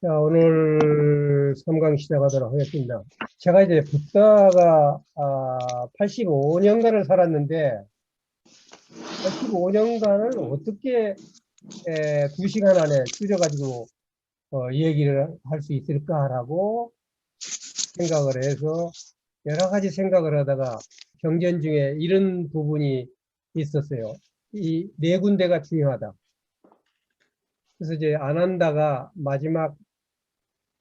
자, 오늘 3강 시작하도록 하겠습니다. 제가 이제 붓다가 85년간을 살았는데 85년간을 어떻게 2시간 안에 줄여가지고 얘기를 할 수 있을까라고 생각을 해서 여러 가지 생각을 하다가 경전 중에 이런 부분이 있었어요. 이 네 군데가 중요하다. 그래서 이제 아난다가 마지막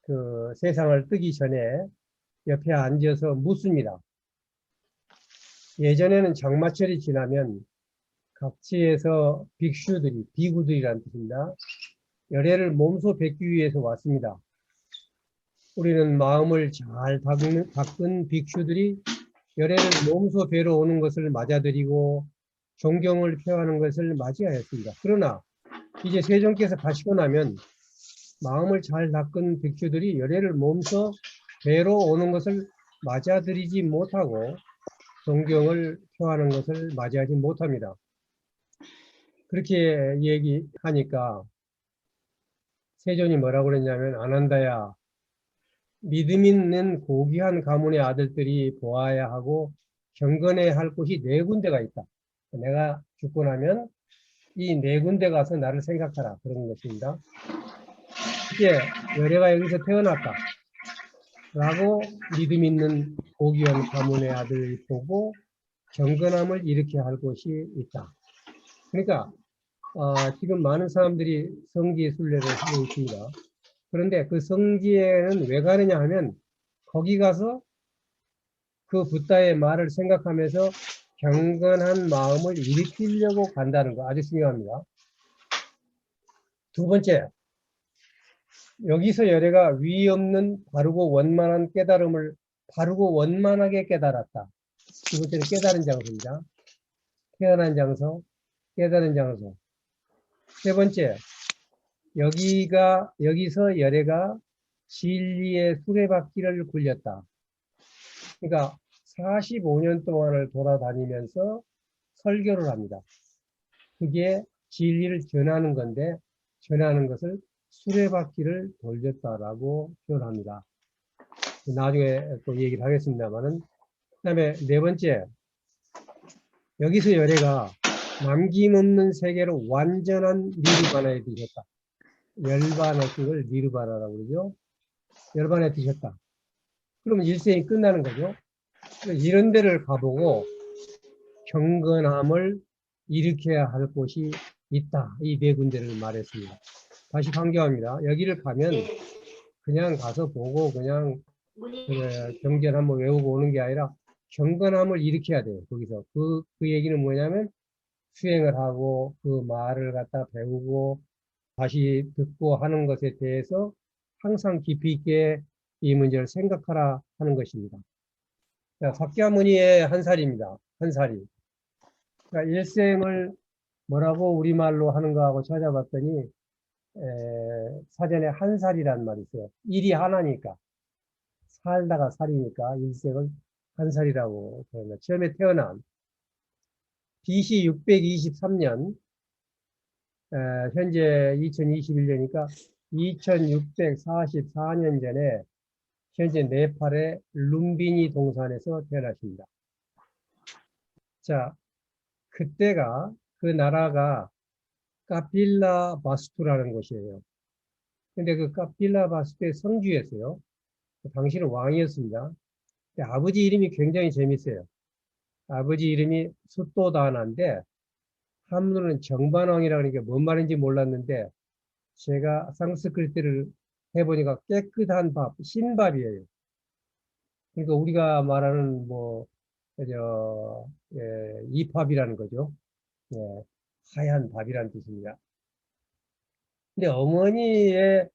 그 세상을 뜨기 전에 옆에 앉아서 묻습니다. 예전에는 장마철이 지나면 각지에서 빅슈들이, 비구들이라는 뜻입니다. 열애를 몸소 뵙기 위해서 왔습니다. 우리는 마음을 잘 닦은 빅슈들이 열애를 몸소 뵈러 오는 것을 맞아들이고 존경을 표하는 것을 맞이하였습니다. 그러나 이제 세종께서 가시고 나면 마음을 잘 닦은 빅슈들이 열애를 몸소 뵈러 오는 것을 맞아들이지 못하고 존경을 표하는 것을 맞이하지 못합니다. 그렇게 얘기하니까 세존이 뭐라고 그랬냐면, 아난다야, 믿음 있는 고귀한 가문의 아들들이 보아야 하고 경건해야 할 곳이 네 군데가 있다. 내가 죽고 나면 이 네 군데 가서 나를 생각하라, 그런 것입니다. 이제 열애가 여기서 태어났다 라고 믿음 있는 고귀한 가문의 아들이 보고 경건함을 일으켜야 할 곳이 있다. 그러니까 지금 많은 사람들이 성지의 순례를 하고 있습니다. 그런데 그 성지에는 왜 가느냐 하면 거기 가서 그 붓다의 말을 생각하면서 경건한 마음을 일으키려고 간다는 거 아주 중요합니다. 두 번째, 여기서 열애가 위 없는 바르고 원만한 깨달음을 바르고 원만하게 깨달았다. 두 번째는 깨달은 장소입니다. 태어난 장소, 깨달은 장소. 세 번째, 여기서 열애가 진리의 수레바퀴를 굴렸다. 그러니까 45년 동안을 돌아다니면서 설교를 합니다. 그게 진리를 전하는 건데, 전하는 것을 수레바퀴를 돌렸다라고 표현합니다. 나중에 또 얘기를 하겠습니다만은. 그 다음에 네 번째, 여기서 열애가 남김없는 세계로 완전한 니르바나에 드셨다. 열반의 걸 니르바나라고 그러죠. 열반에 드셨다. 그러면 일생이 끝나는 거죠. 이런 데를 가보고 경건함을 일으켜야 할 곳이 있다. 이 네 군데를 말했습니다. 다시 강조합니다. 여기를 가면 그냥 가서 보고 그냥 경전 한번 외우고 오는 게 아니라 경건함을 일으켜야 돼요. 거기서. 그 얘기는 뭐냐면 수행을 하고 그 말을 갖다 배우고 다시 듣고 하는 것에 대해서 항상 깊이 있게 이 문제를 생각하라 하는 것입니다. 자, 사kyamuni의 한 살입니다. 한 살이. 그러니까 일생을 뭐라고 우리말로 하는가 하고 찾아봤더니 사전에 한 살이라는 말이 있어요. 일이 하나니까. 살다가 살이니까 일생을 한 살이라고 그러면 처음에 태어난 BC 623년 현재 2021년이니까 2644년 전에 현재 네팔의 룸비니 동산에서 태어나십니다. 자, 그때가 그 나라가 카필라 바스투라는 곳이에요. 근데 그 카필라 바스투의 성주였어요. 당시는 왕이었습니다. 아버지 이름이 굉장히 재밌어요. 아버지 이름이 수토다나인데 한문으로는 정반왕이라는 게 뭔 말인지 몰랐는데 제가 상스크리트를 해보니까 깨끗한 밥, 신밥이에요. 그러니까 우리가 말하는 이밥이라는 거죠. 예, 하얀 밥이라는 뜻입니다. 근데 어머니의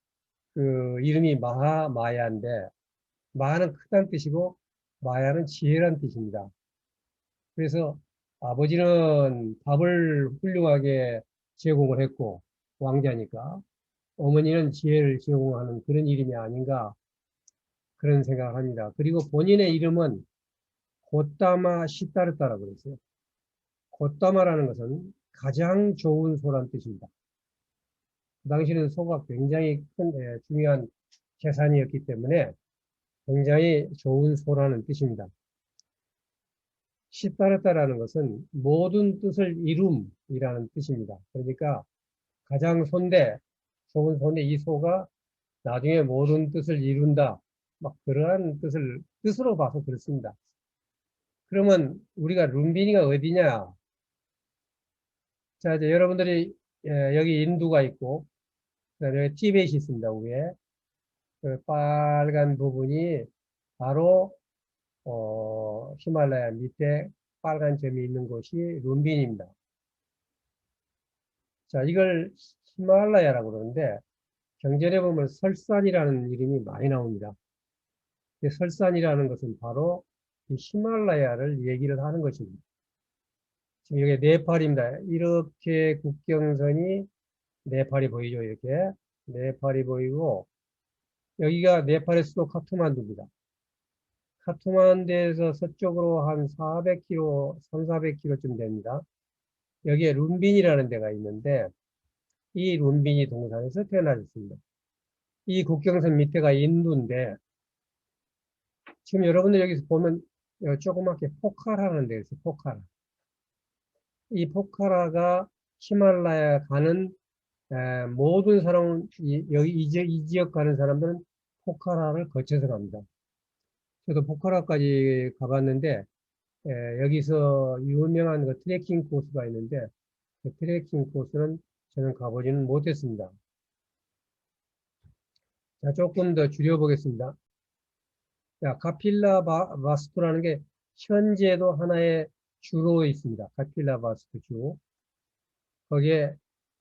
그 이름이 마야인데 마는 크다는 뜻이고 마야는 지혜라는 뜻입니다. 그래서 아버지는 밥을 훌륭하게 제공을 했고 왕자니까 어머니는 지혜를 제공하는 그런 이름이 아닌가 그런 생각을 합니다. 그리고 본인의 이름은 고따마 시타르타라고 그랬어요. 고따마라는 것은 가장 좋은 소란 뜻입니다. 그 당시에는 소가 굉장히 큰 중요한 재산이었기 때문에 굉장히 좋은 소라는 뜻입니다. 시타르타라는 것은 모든 뜻을 이룸이라는 뜻입니다. 그러니까 가장 좋은 손대 이 소가 나중에 모든 뜻을 이룬다. 막 그러한 뜻으로 봐서 그렇습니다. 그러면 우리가 룸비니가 어디냐? 자, 이제 여러분들이 여기 인두가 있고, 그다음에 티벳이 있습니다. 위에 그 빨간 부분이 바로 히말라야 밑에 빨간 점이 있는 곳이 룸빈입니다. 자, 이걸 히말라야라고 그러는데 경전에 보면 설산이라는 이름이 많이 나옵니다. 설산이라는 것은 바로 이 히말라야를 얘기를 하는 것입니다. 지금 여기 네팔입니다. 이렇게 국경선이 네팔이 보이죠, 이렇게. 네팔이 보이고, 여기가 네팔의 수도 카트만두입니다. 카트만두에서 서쪽으로 한 400km, 3, 400km쯤 됩니다. 여기에 룸빈이라는 데가 있는데, 이 룸빈이 동산에서 태어나셨습니다. 이 국경선 밑에가 인도인데, 지금 여러분들 여기서 보면 조그맣게 포카라는 데가 있어요, 포카라. 이 포카라가 히말라야 가는 모든 사람은 여기 이 지역 가는 사람들은 포카라를 거쳐서 갑니다. 저도 포카라까지 가봤는데 여기서 유명한 그 트레킹 코스가 있는데 그 트레킹 코스는 저는 가보지는 못했습니다. 자, 조금 더 줄여보겠습니다. 자, 카필라 바스투라는 게 현재도 하나의 주로 있습니다. 카필라 바스투 주. 거기에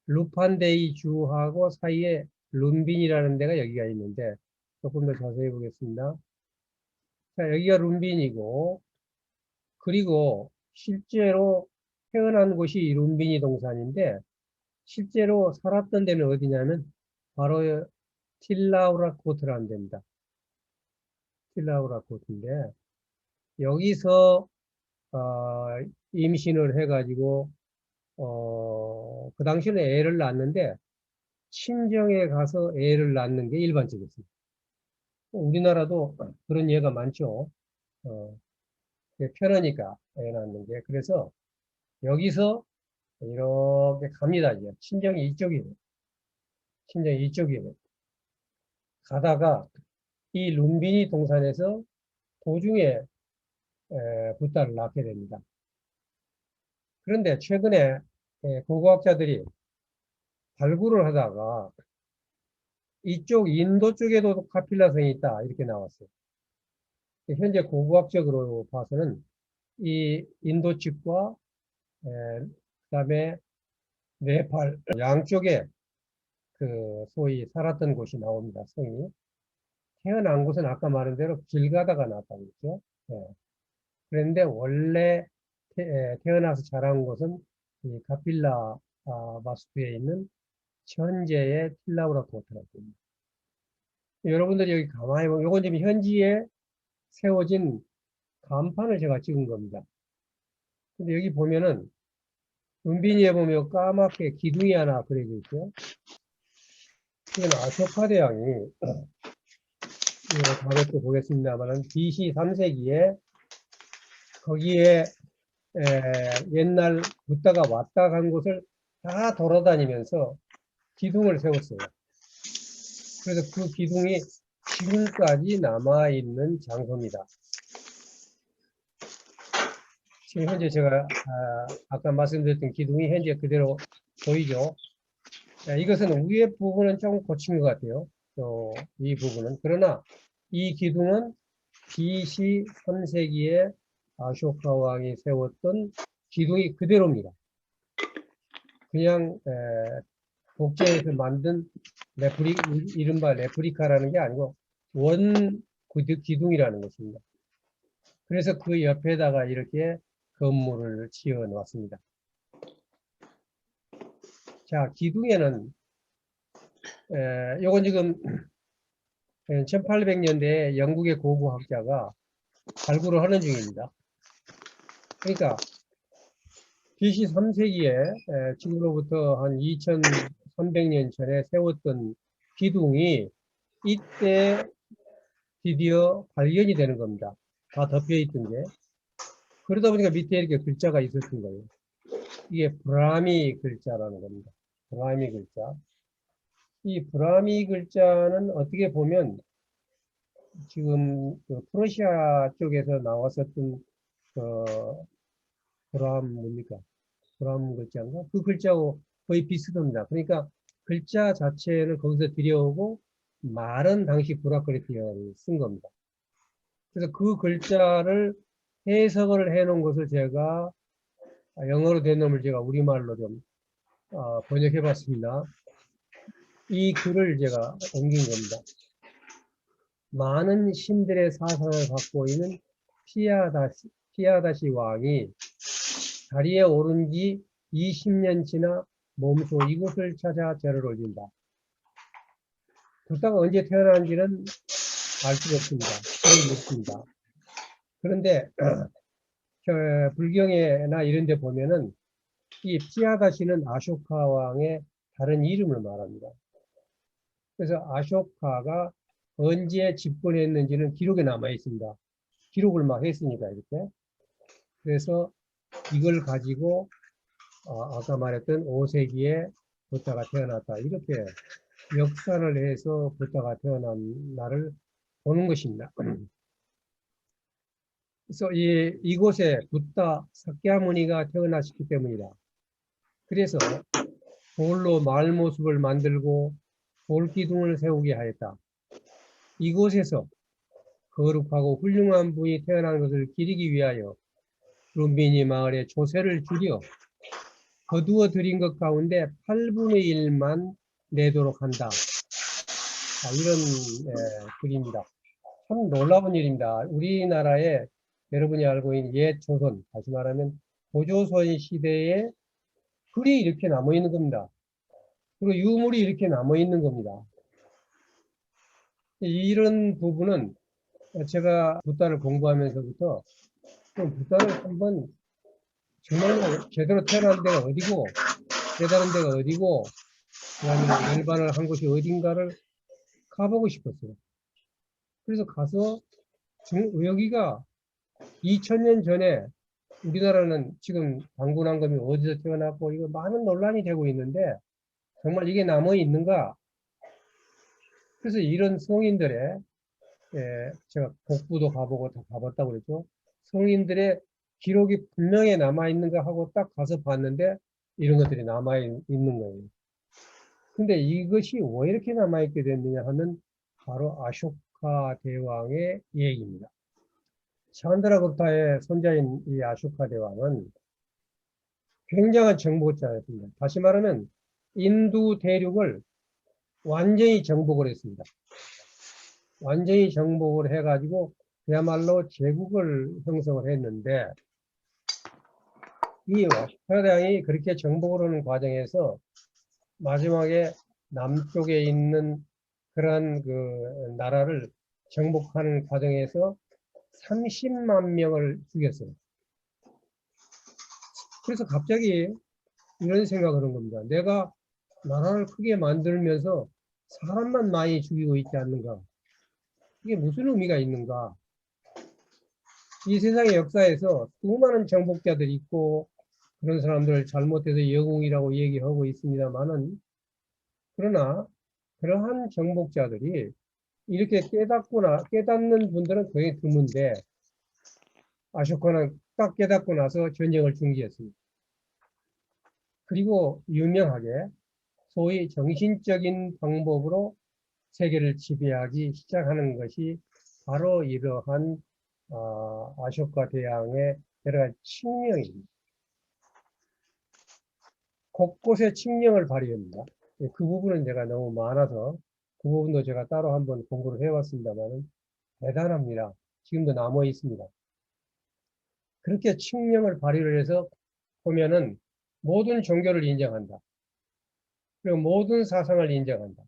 루판데이 주하고 사이에 룬빈이라는 데가 여기가 있는데 조금 더 자세히 보겠습니다. 자, 여기가 룬빈이고 그리고 실제로 태어난 곳이 룬빈이 동산인데 실제로 살았던 데는 어디냐면 바로 틸라우라 코트라는 데입니다. 틸라우라 코트인데 여기서 임신을 해가지고 그 당시에는 애를 낳았는데 친정에 가서 애를 낳는 게 일반적이었습니다. 우리나라도 그런 예가 많죠. 편하니까 애 낳는 게. 그래서 여기서 이렇게 갑니다. 이제 친정이 이쪽이에요. 친정이 이쪽이에요. 가다가 이 룸비니 동산에서 도중에 붓다를 낳게 됩니다. 그런데 최근에 고고학자들이 발굴을 하다가 이쪽 인도 쪽에도 카필라성이 있다 이렇게 나왔어요. 현재 고고학적으로 봐서는 이 인도 측과 그다음에 네팔 양쪽에 그 소위 살았던 곳이 나옵니다. 성이 태어난 곳은 아까 말한 대로 길 가다가 나왔다고 했죠. 그런데 원래 태어나서 자란 곳은 이 카필라 마스투에 있는 현재의 틸라우라 코트라고 합니다. 여러분들이 여기 가만히 보면 이건 지금 현지에 세워진 간판을 제가 찍은 겁니다. 근데 여기 보면은 은빈이에 보면 까맣게 기둥이 하나 그려져 있죠. 이건 아쇼카 대왕이 다음에 보겠습니다만은 BC 3세기에 거기에 옛날 붓다가 왔다 간 곳을 다 돌아다니면서 기둥을 세웠어요. 그래서 그 기둥이 지금까지 남아있는 장소입니다. 지금 현재 제가 아까 말씀드렸던 기둥이 현재 그대로 보이죠. 이것은 위에 부분은 조금 고친 것 같아요. 이 부분은. 그러나 이 기둥은 BC 3세기에 아쇼카 왕이 세웠던 기둥이 그대로입니다. 그냥 복제해서 만든 이른바 레프리카라는 게 아니고 원 기둥이라는 것입니다. 그래서 그 옆에다가 이렇게 건물을 지어 놓았습니다. 자, 기둥에는 요건 지금 1800년대에 영국의 고고학자가 발굴을 하는 중입니다. 그러니까 BC 3세기에 지금으로부터 한 2300년 전에 세웠던 기둥이 이때 드디어 발견이 되는 겁니다. 다 덮여있던 게. 그러다 보니까 밑에 이렇게 글자가 있었던 거예요. 이게 브라미 글자라는 겁니다. 브라미 글자. 이 브라미 글자는 어떻게 보면 지금 그 프러시아 쪽에서 나왔었던 브람 뭡니까? 브람 글자인가? 그 글자하고 거의 비슷합니다. 그러니까 글자 자체를 거기서 들여오고 말은 당시 브라크리티아를 쓴 겁니다. 그래서 그 글자를 해석을 해 놓은 것을 제가 영어로 된 놈을 제가 우리말로 좀 번역해 봤습니다. 이 글을 제가 옮긴 겁니다. 많은 신들의 사상을 갖고 있는 피아다시 왕이 다리에 오른 지 20년 지나 몸소 이곳을 찾아 절을 올린다. 부다가 언제 태어난지는 알 수가 없습니다. 기록이 없습니다. 그런데 불경에나 이런 데 보면은 이 피아다시는 아쇼카 왕의 다른 이름을 말합니다. 그래서 아쇼카가 언제 집권했는지는 기록에 남아 있습니다. 기록을 막 했으니까 이렇게. 그래서 이걸 가지고 아까 말했던 5세기에 부다가 태어났다. 이렇게 역산을 해서 부다가 태어난 날을 보는 것입니다. 그래서 이곳에 부다 사캬무니가 태어나셨기 때문이다. 그래서 돌로 마을 모습을 만들고 돌기둥을 세우게 하였다. 이곳에서 거룩하고 훌륭한 분이 태어난 것을 기리기 위하여 룸비니 마을에 조세를 줄여 거두어 들인 것 가운데 8분의 1만 내도록 한다. 이런 글입니다. 참 놀라운 일입니다. 우리나라에 여러분이 알고 있는 옛 조선, 다시 말하면 고조선 시대에 글이 이렇게 남아있는 겁니다. 그리고 유물이 이렇게 남아있는 겁니다. 이런 부분은 제가 붓다를 공부하면서부터 좀 붓다를 한번 정말로 제대로 태어난 데가 어디고 깨달은 데가 어디고 그다음에 열반을 한 곳이 어딘가를 가보고 싶었어요. 그래서 가서 여기가 2000년 전에 우리나라는 지금 방구난검이 어디서 태어났고 이거 많은 논란이 되고 있는데 정말 이게 남아 있는가? 그래서 이런 성인들의 제가 복부도 가보고 다 가봤다고 그랬죠. 성인들의 기록이 분명히 남아 있는가 하고 딱 가서 봤는데 이런 것들이 남아 있는 거예요. 근데 이것이 왜 이렇게 남아 있게 됐느냐 하면 바로 아쇼카 대왕의 얘기입니다. 찬드라구프타의 손자인 이 아쇼카 대왕은 굉장한 정복자였습니다. 다시 말하면 인도 대륙을 완전히 정복을 했습니다. 완전히 정복을 해가지고 그야말로 제국을 형성을 했는데 이 아쇼카 대왕이 그렇게 정복을 하는 과정에서 마지막에 남쪽에 있는 그런 그 나라를 정복하는 과정에서 30만 명을 죽였어요. 그래서 갑자기 이런 생각을 한 겁니다. 내가 나라를 크게 만들면서 사람만 많이 죽이고 있지 않는가? 이게 무슨 의미가 있는가? 이 세상의 역사에서 수많은 정복자들이 있고 그런 사람들을 잘못해서 영웅이라고 얘기하고 있습니다만은 그러나 그러한 정복자들이 이렇게 깨닫는 분들은 굉장히 드문데 아쇼카는 딱 깨닫고 나서 전쟁을 중지했습니다. 그리고 유명하게 소위 정신적인 방법으로 세계를 지배하기 시작하는 것이 바로 이러한 아쇼카 대왕의 여러 가지 칙령입니다. 곳곳에 칙령을 발휘합니다. 그 부분은 제가 너무 많아서 그 부분도 제가 따로 한번 공부를 해봤습니다만 대단합니다. 지금도 남아 있습니다. 그렇게 칙령을 발휘를 해서 보면은 모든 종교를 인정한다. 그리고 모든 사상을 인정한다.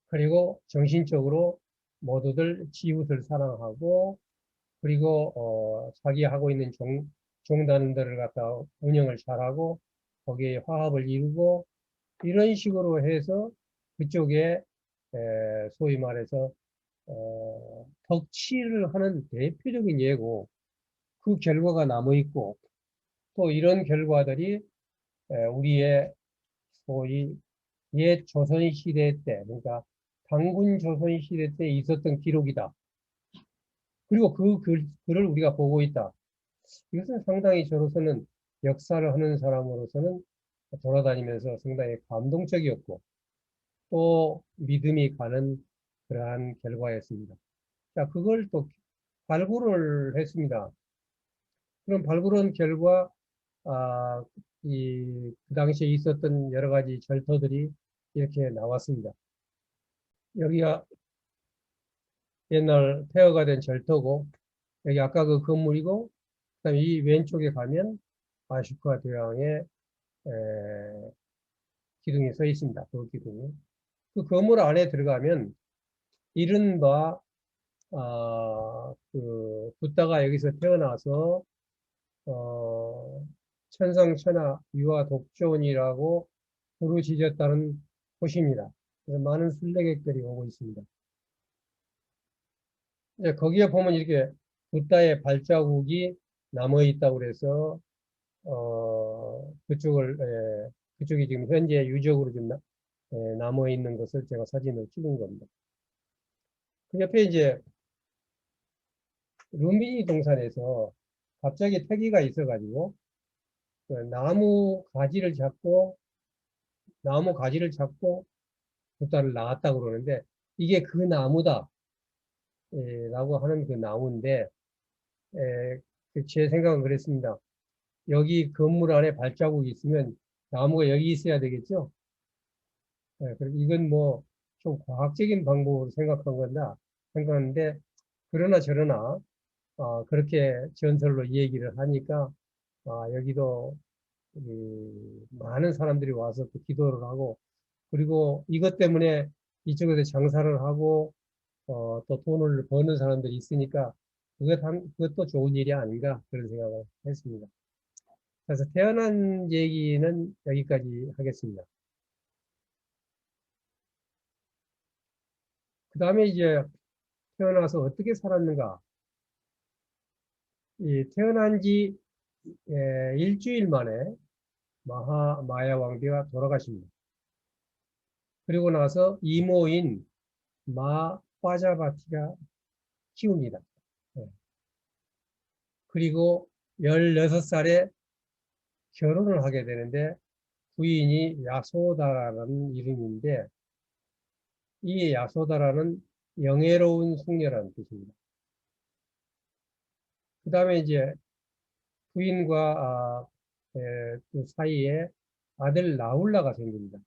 그리고 정신적으로 모두들 이웃을 사랑하고 그리고 자기 하고 있는 종단들을 갖다 운영을 잘하고 거기에 화합을 이루고 이런 식으로 해서 그쪽에 소위 말해서 덕치를 하는 대표적인 예고, 그 결과가 남아 있고, 또 이런 결과들이 우리의 소위 옛 조선시대 때, 그러니까 단군 조선시대 때 있었던 기록이다. 그리고 그 글을 우리가 보고 있다. 이것은 상당히 저로서는 역사를 하는 사람으로서는 돌아다니면서 상당히 감동적이었고 또 믿음이 가는 그러한 결과였습니다. 자, 그걸 또 발굴을 했습니다. 그럼 발굴한 결과, 그 당시에 있었던 여러 가지 절터들이 이렇게 나왔습니다. 여기가 옛날 폐허가 된 절터고, 여기 아까 그 건물이고, 그다음에 이 왼쪽에 가면 아슈카 대왕의 기둥이 서 있습니다. 그 기둥이. 그 건물 안에 들어가면 이른바 그 붓다가 여기서 태어나서 천상천하 유아 독존이라고 부르짖었다는 곳입니다. 그래서 많은 순례객들이 오고 있습니다. 이제 거기에 보면 이렇게 붓다의 발자국이 남아 있다고 그래서 그쪽이 지금 현재 유적으로 좀 남아 있는 것을 제가 사진을 찍은 겁니다. 그 옆에 이제 루미니 동산에서 갑자기 태기가 있어가지고 그 나무 가지를 잡고 붓다를 나왔다고 그러는데 이게 그 나무다 라고 하는 그 나무인데 제 생각은 그랬습니다. 여기 건물 안에 발자국이 있으면 나무가 여기 있어야 되겠죠? 그래서 이건 뭐 좀 과학적인 방법으로 생각하는데 그러나 저러나 그렇게 전설로 얘기를 하니까 여기도 많은 사람들이 와서 또 기도를 하고 그리고 이것 때문에 이쪽에서 장사를 하고 또 돈을 버는 사람들이 있으니까 그것도 좋은 일이 아닌가 그런 생각을 했습니다. 그래서 태어난 얘기는 여기까지 하겠습니다. 그 다음에 이제 태어나서 어떻게 살았는가. 이 태어난 지 일주일 만에 마야 왕비가 돌아가십니다. 그리고 나서 이모인 마 빠자바티가 키웁니다. 예. 그리고 16살에 결혼을 하게 되는데 부인이 야소다라는 이름인데 이 야소다라는 영예로운 숙녀라는 뜻입니다. 그 다음에 이제 부인과 그 사이에 아들 라울라가 생깁니다.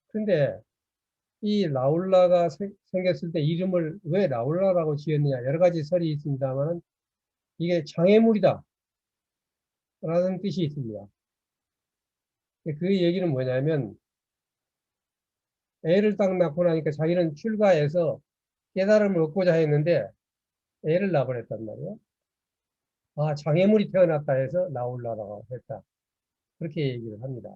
근데 이 라울라가 생겼을 때 이름을 왜 라울라라고 지었느냐 여러 가지 설이 있습니다만 이게 장애물이다 라는 뜻이 있습니다. 그 얘기는 뭐냐면 애를 딱 낳고 나니까 자기는 출가해서 깨달음을 얻고자 했는데 애를 낳아버렸단 말이에요. 장애물이 태어났다 해서 라울라라고 했다. 그렇게 얘기를 합니다.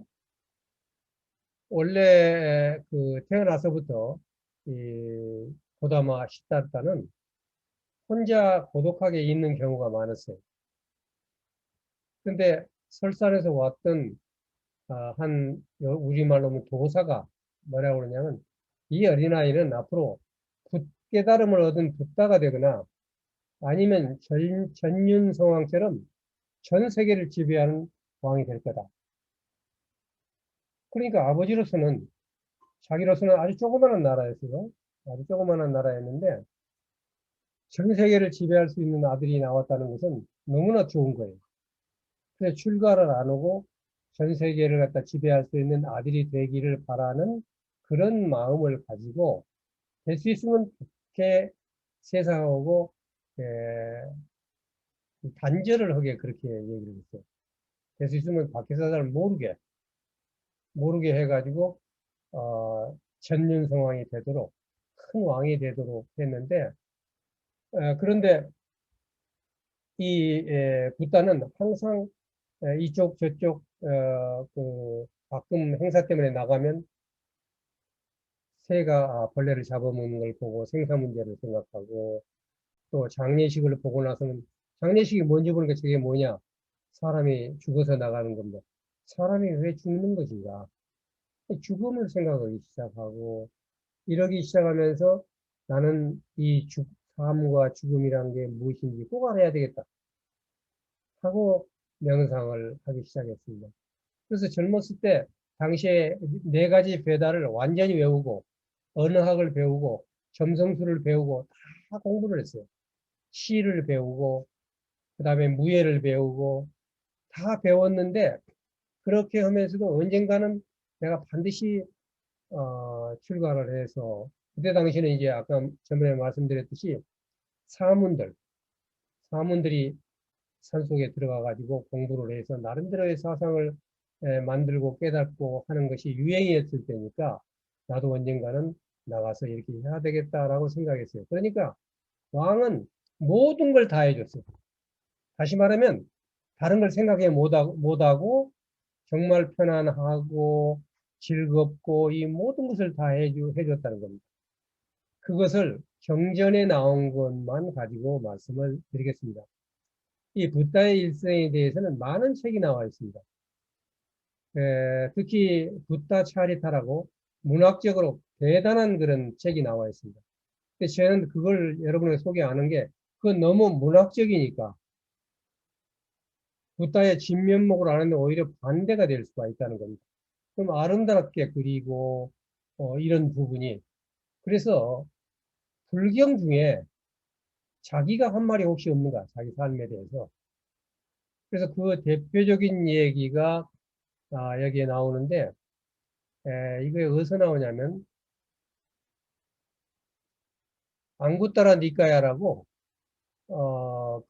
원래 그 태어나서부터 이 고다마 시다르타는 혼자 고독하게 있는 경우가 많았어요. 근데 설산에서 왔던 우리말로 하면 도사가 뭐라고 그러냐면 이 어린아이는 앞으로 깨달음을 얻은 붓다가 되거나 아니면 전윤성왕처럼 전 세계를 지배하는 왕이 될 거다. 그러니까 아버지로서는 자기로서는 아주 조그마한 나라였어요. 아주 조그마한 나라였는데 전 세계를 지배할 수 있는 아들이 나왔다는 것은 너무나 좋은 거예요. 그래서 출가를 안 하고 전 세계를 갖다 지배할 수 있는 아들이 되기를 바라는 그런 마음을 가지고 될 수 있으면 그렇게 세상하고 단절을 하게 그렇게 얘기를 했어요. 될 수 있으면 밖에서 잘 모르게 해가지고 전륜성왕이 되도록 큰 왕이 되도록 했는데 그런데 이 붓다는 항상 이쪽 저쪽 그 가끔 행사 때문에 나가면 새가 벌레를 잡아먹는 걸 보고 생사 문제를 생각하고 또 장례식을 보고 나서는 장례식이 뭔지 모르니까 저게 뭐냐? 사람이 죽어서 나가는 건데 사람이 왜 죽는 것인가? 죽음을 생각하기 시작하고 이러기 시작하면서 나는 이 삶과 죽음이라는 게 무엇인지 꼭 알아야 되겠다 하고 명상을 하기 시작했습니다. 그래서 젊었을 때 당시에 네 가지 배달을 완전히 외우고 언어학을 배우고 점성술을 배우고 다 공부를 했어요. 시를 배우고 그 다음에 무예를 배우고 다 배웠는데 그렇게 하면서도 언젠가는 내가 반드시 출가를 해서 그때 당시에는 이제 아까 전에 말씀드렸듯이 사문들 사문들이 산속에 들어가 가지고 공부를 해서 나름대로의 사상을 만들고 깨닫고 하는 것이 유행이었을 때니까 나도 언젠가는 나가서 이렇게 해야 되겠다라고 생각했어요. 그러니까 왕은 모든 걸 다 해줬어요. 다시 말하면 다른 걸 생각해 못하고 정말 편안하고 즐겁고 이 모든 것을 다 해줬다는 겁니다. 그것을 경전에 나온 것만 가지고 말씀을 드리겠습니다. 이 붓다의 일생에 대해서는 많은 책이 나와 있습니다. 특히 붓다 차리타라고 문학적으로 대단한 그런 책이 나와 있습니다. 근데 저는 그걸 여러분에게 소개하는 게 그건 너무 문학적이니까 붓다의 진면목을 아는데 오히려 반대가 될 수가 있다는 겁니다. 좀 아름답게 그리고 이런 부분이 그래서 불경 중에 자기가 한 말이 혹시 없는가 자기 삶에 대해서 그래서 그 대표적인 얘기가 여기에 나오는데 이게 어디서 나오냐면 앙구따라 니까야라고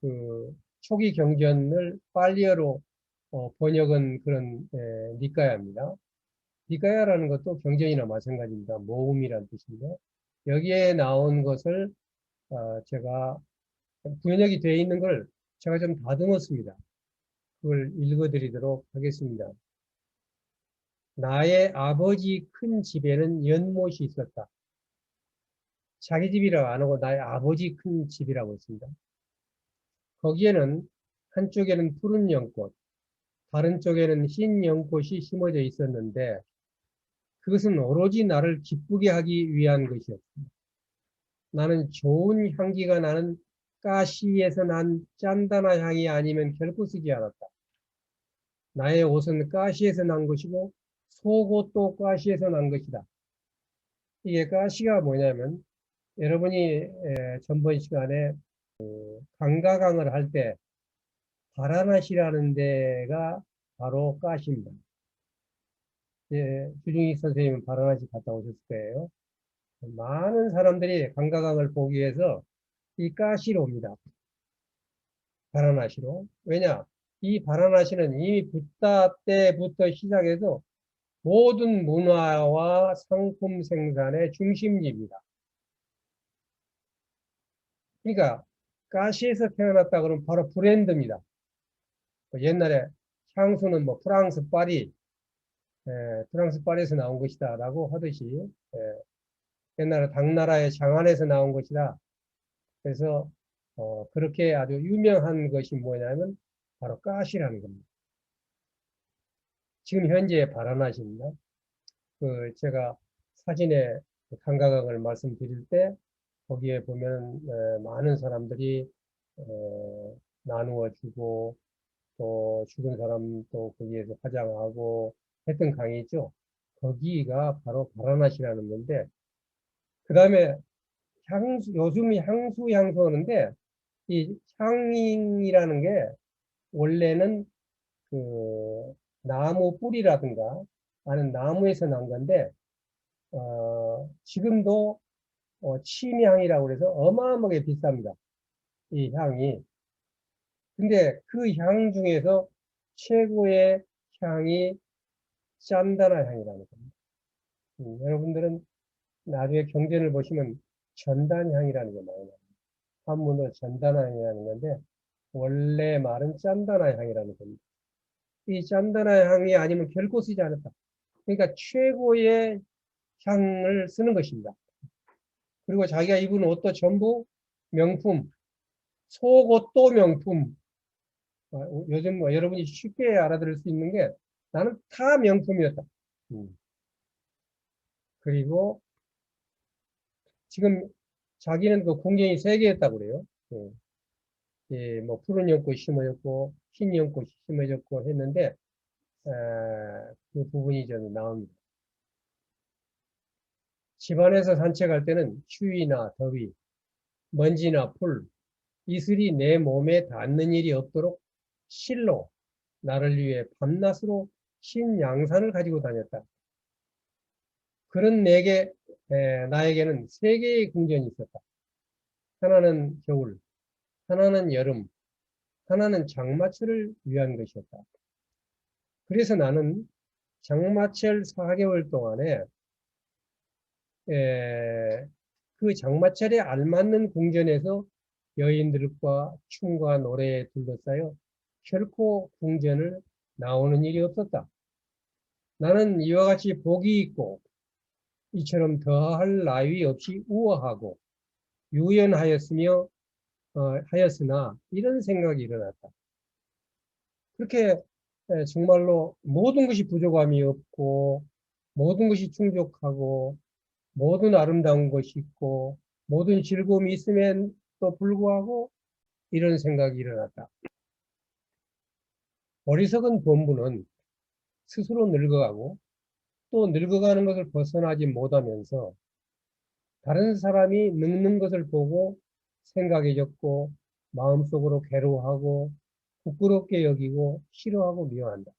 그 초기 경전을 빨리어로 번역한 그런 니까야입니다. 니까야라는 것도 경전이나 마찬가지입니다. 모음이라는 뜻인데 여기에 나온 것을 제가 구현역이 되어 있는 걸 제가 좀 다듬었습니다. 그걸 읽어드리도록 하겠습니다. 나의 아버지 큰 집에는 연못이 있었다. 자기 집이라고 안 하고 나의 아버지 큰 집이라고 했습니다. 거기에는 한쪽에는 푸른 연꽃, 다른 쪽에는 흰 연꽃이 심어져 있었는데 그것은 오로지 나를 기쁘게 하기 위한 것이었습니다. 나는 좋은 향기가 나는 가시에서 난 짠다나 향이 아니면 결코 쓰지 않았다. 나의 옷은 가시에서 난 것이고 속옷도 가시에서 난 것이다. 이게 가시가 뭐냐면 여러분이 전번 시간에 강가강을 할 때 바라나시라는 데가 바로 가시입니다. 주중익 선생님은 바라나시 갔다 오셨을 거예요. 많은 사람들이 강가강을 보기 위해서 이 가시로 옵니다. 바라나시로. 왜냐? 이 바라나시는 이미 붓다 때부터 시작해서 모든 문화와 상품 생산의 중심지입니다. 그러니까 가시에서 태어났다 그러면 바로 브랜드입니다. 옛날에 향수는 뭐 프랑스 파리, 프랑스 파리에서 나온 것이다 라고 하듯이 옛날에 당나라의 장안에서 나온 것이다. 그래서 그렇게 아주 유명한 것이 뭐냐면 바로 가시라는 겁니다. 지금 현재 바라나시입니다. 제가 사진에 강가강을 말씀드릴 때 거기에 보면 많은 사람들이 나누어 주고 또 죽은 사람도 거기에서 화장하고 했던 강이 있죠. 거기가 바로 바라나시라는 건데 그 다음에 요즘이 향수 하는데 이 향이라는 게 원래는 그 나무 뿌리라든가 하는 나무에서 난 건데 지금도 침향이라고 해서 어마어마하게 비쌉니다. 이 향이. 근데 그 향 중에서 최고의 향이 짠다나 향이라는 겁니다. 여러분들은 나중에 경전을 보시면 전단향이라는 게 많이 나와요. 한문으로 전단향이라는 건데 원래 말은 짠다나 향이라는 겁니다. 이 짠다나 향이 아니면 결코 쓰지 않았다. 그러니까 최고의 향을 쓰는 것입니다. 그리고 자기가 입은 옷도 전부 명품, 속옷도 명품. 요즘 뭐 여러분이 쉽게 알아들을 수 있는 게 나는 다 명품이었다. 그리고 지금 자기는 그 공경이 3개였다고 그래요. 예, 뭐 푸른 연꽃이 심어졌고 흰 연꽃이 심어졌고 했는데 그 부분이 좀 나옵니다. 집안에서 산책할 때는 추위나 더위, 먼지나 풀, 이슬이 내 몸에 닿는 일이 없도록 실로 나를 위해 밤낮으로 흰 양산을 가지고 다녔다. 그런 나에게는 3개의 궁전이 있었다. 하나는 겨울, 하나는 여름, 하나는 장마철을 위한 것이었다. 그래서 나는 장마철 4개월 동안에 그 장마철에 알맞는 궁전에서 여인들과 춤과 노래에 둘러싸여 결코 궁전을 나오는 일이 없었다. 나는 이와 같이 복이 있고 이처럼 더할 나위 없이 우아하고 유연하였으며 하였으나 이런 생각이 일어났다. 그렇게 정말로 모든 것이 부족함이 없고 모든 것이 충족하고 모든 아름다운 것이 있고 모든 즐거움이 있음에도 불구하고 이런 생각이 일어났다. 어리석은 본부는 스스로 늙어가고 또 늙어가는 것을 벗어나지 못하면서 다른 사람이 늙는 것을 보고 생각해졌고 마음속으로 괴로워하고 부끄럽게 여기고 싫어하고 미워한다.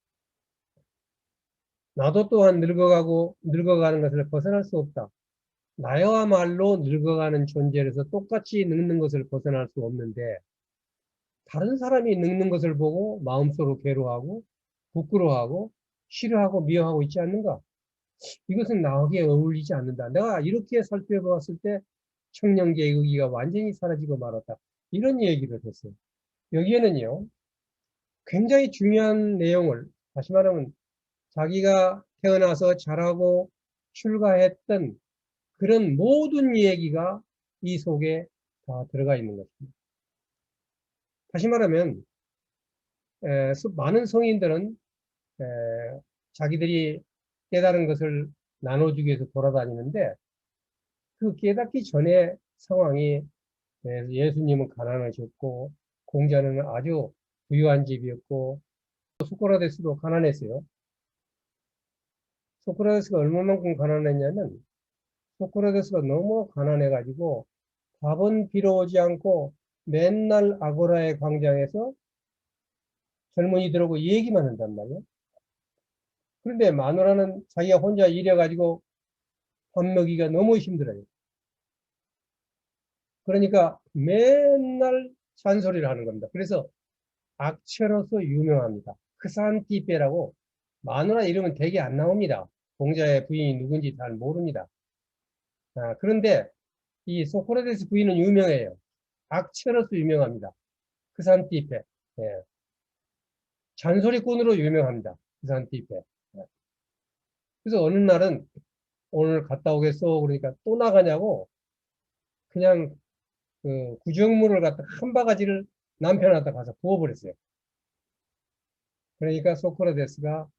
나도 또한 늙어가는 것을 벗어날 수 없다. 나야말로 늙어가는 존재로서 똑같이 늙는 것을 벗어날 수 없는데 다른 사람이 늙는 것을 보고 마음속으로 괴로워하고 부끄러워하고 싫어하고 미워하고 있지 않는가? 이것은 나에게 어울리지 않는다. 내가 이렇게 살펴봤을 때 청년기의 의기가 완전히 사라지고 말았다. 이런 얘기를 했어요. 여기에는요, 굉장히 중요한 내용을, 다시 말하면 자기가 태어나서 자라고 출가했던 그런 모든 얘기가 이 속에 다 들어가 있는 것입니다. 다시 말하면 많은 성인들은 자기들이 깨달은 것을 나눠주기 위해서 돌아다니는데 그 깨닫기 전에 상황이 예수님은 가난하셨고 공자는 아주 부유한 집이었고 소크라테스도 가난했어요. 소크라테스가 얼마만큼 가난했냐면 소크라테스가 너무 가난해가지고 밥은 빌어오지 않고 맨날 아고라의 광장에서 젊은이들하고 얘기만 한단 말이에요. 그런데 마누라는 자기가 혼자 일해가지고 밥 먹이기가 너무 힘들어요. 그러니까 맨날 잔소리를 하는 겁니다. 그래서 악체로서 유명합니다. 크산티페라고 마누라 이름은 되게 안 나옵니다. 공자의 부인이 누군지 잘 모릅니다. 그런데 이 소크라테스 부인은 유명해요. 악체로서 유명합니다. 크산티페. 예. 잔소리꾼으로 유명합니다. 크산티페. 예. 그래서 어느 날은 오늘 갔다 오겠어 그러니까 또 나가냐고 그냥 그 구정물을 갖다 한 바가지를 남편한테 가서 부어버렸어요. 그러니까 소크라테스가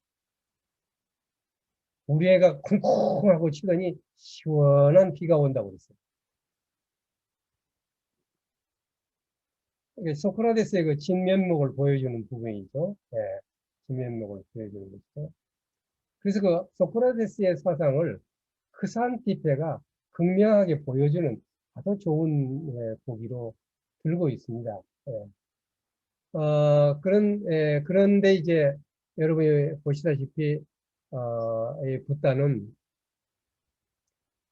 우리 애가 쿵쿵 하고 치더니 시원한 비가 온다고 그랬어요. 이게 소크라테스의 그 진면목을 보여주는 부분이죠. 예, 진면목을 보여주는 것이죠. 그래서 그 소크라테스의 사상을 크산티페가 극명하게 보여주는 아주 좋은 보기로 들고 있습니다. 예. 그런데 이제 여러분이 보시다시피 이 붓다는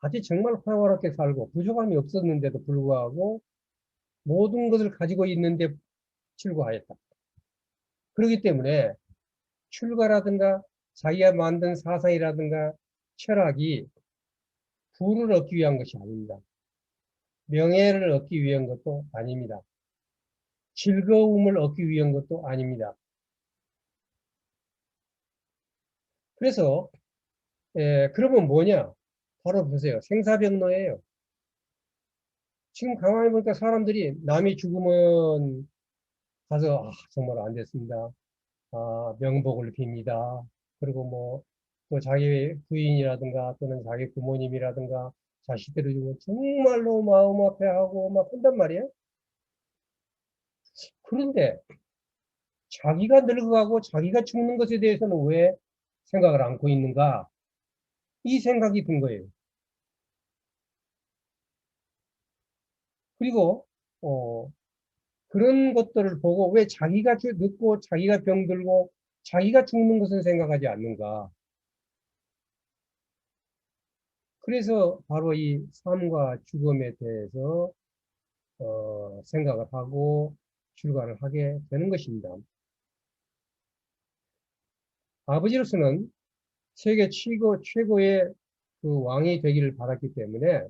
아주 정말 활활하게 살고 부족함이 없었는데도 불구하고 모든 것을 가지고 있는데 출가하였다. 그렇기 때문에 출가라든가 자기가 만든 사상이라든가 철학이 부를 얻기 위한 것이 아닙니다. 명예를 얻기 위한 것도 아닙니다. 즐거움을 얻기 위한 것도 아닙니다. 그래서 그러면 뭐냐? 바로 보세요. 생사병로예요. 지금 가만히 보니까 사람들이 남이 죽으면 가서 정말 안 됐습니다. 명복을 빕니다. 그리고 뭐 또 자기 부인이라든가 또는 자기 부모님이라든가 자식들을 주면 정말로 마음 아파하고 막 한단 말이에요. 그런데 자기가 늙어가고 자기가 죽는 것에 대해서는 왜 생각을 안고 있는가? 이 생각이 든 거예요. 그리고 그런 것들을 보고 왜 자기가 늙고 자기가 병들고 자기가 죽는 것은 생각하지 않는가? 그래서 바로 이 삶과 죽음에 대해서 생각을 하고 출가를 하게 되는 것입니다. 아버지로서는 세계 최고의 그 왕이 되기를 바랐기 때문에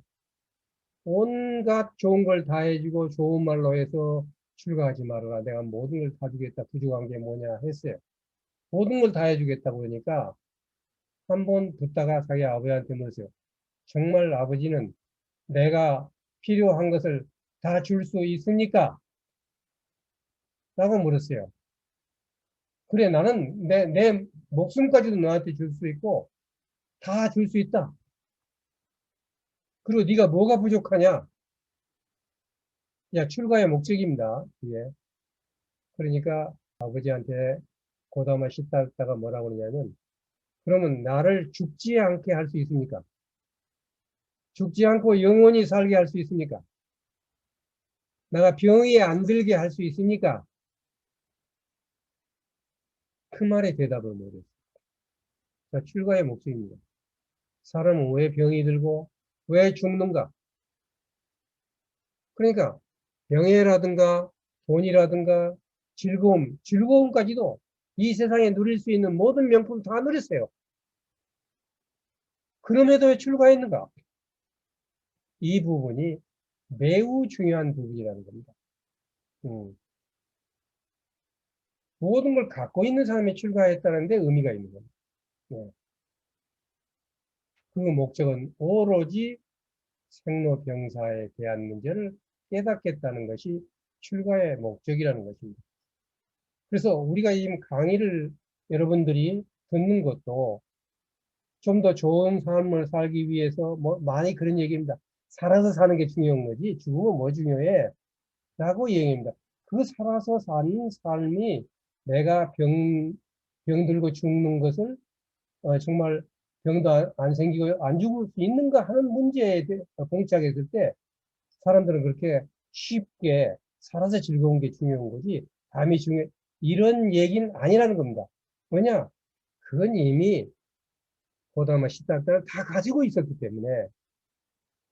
온갖 좋은 걸 다 해주고 좋은 말로 해서 출가하지 말아라. 내가 모든 걸 다 주겠다. 부족한 게 뭐냐 했어요. 모든 걸 다 해주겠다고 그러니까 한 번 붙다가 자기 아버지한테 물었어요. 정말 아버지는 내가 필요한 것을 다 줄 수 있습니까? 라고 물었어요. 그래, 나는 내 목숨까지도 너한테 줄 수 있고 다 줄 수 있다. 그리고 네가 뭐가 부족하냐? 야, 출가의 목적입니다. 예. 그러니까 아버지한테 고담을 씻다가 뭐라고 그러냐면 그러면 나를 죽지 않게 할 수 있습니까? 죽지 않고 영원히 살게 할 수 있습니까? 내가 병이 안 들게 할 수 있습니까? 그 말에 대답을 못했어요. 출가의 목적입니다. 사람은 왜 병이 들고 왜 죽는가? 그러니까 명예라든가 돈이라든가 즐거움까지도 이 세상에 누릴 수 있는 모든 명품 다 누렸어요. 그럼에도 왜 출가했는가? 이 부분이 매우 중요한 부분이라는 겁니다. 모든 걸 갖고 있는 사람이 출가했다는 데 의미가 있는 겁니다. 네. 그 목적은 오로지 생로병사에 대한 문제를 깨닫겠다는 것이 출가의 목적이라는 것입니다. 그래서 우리가 이 강의를 여러분들이 듣는 것도 좀 더 좋은 삶을 살기 위해서 뭐 많이 그런 얘기입니다. 살아서 사는 게 중요한 거지 죽으면 뭐 중요해? 라고 얘기합니다. 그 살아서 사는 삶이 내가 병들고 죽는 것을 정말 병도 안 생기고 안 죽을 수 있는가 하는 문제에 봉착했을 때 사람들은 그렇게 쉽게 살아서 즐거운 게 중요한 거지 담이 중요해 이런 얘기는 아니라는 겁니다. 왜냐? 그건 이미 고다마 시달다를 다 가지고 있었기 때문에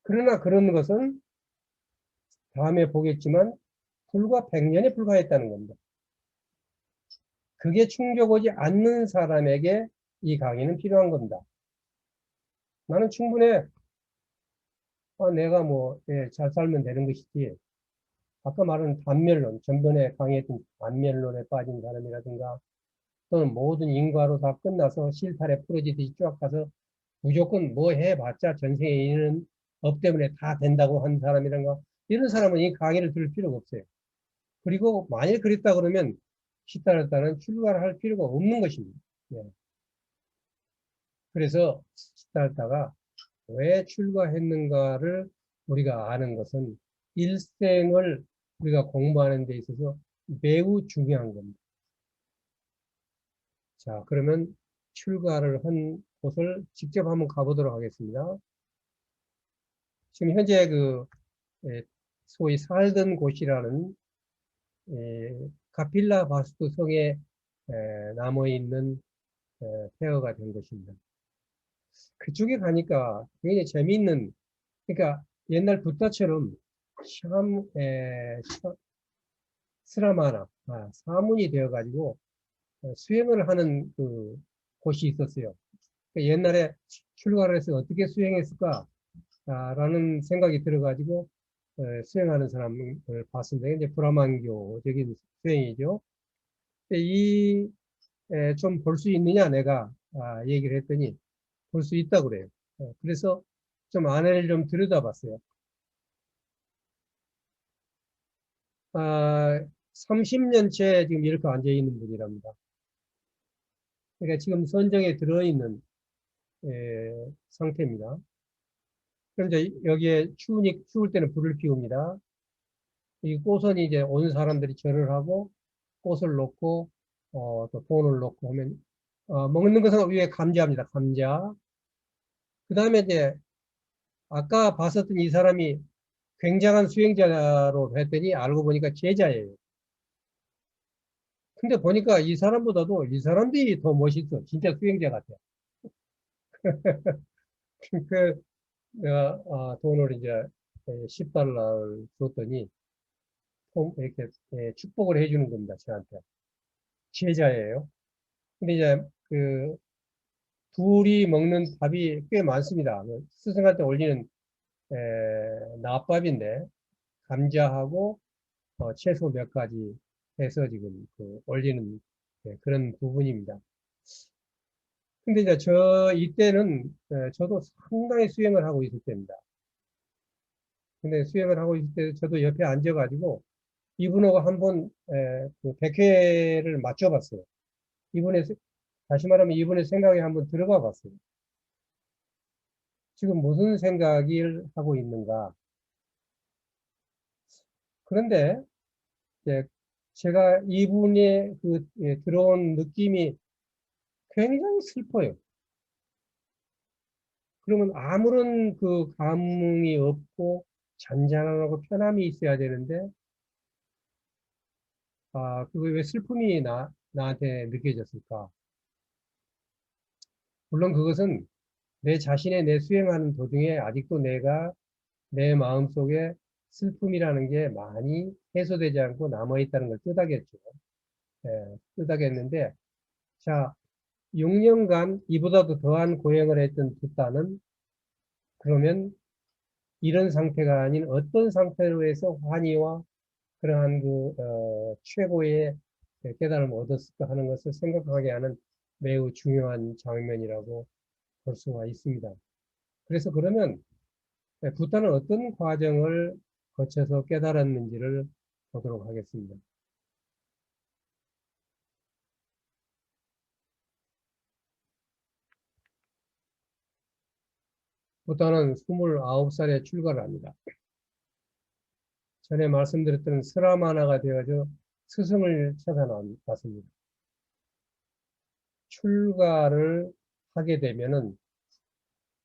그러나 그런 것은 다음에 보겠지만 불과 100년에 불과했다는 겁니다. 그게 충족 오지 않는 사람에게 이 강의는 필요한 겁니다. 나는 충분해. 내가 뭐, 예, 잘 살면 되는 것이지. 아까 말한 단멸론, 전번에 강의했던 단멸론에 빠진 사람이라든가, 또는 모든 인과로 다 끝나서 실타래 풀어지듯이 쫙 가서 무조건 뭐 해봤자 전생에 있는 업 때문에 다 된다고 하는 사람이란가, 이런 사람은 이 강의를 들을 필요가 없어요. 그리고 만일 그랬다 그러면 시타르타는 출가를 할 필요가 없는 것입니다. 예. 그래서 시타르타가 왜 출가했는가를 우리가 아는 것은 일생을 우리가 공부하는 데 있어서 매우 중요한 겁니다. 자, 그러면 출가를 한 곳을 직접 한번 가보도록 하겠습니다. 지금 현재 소위 살던 곳이라는 카필라 바스투 성에 남아있는 폐허가 된 것입니다. 그쪽에 가니까 굉장히 재미있는, 그러니까 옛날 부타처럼 스라마나, 사문이 되어가지고 수행을 하는 그 곳이 있었어요. 그러니까 옛날에 출가를 해서 어떻게 수행했을까? 라는 생각이 들어가지고 수행하는 사람을 봤습니다. 이제 브라만교적인 수행이죠. 좀 볼 수 있느냐 내가 얘기를 했더니 볼 수 있다고 그래요. 그래서 좀 아내를 좀 들여다봤어요. 30년째 지금 이렇게 앉아 있는 분이랍니다. 그러니까 지금 선정에 들어있는 상태입니다. 그럼 이제 여기에 추울 때는 불을 피웁니다. 이 꽃은 이제 온 사람들이 절을 하고 꽃을 놓고 또 돈을 놓고 하면 먹는 것은 위에 감자입니다. 감자. 그 다음에 이제 아까 봤었던 이 사람이 굉장한 수행자로 했더니 알고 보니까 제자예요. 근데 보니까 이 사람보다도 이 사람들이 더 멋있어. 진짜 수행자 같아. 그 내가 돈을 이제 10달러를 줬더니 이렇게 축복을 해주는 겁니다. 저한테. 제자예요. 근데 이제 그 둘이 먹는 밥이 꽤 많습니다. 그 스승한테 올리는 나밥인데 감자하고 채소 몇 가지 해서 지금 그 올리는 그런 부분입니다. 근데 이제 이때는 저도 상당히 수행을 하고 있을 때입니다. 근데 수행을 하고 있을 때 저도 옆에 앉아가지고 이분하고 한번 그 백회를 맞춰봤어요. 이분의 다시 말하면 이분의 생각에 한번 들어가 봤어요. 지금 무슨 생각을 하고 있는가? 그런데 이제 제가 이분의 들어온 느낌이 굉장히 슬퍼요. 그러면 아무런 그 감흥이 없고 잔잔하고 편함이 있어야 되는데 그거 왜 슬픔이 나한테 느껴졌을까? 물론 그것은 내 수행하는 도중에 아직도 내가 내 마음속에 슬픔이라는 게 많이 해소되지 않고 남아있다는 걸 뜻하겠죠. 뜻하겠는데, 자, 6년간 이보다도 더한 고행을 했던 붓다는 그러면 이런 상태가 아닌 어떤 상태로 해서 환희와 그러한 최고의 깨달음을 얻었을까 하는 것을 생각하게 하는 매우 중요한 장면이라고 볼 수가 있습니다. 그래서 그러면 붓다는 어떤 과정을 거쳐서 깨달았는지를 보도록 하겠습니다. 붓다는 29살에 출가를 합니다. 전에 말씀드렸던 스라마나가 되어져 스승을 찾아났습니다. 출가를 하게 되면은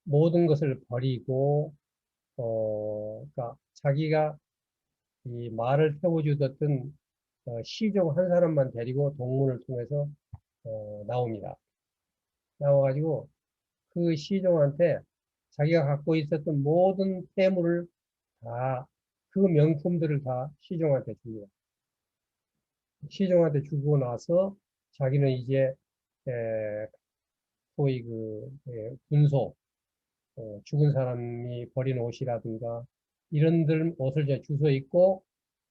모든 것을 버리고, 그러니까 자기가 이 말을 태워주었던 시종 한 사람만 데리고 동문을 통해서 나옵니다. 나와가지고 그 시종한테 자기가 갖고 있었던 모든 태물을 다, 그 명품들을 다 시종한테 줍니다. 시종한테 주고 나서 자기는 이제 소위 군소, 죽은 사람이 버린 옷이라든가 이런들 옷을 이제 주워 입고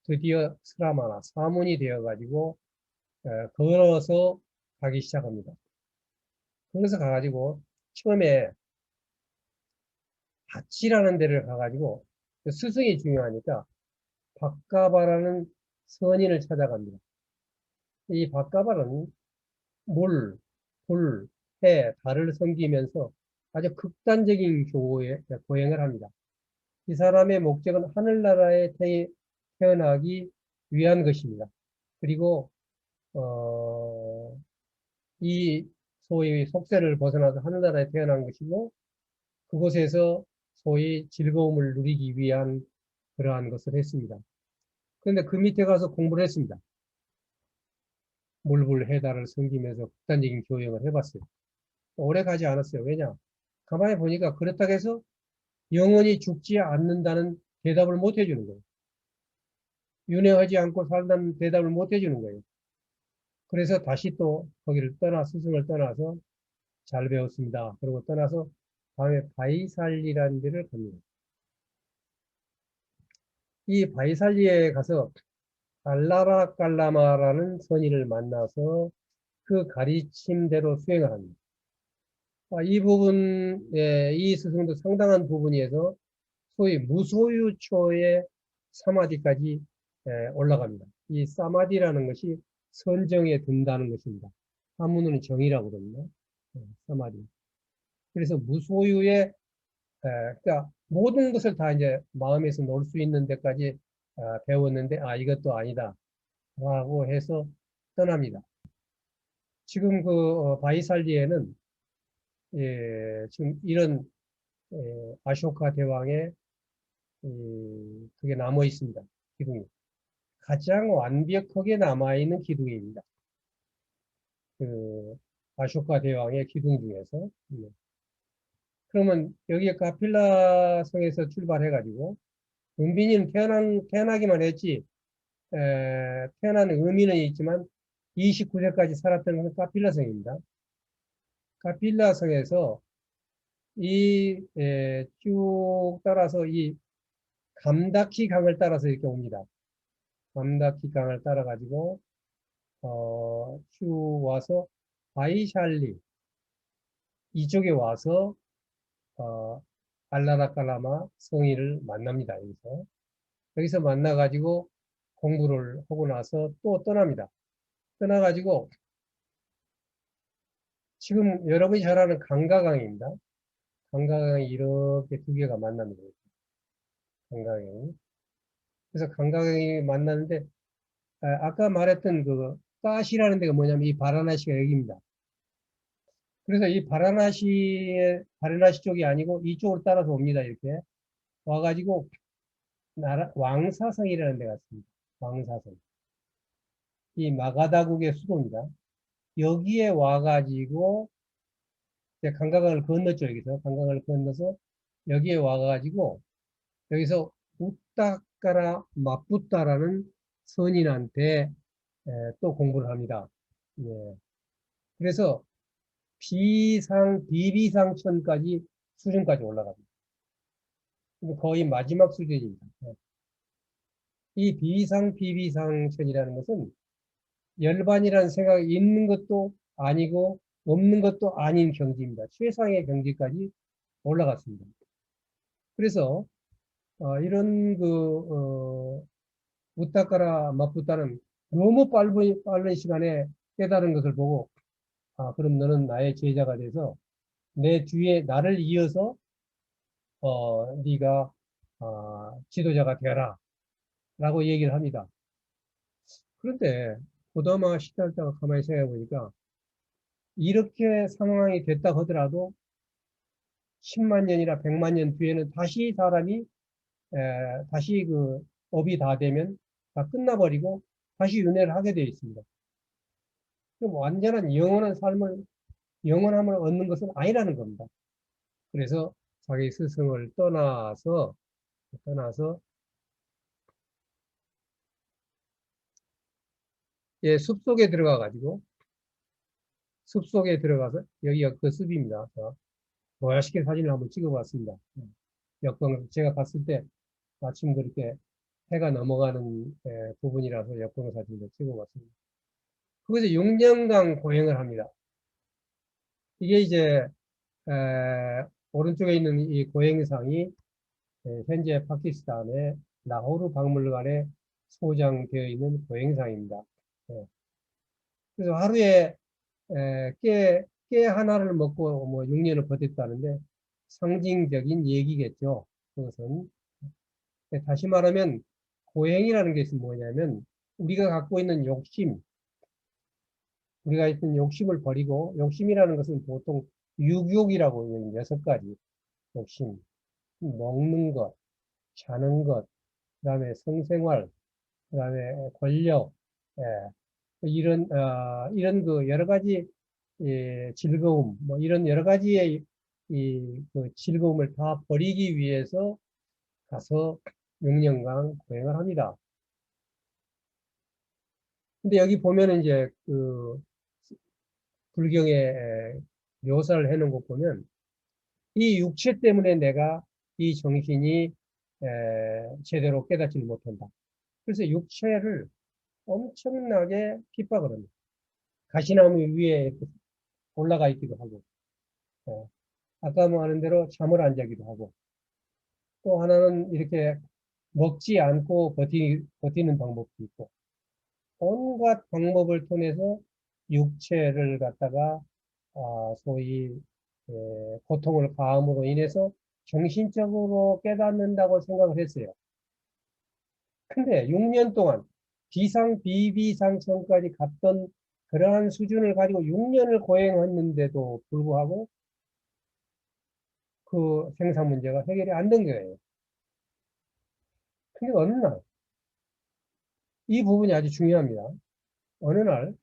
드디어 스라마나 사문이 되어가지고 걸어서 가기 시작합니다. 거기서 가가지고 처음에 밭이라는 데를 가가지고 스승이 중요하니까 박가바라는 선인을 찾아갑니다. 이 박가바는 물, 불, 해, 달을 섬기면서 아주 극단적인 고행을 합니다. 이 사람의 목적은 하늘나라에 태어나기 위한 것입니다. 그리고 이 소위 속세를 벗어나서 하늘나라에 태어난 것이고 그곳에서 소위 즐거움을 누리기 위한 그러한 것을 했습니다. 그런데 그 밑에 가서 공부를 했습니다. 물불 해달을 섬기면서 극단적인 교행을 해봤어요. 오래 가지 않았어요. 왜냐? 가만히 보니까 그렇다고 해서 영원히 죽지 않는다는 대답을 못 해주는 거예요. 윤회하지 않고 살다는 대답을 못 해주는 거예요. 그래서 다시 또 거기를 스승을 떠나서 잘 배웠습니다. 그리고 떠나서 다음에 바이살리라는 데를 갑니다. 이 바이살리에 가서 알라라 깔라마라는 선인을 만나서 그 가르침대로 수행을 합니다. 이 부분, 이 스승도 상당한 부분에서 소위 무소유초의 사마디까지 올라갑니다. 이 사마디라는 것이 선정에 든다는 것입니다. 한문으로는 정이라고 그러거든요. 사마디. 그래서 무소유의 그러니까 모든 것을 다 이제 마음에서 놓을 수 있는 데까지 배웠는데 이것도 아니다 라고 해서 떠납니다. 지금 그 바이살리에는 지금 이런 아쇼카 대왕의 그게 남아 있습니다. 기둥이 가장 완벽하게 남아 있는 기둥입니다. 그 아쇼카 대왕의 기둥 중에서. 그러면 여기에 카필라 성에서 출발해가지고 은빈이는 태어나기만 했지 태어난 의미는 있지만 29세까지 살았던 것은 카필라 성입니다. 카필라 성에서 쭉 따라서 이 감다키 강을 따라서 이렇게 옵니다. 감다키 강을 따라가지고 쭉 와서 바이샬리 이쪽에 와서 알라라칼라마 성인을 만납니다. 여기서 만나가지고 공부를 하고 나서 또 떠납니다. 떠나가지고 지금 여러분이 잘 아는 강가강입니다. 강가강이 이렇게 두 개가 만납니다. 강가강이. 그래서 강가강이 만나는데 아까 말했던 그 까시라는 데가 뭐냐면 이 바라나시가 여기입니다. 그래서 이 바라나시 쪽이 아니고 이쪽으로 따라서 옵니다. 이렇게 와가지고 왕사성이라는 데가 있습니다. 왕사성. 이 마가다국의 수도입니다. 여기에 와가지고 이제 강가강을 건넜죠. 여기서 강가강을 건너서 여기에 와가지고 여기서 우따까라 마뿌따라는 선인한테 또 공부를 합니다. 예. 그래서 비비상천까지 수준까지 올라갑니다. 거의 마지막 수준입니다. 이 비비상천이라는 것은 열반이라는 생각이 있는 것도 아니고 없는 것도 아닌 경지입니다. 최상의 경지까지 올라갔습니다. 그래서 이런 우타카라 마푸타는 너무 빠른 시간에 깨달은 것을 보고 그럼 너는 나의 제자가 돼서 내 뒤에 나를 이어서 네가 지도자가 되어라 라고 얘기를 합니다. 그런데 고다마 시달다가 가만히 생각해 보니까 이렇게 상황이 됐다 하더라도 10만 년이나 100만 년 뒤에는 다시 사람이 다시 그 업이 다 되면 다 끝나버리고 다시 윤회를 하게 되어 있습니다. 그럼 완전한 영원함을 얻는 것은 아니라는 겁니다. 그래서 자기 스승을 떠나서 숲속에 들어가서 여기가 그 숲입니다. 멋있게 사진을 한번 찍어봤습니다. 제가 갔을 때 마침 그렇게 해가 넘어가는 부분이라서 역광 사진도 찍어봤습니다. 거기서 6년간 고행을 합니다. 이게 이제 오른쪽에 있는 이 고행상이 현재 파키스탄의 라호르 박물관에 소장되어 있는 고행상입니다. 그래서 하루에 깨 하나를 먹고 뭐 6년을 버텼다는데 상징적인 얘기겠죠. 그것은 다시 말하면 고행이라는 것이 뭐냐면 우리가 갖고 있는 욕심을 버리고 욕심이라는 것은 보통 육욕이라고 해요. 6가지 욕심. 먹는 것, 자는 것, 그다음에 성생활, 그다음에 권력, 이런 그 여러 가지 즐거움, 뭐 이런 여러 가지의 그 즐거움을 다 버리기 위해서 가서 6년간 고행을 합니다. 근데 여기 보면은 이제 그 불경에 묘사를 해놓은 거 보면 이 육체 때문에 내가 이 정신이 제대로 깨닫지를 못한다. 그래서 육체를 엄청나게 핍박을 합니다. 가시나무 위에 올라가 있기도 하고 예. 아까 말한 대로 잠을 안 자기도 하고, 또 하나는 이렇게 먹지 않고 버티는 방법도 있고, 온갖 방법을 통해서 육체를 갖다가 소위 고통을 가함으로 인해서 정신적으로 깨닫는다고 생각을 했어요. 근데 6년 동안 비상천까지 갔던 그러한 수준을 가지고 6년을 고행했는데도 불구하고 그 생산 문제가 해결이 안 된 거예요. 근데 어느 날, 이 부분이 아주 중요합니다. 어느 날,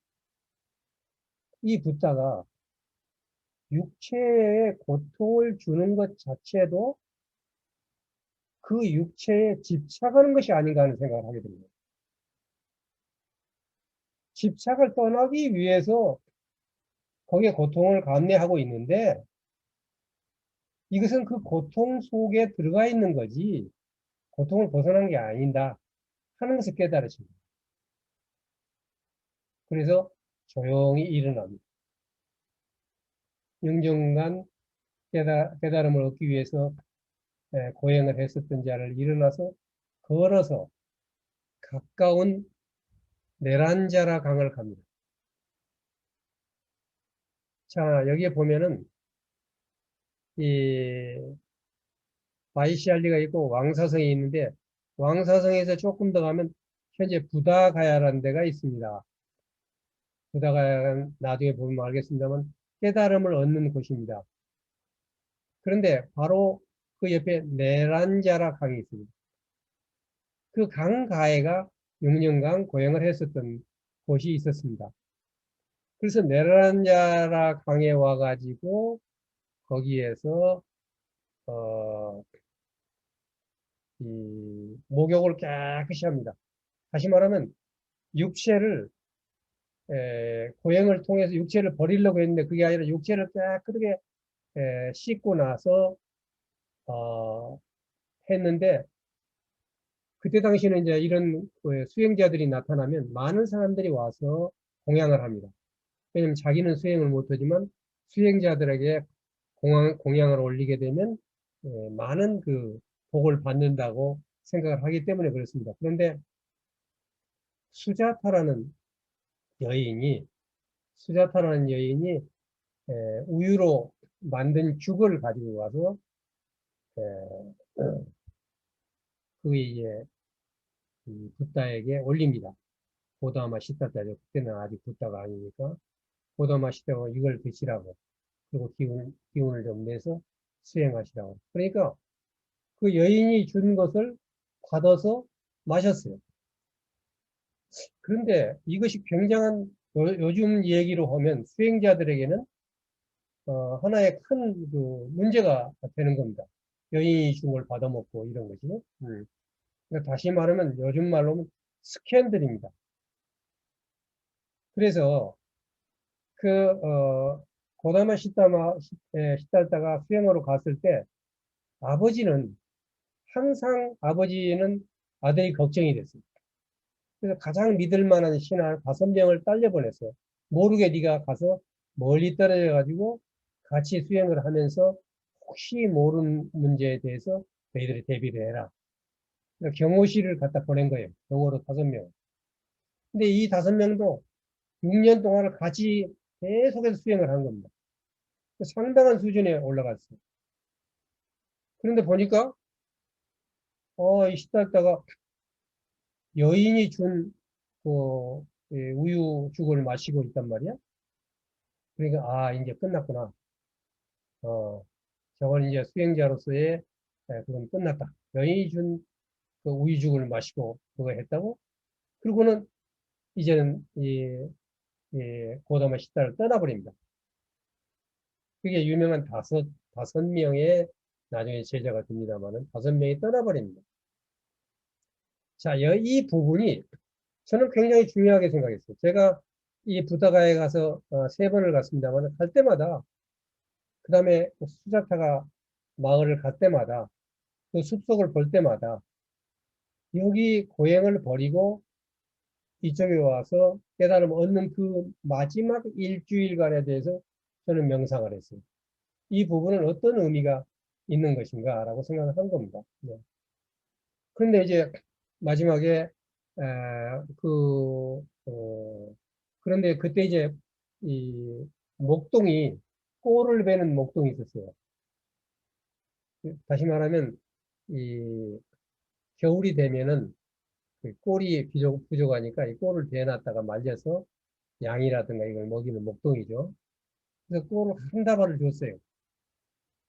이 붓다가 육체에 고통을 주는 것 자체도 그 육체에 집착하는 것이 아닌가 하는 생각을 하게 됩니다. 집착을 떠나기 위해서 거기에 고통을 감내하고 있는데 이것은 그 고통 속에 들어가 있는 거지 고통을 벗어난 게 아니다 하는 것을 깨달으십니다. 그래서 조용히 일어납니다. 영정간 깨달음을 얻기 위해서 고행을 했었던 자를 일어나서 걸어서 가까운 네란자라 강을 갑니다. 자, 여기에 보면은 이 바이시알리가 있고 왕사성이 있는데 왕사성에서 조금 더 가면 현재 부다가야라는 데가 있습니다. 부다가야는 나중에 보면 알겠습니다만 깨달음을 얻는 곳입니다. 그런데 바로 그 옆에 네란자라 강이 있습니다. 그 강 가해가 6년간 고행을 했었던 곳이 있었습니다. 그래서 네란자라 강에 와가지고 거기에서 어, 이 목욕을 깨끗이 합니다. 다시 말하면 육체를 고행을 통해서 육체를 버리려고 했는데 그게 아니라 육체를 깨끗하게 씻고 나서 어, 했는데 그때 당시에는 이제 이런 수행자들이 나타나면 많은 사람들이 와서 공양을 합니다. 왜냐면 자기는 수행을 못하지만 수행자들에게 공양을 올리게 되면 많은 그 복을 받는다고 생각을 하기 때문에 그렇습니다. 그런데 수자타라는 여인이 수자타라는 여인이 우유로 만든 죽을 가지고 와서 그게 이제 붓다에게 올립니다. 고다마 시타자죠. 그때는 아직 붓다가 아니니까 고다마 시타가 이걸 드시라고 그리고 기운을 좀 내서 수행하시라고. 그러니까 그 여인이 준 것을 받아서 마셨어요. 그런데 이것이 굉장한 요즘 얘기로 하면 수행자들에게는 하나의 큰 그 문제가 되는 겁니다. 여인이 준 걸 받아먹고 이런 것이. 그러니까 다시 말하면 요즘 말로 하면 스캔들입니다. 그래서 그 고다마 시달다가 수행하러 갔을 때 아버지는 아들이 걱정이 됐어요. 그래서 가장 믿을 만한 신하 5명을 딸려보냈어요. 모르게 네가 가서 멀리 떨어져 가지고 같이 수행을 하면서 혹시 모르는 문제에 대해서 너희들이 대비를 해라. 그러니까 경호실을 갖다 보낸 거예요. 경호로 5명. 근데 이 5명도 6년 동안을 같이 계속해서 수행을 한 겁니다. 상당한 수준에 올라갔어요. 그런데 보니까 이 시달다가 여인이 준 그 우유죽을 마시고 있단 말이야. 그러니까 이제 끝났구나. 저건 이제 수행자로서의 그건 끝났다. 여인이 준 그 우유죽을 마시고 그거 했다고. 그리고는 이제는 이 고다마 시다를 떠나버립니다. 그게 유명한 다섯 명의 나중에 제자가 됩니다만은 5명이 떠나버립니다. 자, 이 부분이 저는 굉장히 중요하게 생각했어요. 제가 이 부다가에 가서 3번을 갔습니다만 갈 때마다 그 다음에 수자타가 마을을 갈 때마다 그 숲속을 볼 때마다 여기 고행을 버리고 이쪽에 와서 깨달음을 얻는 그 마지막 일주일간에 대해서 저는 명상을 했어요. 이 부분은 어떤 의미가 있는 것인가라고 생각을 한 겁니다. 네. 그런데 이제 마지막에 그런데 그때 이제 이 목동이 꼴을 베는 목동이 있었어요. 다시 말하면 이 겨울이 되면은 그 꼴이 부족하니까 이 꼴을 대놨다가 말려서 양이라든가 이걸 먹이는 목동이죠. 그래서 꼴을 한 다발을 줬어요.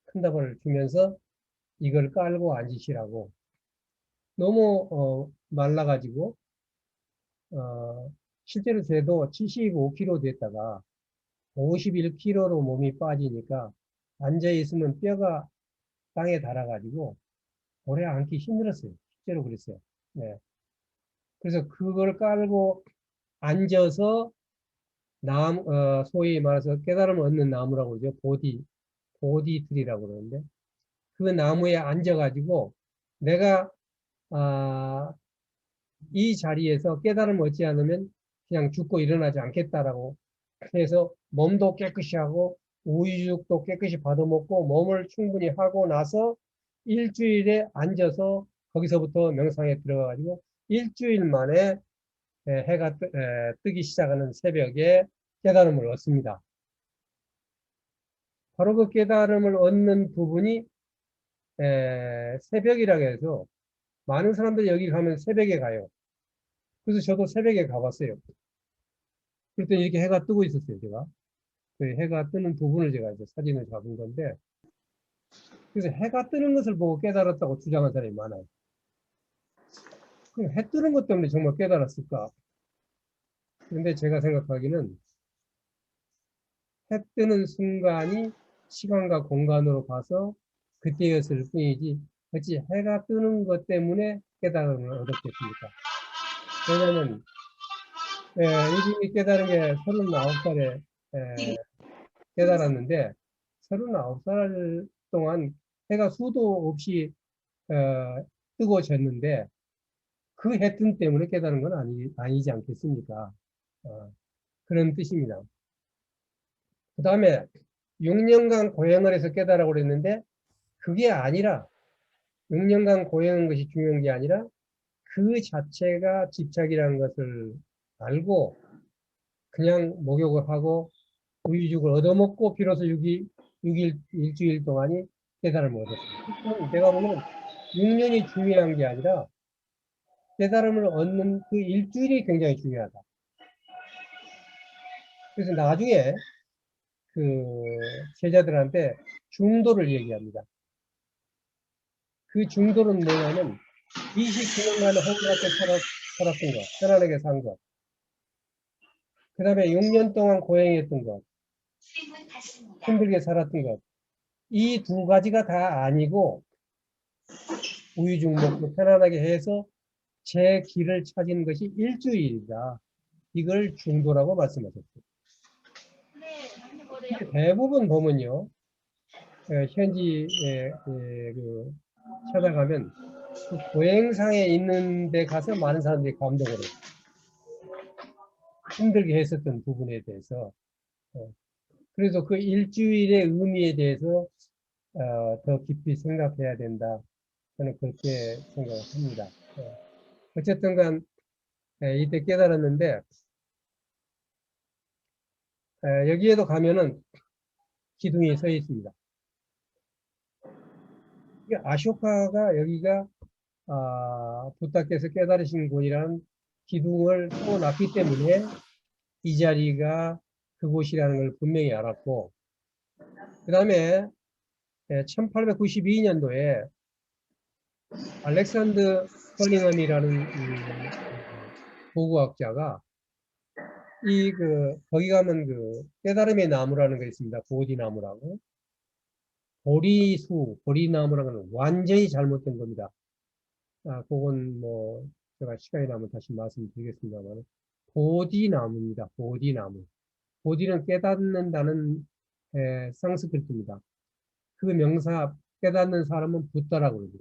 큰 다발을 주면서 이걸 깔고 앉으시라고. 너무 말라가지고 실제로 재도 75kg 됐다가 51kg로 몸이 빠지니까 앉아 있으면 뼈가 땅에 닿아가지고 오래 앉기 힘들었어요. 실제로 그랬어요. 네. 그래서 그걸 깔고 앉아서 소위 말해서 깨달음을 얻는 나무라고 그러죠. 보디트리라고 그러는데 그 나무에 앉아가지고 내가 아, 이 자리에서 깨달음을 얻지 않으면 그냥 죽고 일어나지 않겠다라고 해서 몸도 깨끗이 하고 우유죽도 깨끗이 받아먹고 몸을 충분히 하고 나서 일주일에 앉아서 거기서부터 명상에 들어가가지고 일주일 만에 해가 뜨기 시작하는 새벽에 깨달음을 얻습니다. 바로 그 깨달음을 얻는 부분이 새벽이라고 해서 많은 사람들이 여기 가면 새벽에 가요. 그래서 저도 새벽에 가봤어요. 그랬더니 이렇게 해가 뜨고 있었어요, 제가. 그 해가 뜨는 부분을 제가 이제 사진을 잡은 건데, 그래서 해가 뜨는 것을 보고 깨달았다고 주장한 사람이 많아요. 그럼 해 뜨는 것 때문에 정말 깨달았을까? 근데 제가 생각하기는 해 뜨는 순간이 시간과 공간으로 봐서 그때였을 뿐이지, 어찌 해가 뜨는 것 때문에 깨달음을 얻었겠습니까? 왜냐면, 이분이 깨달은 게 39살에 깨달았는데, 39살 동안 해가 수도 없이 뜨고 졌는데, 그 해뜸 때문에 깨달은 건 아니지 않겠습니까? 어, 그런 뜻입니다. 그 다음에 6년간 고행을 해서 깨달으라고 그랬는데, 그게 아니라, 6년간 고행한 것이 중요한 게 아니라, 그 자체가 집착이라는 것을 알고, 그냥 목욕을 하고, 우유죽을 얻어먹고, 비로소 6일, 일주일 동안이 깨달음을 얻었습니다. 내가 보면 6년이 중요한 게 아니라, 깨달음을 얻는 그 일주일이 굉장히 중요하다. 그래서 나중에 그 제자들한테 중도를 얘기합니다. 그 중도는 뭐냐면 29년간 하나님 앞에 살았던 것, 편안하게 산 것. 그 다음에 6년 동안 고행했던 것, 힘들게 살았던 것. 이 두 가지가 다 아니고 우유죽 먹고 편안하게 해서 제 길을 찾은 것이 일주일이다. 이걸 중도라고 말씀하셨어요. 대부분 보면요. 현지에 찾아가면 그 고행상에 있는 데 가서 많은 사람들이 감동을 해요. 힘들게 했었던 부분에 대해서. 그래서 그 일주일의 의미에 대해서 더 깊이 생각해야 된다. 저는 그렇게 생각을 합니다. 어쨌든 간 이때 깨달았는데 여기에도 가면은 기둥이 서 있습니다. 아쇼카가 여기가 부탁께서 깨달으신 곳이라는 기둥을 세워놨기 때문에 이 자리가 그곳이라는 걸 분명히 알았고, 그 다음에 1892년도에 알렉산드 컬링엄이라는 고고학자가 거기 가면 깨달음의 나무라는 게 있습니다. 보디나무라고. 보리나무라는 건 완전히 잘못된 겁니다. 그건 뭐, 제가 시간이 나면 다시 말씀드리겠습니다만, 보디나무입니다. 보디나무. 보디는 깨닫는다는 상스크리트입니다. 그 명사, 깨닫는 사람은 붓다라고 그러죠.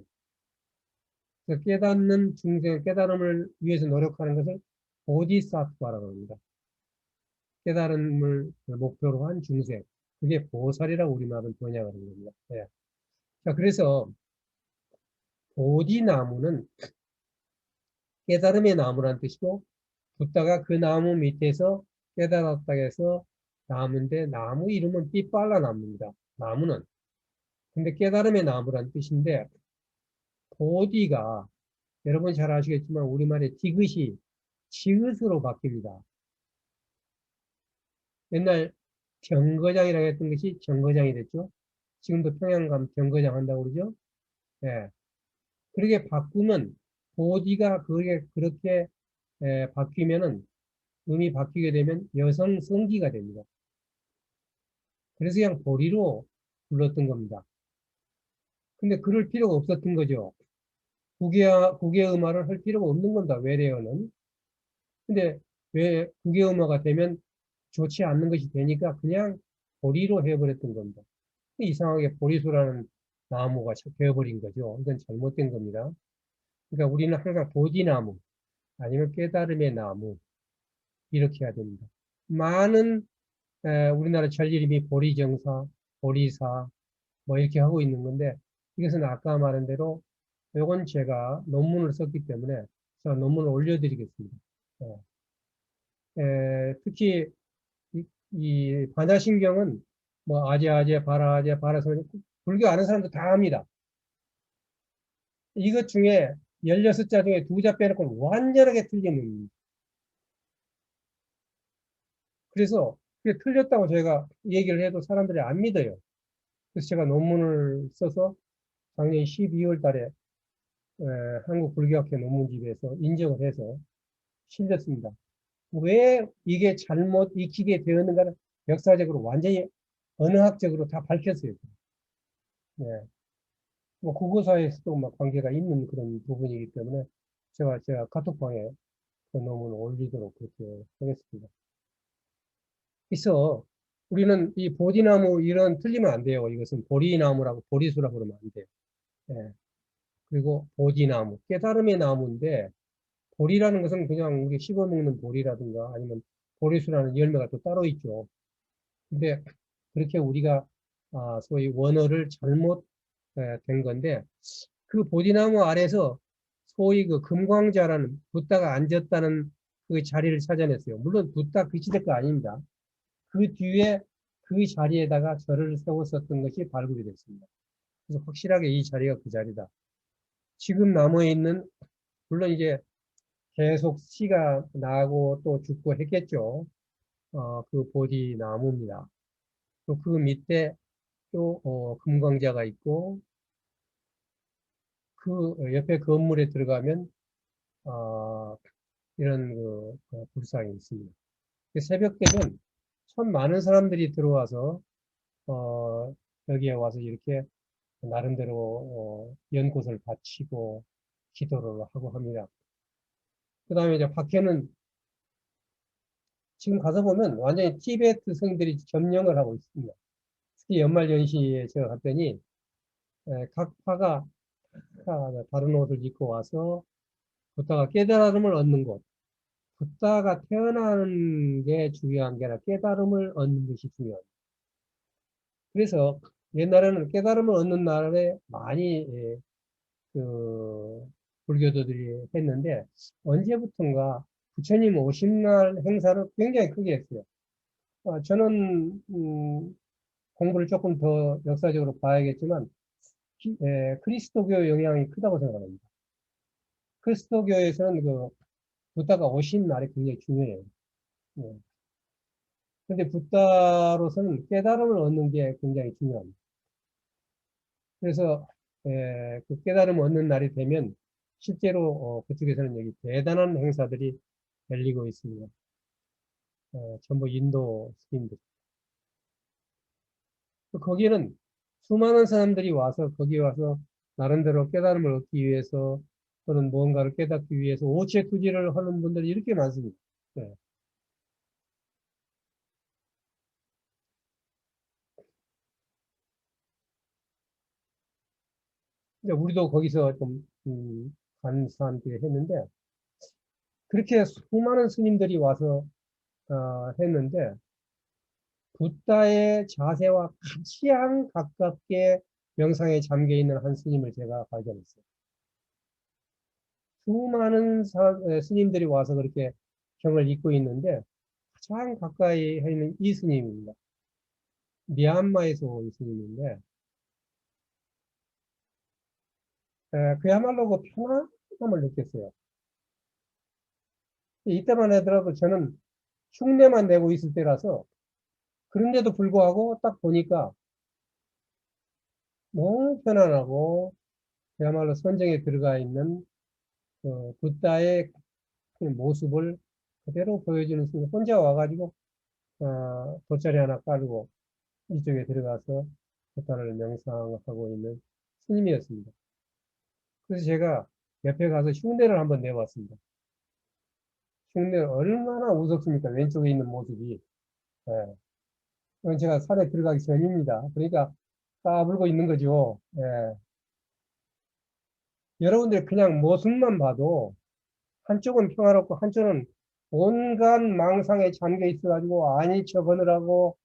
그래서 깨닫는 중생, 깨달음을 위해서 노력하는 것을 보디사트바라고 합니다. 깨달음을 목표로 한 중생. 그게 보살이라고 우리말은 번역을 하는 겁니다. 예. 자, 그래서 보디나무는 깨달음의 나무란 뜻이고, 붓다가 그 나무 밑에서 깨달았다 해서 나무인데, 나무 이름은 삐빨라 나무입니다. 나무는. 근데 깨달음의 나무란 뜻인데, 보디가 여러분 잘 아시겠지만 우리말의 디귿이 지읒으로 바뀝니다. 옛날 경거장이라고 했던 것이 정거장이 됐죠. 지금도 평양 가면 경거장 한다고 그러죠. 예. 그렇게 바꾸면 보디가 그렇게 바뀌면은 음이 바뀌게 되면 여성 성기가 됩니다. 그래서 그냥 보리로 불렀던 겁니다. 근데 그럴 필요가 없었던 거죠. 국외음화를 할 필요가 없는 겁니다. 외래어는. 근데 왜 국외음화가 되면 좋지 않는 것이 되니까 그냥 보리로 해버렸던 겁니다. 이상하게 보리수라는 나무가 되어버린 거죠. 이건 잘못된 겁니다. 그러니까 우리는 항상 보디나무 아니면 깨달음의 나무 이렇게 해야 됩니다. 많은 우리나라 절 이름이 보리정사, 보리사 뭐 이렇게 하고 있는 건데 이것은 아까 말한 대로 이건 제가 논문을 썼기 때문에 제가 논문을 올려드리겠습니다. 특히 이 반야신경은 뭐 아제, 바라아제, 바라서 불교 아는 사람도 다 합니다. 이것 중에 16자 중에 2자 빼놓고 완전하게 틀린 의미입니다. 그래서 그게 틀렸다고 제가 얘기를 해도 사람들이 안 믿어요. 그래서 제가 논문을 써서 작년 12월 달에 한국불교학회 논문집에서 인정을 해서 실렸습니다. 왜 이게 잘못 익히게 되었는가는 역사적으로 완전히 언어학적으로 다 밝혔어요. 네. 뭐 국어사에서도 막 관계가 있는 그런 부분이기 때문에 제가 카톡방에 그 논문을 올리도록 그렇게 하겠습니다. 그래서 우리는 이 보디나무 이런 틀리면 안 돼요. 이것은 보리나무라고 보리수라고 그러면 안 돼요. 예. 그리고 보디나무 깨달음의 나무인데 보리라는 것은 그냥 우리 씹어먹는 보리라든가 아니면 보리수라는 열매가 또 따로 있죠. 근데 그렇게 우리가 소위 원어를 잘못 된 건데 그 보디나무 아래서 소위 그 금광자라는 붓다가 앉았다는 그 자리를 찾아냈어요. 물론 붓다 그 시대 거 아닙니다. 그 뒤에 그 자리에다가 절을 세웠었던 것이 발굴이 됐습니다. 그래서 확실하게 이 자리가 그 자리다. 지금 나무에 있는 물론 이제 계속 씨가 나고 또 죽고 했겠죠. 그 보디 나무입니다. 또 그 밑에 또 금광자가 있고 그 옆에 건물에 들어가면 어, 이런 불상이 있습니다. 새벽 때는 참 많은 사람들이 들어와서 어, 여기에 와서 이렇게 나름대로 연꽃을 바치고 기도를 하고 합니다. 그 다음에 이제 밖에는 지금 가서 보면 완전히 티베트 성들이 점령을 하고 있습니다. 특히 연말연시에 제가 갔더니 각 파가 다른 옷을 입고 와서 붓다가 깨달음을 얻는 곳. 붓다가 태어나는 게 중요한 게 아니라 깨달음을 얻는 것이 중요합니다. 그래서 옛날에는 깨달음을 얻는 날에 많이 그 불교도들이 했는데 언제부턴가 부처님 오신 날 행사를 굉장히 크게 했어요. 저는 공부를 조금 더 역사적으로 봐야겠지만 그리스도교 영향이 크다고 생각합니다. 그리스도교에서는 그 부다가 오신 날이 굉장히 중요해요. 예. 근데 부다로서는 깨달음을 얻는 게 굉장히 중요합니다. 그래서 그 깨달음 얻는 날이 되면 실제로 그쪽에서는 여기 대단한 행사들이 열리고 있습니다. 전부 인도 스님들. 거기는 수많은 사람들이 와서 거기 와서 나름대로 깨달음을 얻기 위해서 또는 무언가를 깨닫기 위해서 오체투지를 하는 분들이 이렇게 많습니다. 네. 이제 우리도 거기서 좀 감사함게 했는데 그렇게 수많은 스님들이 와서 했는데 붓다의 자세와 가장 가깝게 명상에 잠겨 있는 한 스님을 제가 발견했어요. 수많은 스님들이 와서 그렇게 경을 읽고 있는데 가장 가까이 있는 이 스님입니다. 미얀마에서 온 스님인데 그야말로 그 편안함을 느꼈어요. 이때만 하더라도 저는 흉내만 내고 있을 때라서 그런데도 불구하고 딱 보니까 너무 편안하고 그야말로 선정에 들어가 있는 붓다의 그 모습을 그대로 보여주는 스님 혼자 와가지고 돗자리 하나 깔고 이쪽에 들어가서 붓다를 명상하고 있는 스님이었습니다. 그래서 제가 옆에 가서 흉내를 한번 내봤습니다. 흉내 얼마나 우습습니까? 왼쪽에 있는 모습이. 예. 그건 제가 산에 들어가기 전입니다. 그러니까 까불고 있는 거죠. 예. 여러분들 그냥 모습만 봐도 한쪽은 평화롭고 한쪽은 온갖 망상에 잠겨 있어가지고 아니 척하느라고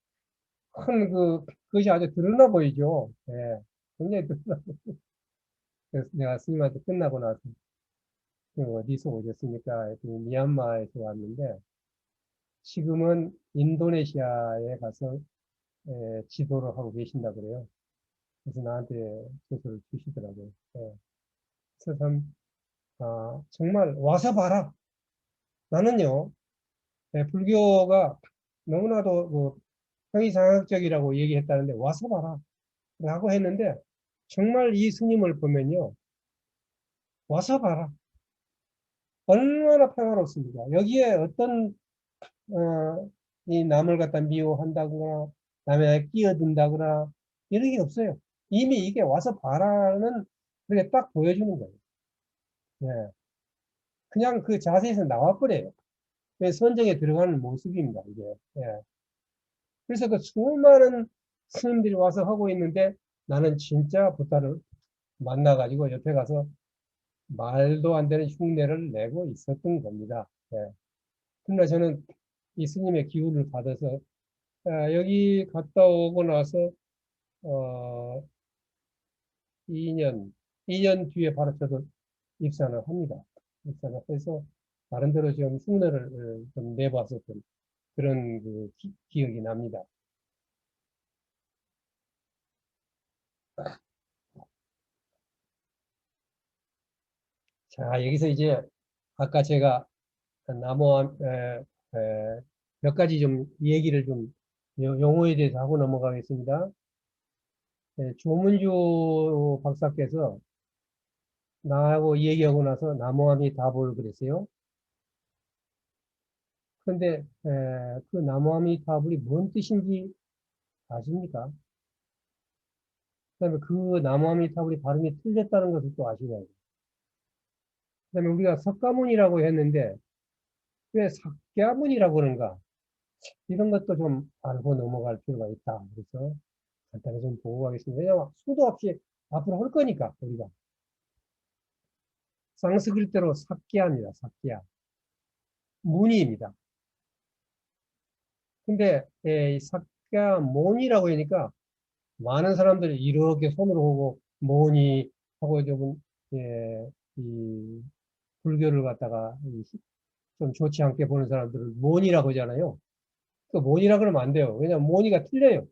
그것이 아주 드러나 보이죠. 예. 굉장히 드러나. 그래서 내가 스님한테 끝나고 나서 어디서 오셨습니까? 했더니 미얀마에서 왔는데 지금은 인도네시아에 가서 지도를 하고 계신다 그래요. 그래서 나한테 조서를 주시더라고요. 예. 그래서 참, 정말 와서 봐라. 나는요, 불교가 너무나도 형이상학적이라고 얘기했다는데 와서 봐라. 라고 했는데 정말 이 스님을 보면요. 와서 봐라. 얼마나 평화롭습니까? 여기에 어떤 이 남을 갖다 미워한다거나 남에 끼어든다거나 이런 게 없어요. 이미 이게 와서 봐라는 그렇게 딱 보여주는 거예요. 예. 그냥 그 자세에서 나와버려요. 선정에 들어가는 모습입니다, 이게. 예. 그래서 그 수많은 스님들이 와서 하고 있는데 나는 진짜 붓다를 만나가지고 옆에 가서 말도 안 되는 흉내를 내고 있었던 겁니다. 예. 그러나 저는 이 스님의 기운을 받아서 여기 갔다 오고 나서 어, 2년 뒤에 바로 저도 입산을 합니다. 입산을 해서 나름대로 좀 흉내를 좀 내봤었던 그런 기억이 납니다. 자, 여기서 이제 아까 제가 나무 몇 가지 좀 얘기를 좀 용어에 대해서 하고 넘어가겠습니다. 조문주 박사께서 나하고 얘기하고 나서 나무함이 답을 그랬어요. 그런데 그 나무함이 답이 뭔 뜻인지 아십니까? 그다음에 그 나무함이 답이 발음이 틀렸다는 것을 또 아시나요? 그다음에 우리가 석가모니라고 했는데 왜 삭갸문이라고 그런가? 이런 것도 좀 알고 넘어갈 필요가 있다. 그래서 간단히 좀 보고 가겠습니다. 왜냐하면 수도 없이 앞으로 할 거니까 우리가 상스크리트로 삭기야입니다. 삭기야 문의입니다. 근데 이 삭기야몬이라고 하니까 많은 사람들이 이렇게 손으로 보고 모니 하고 이 불교를 갖다가 좀 좋지 않게 보는 사람들을 모니라고 하잖아요. 그 모니라 그러면 안 돼요. 왜냐하면 모니가 틀려요.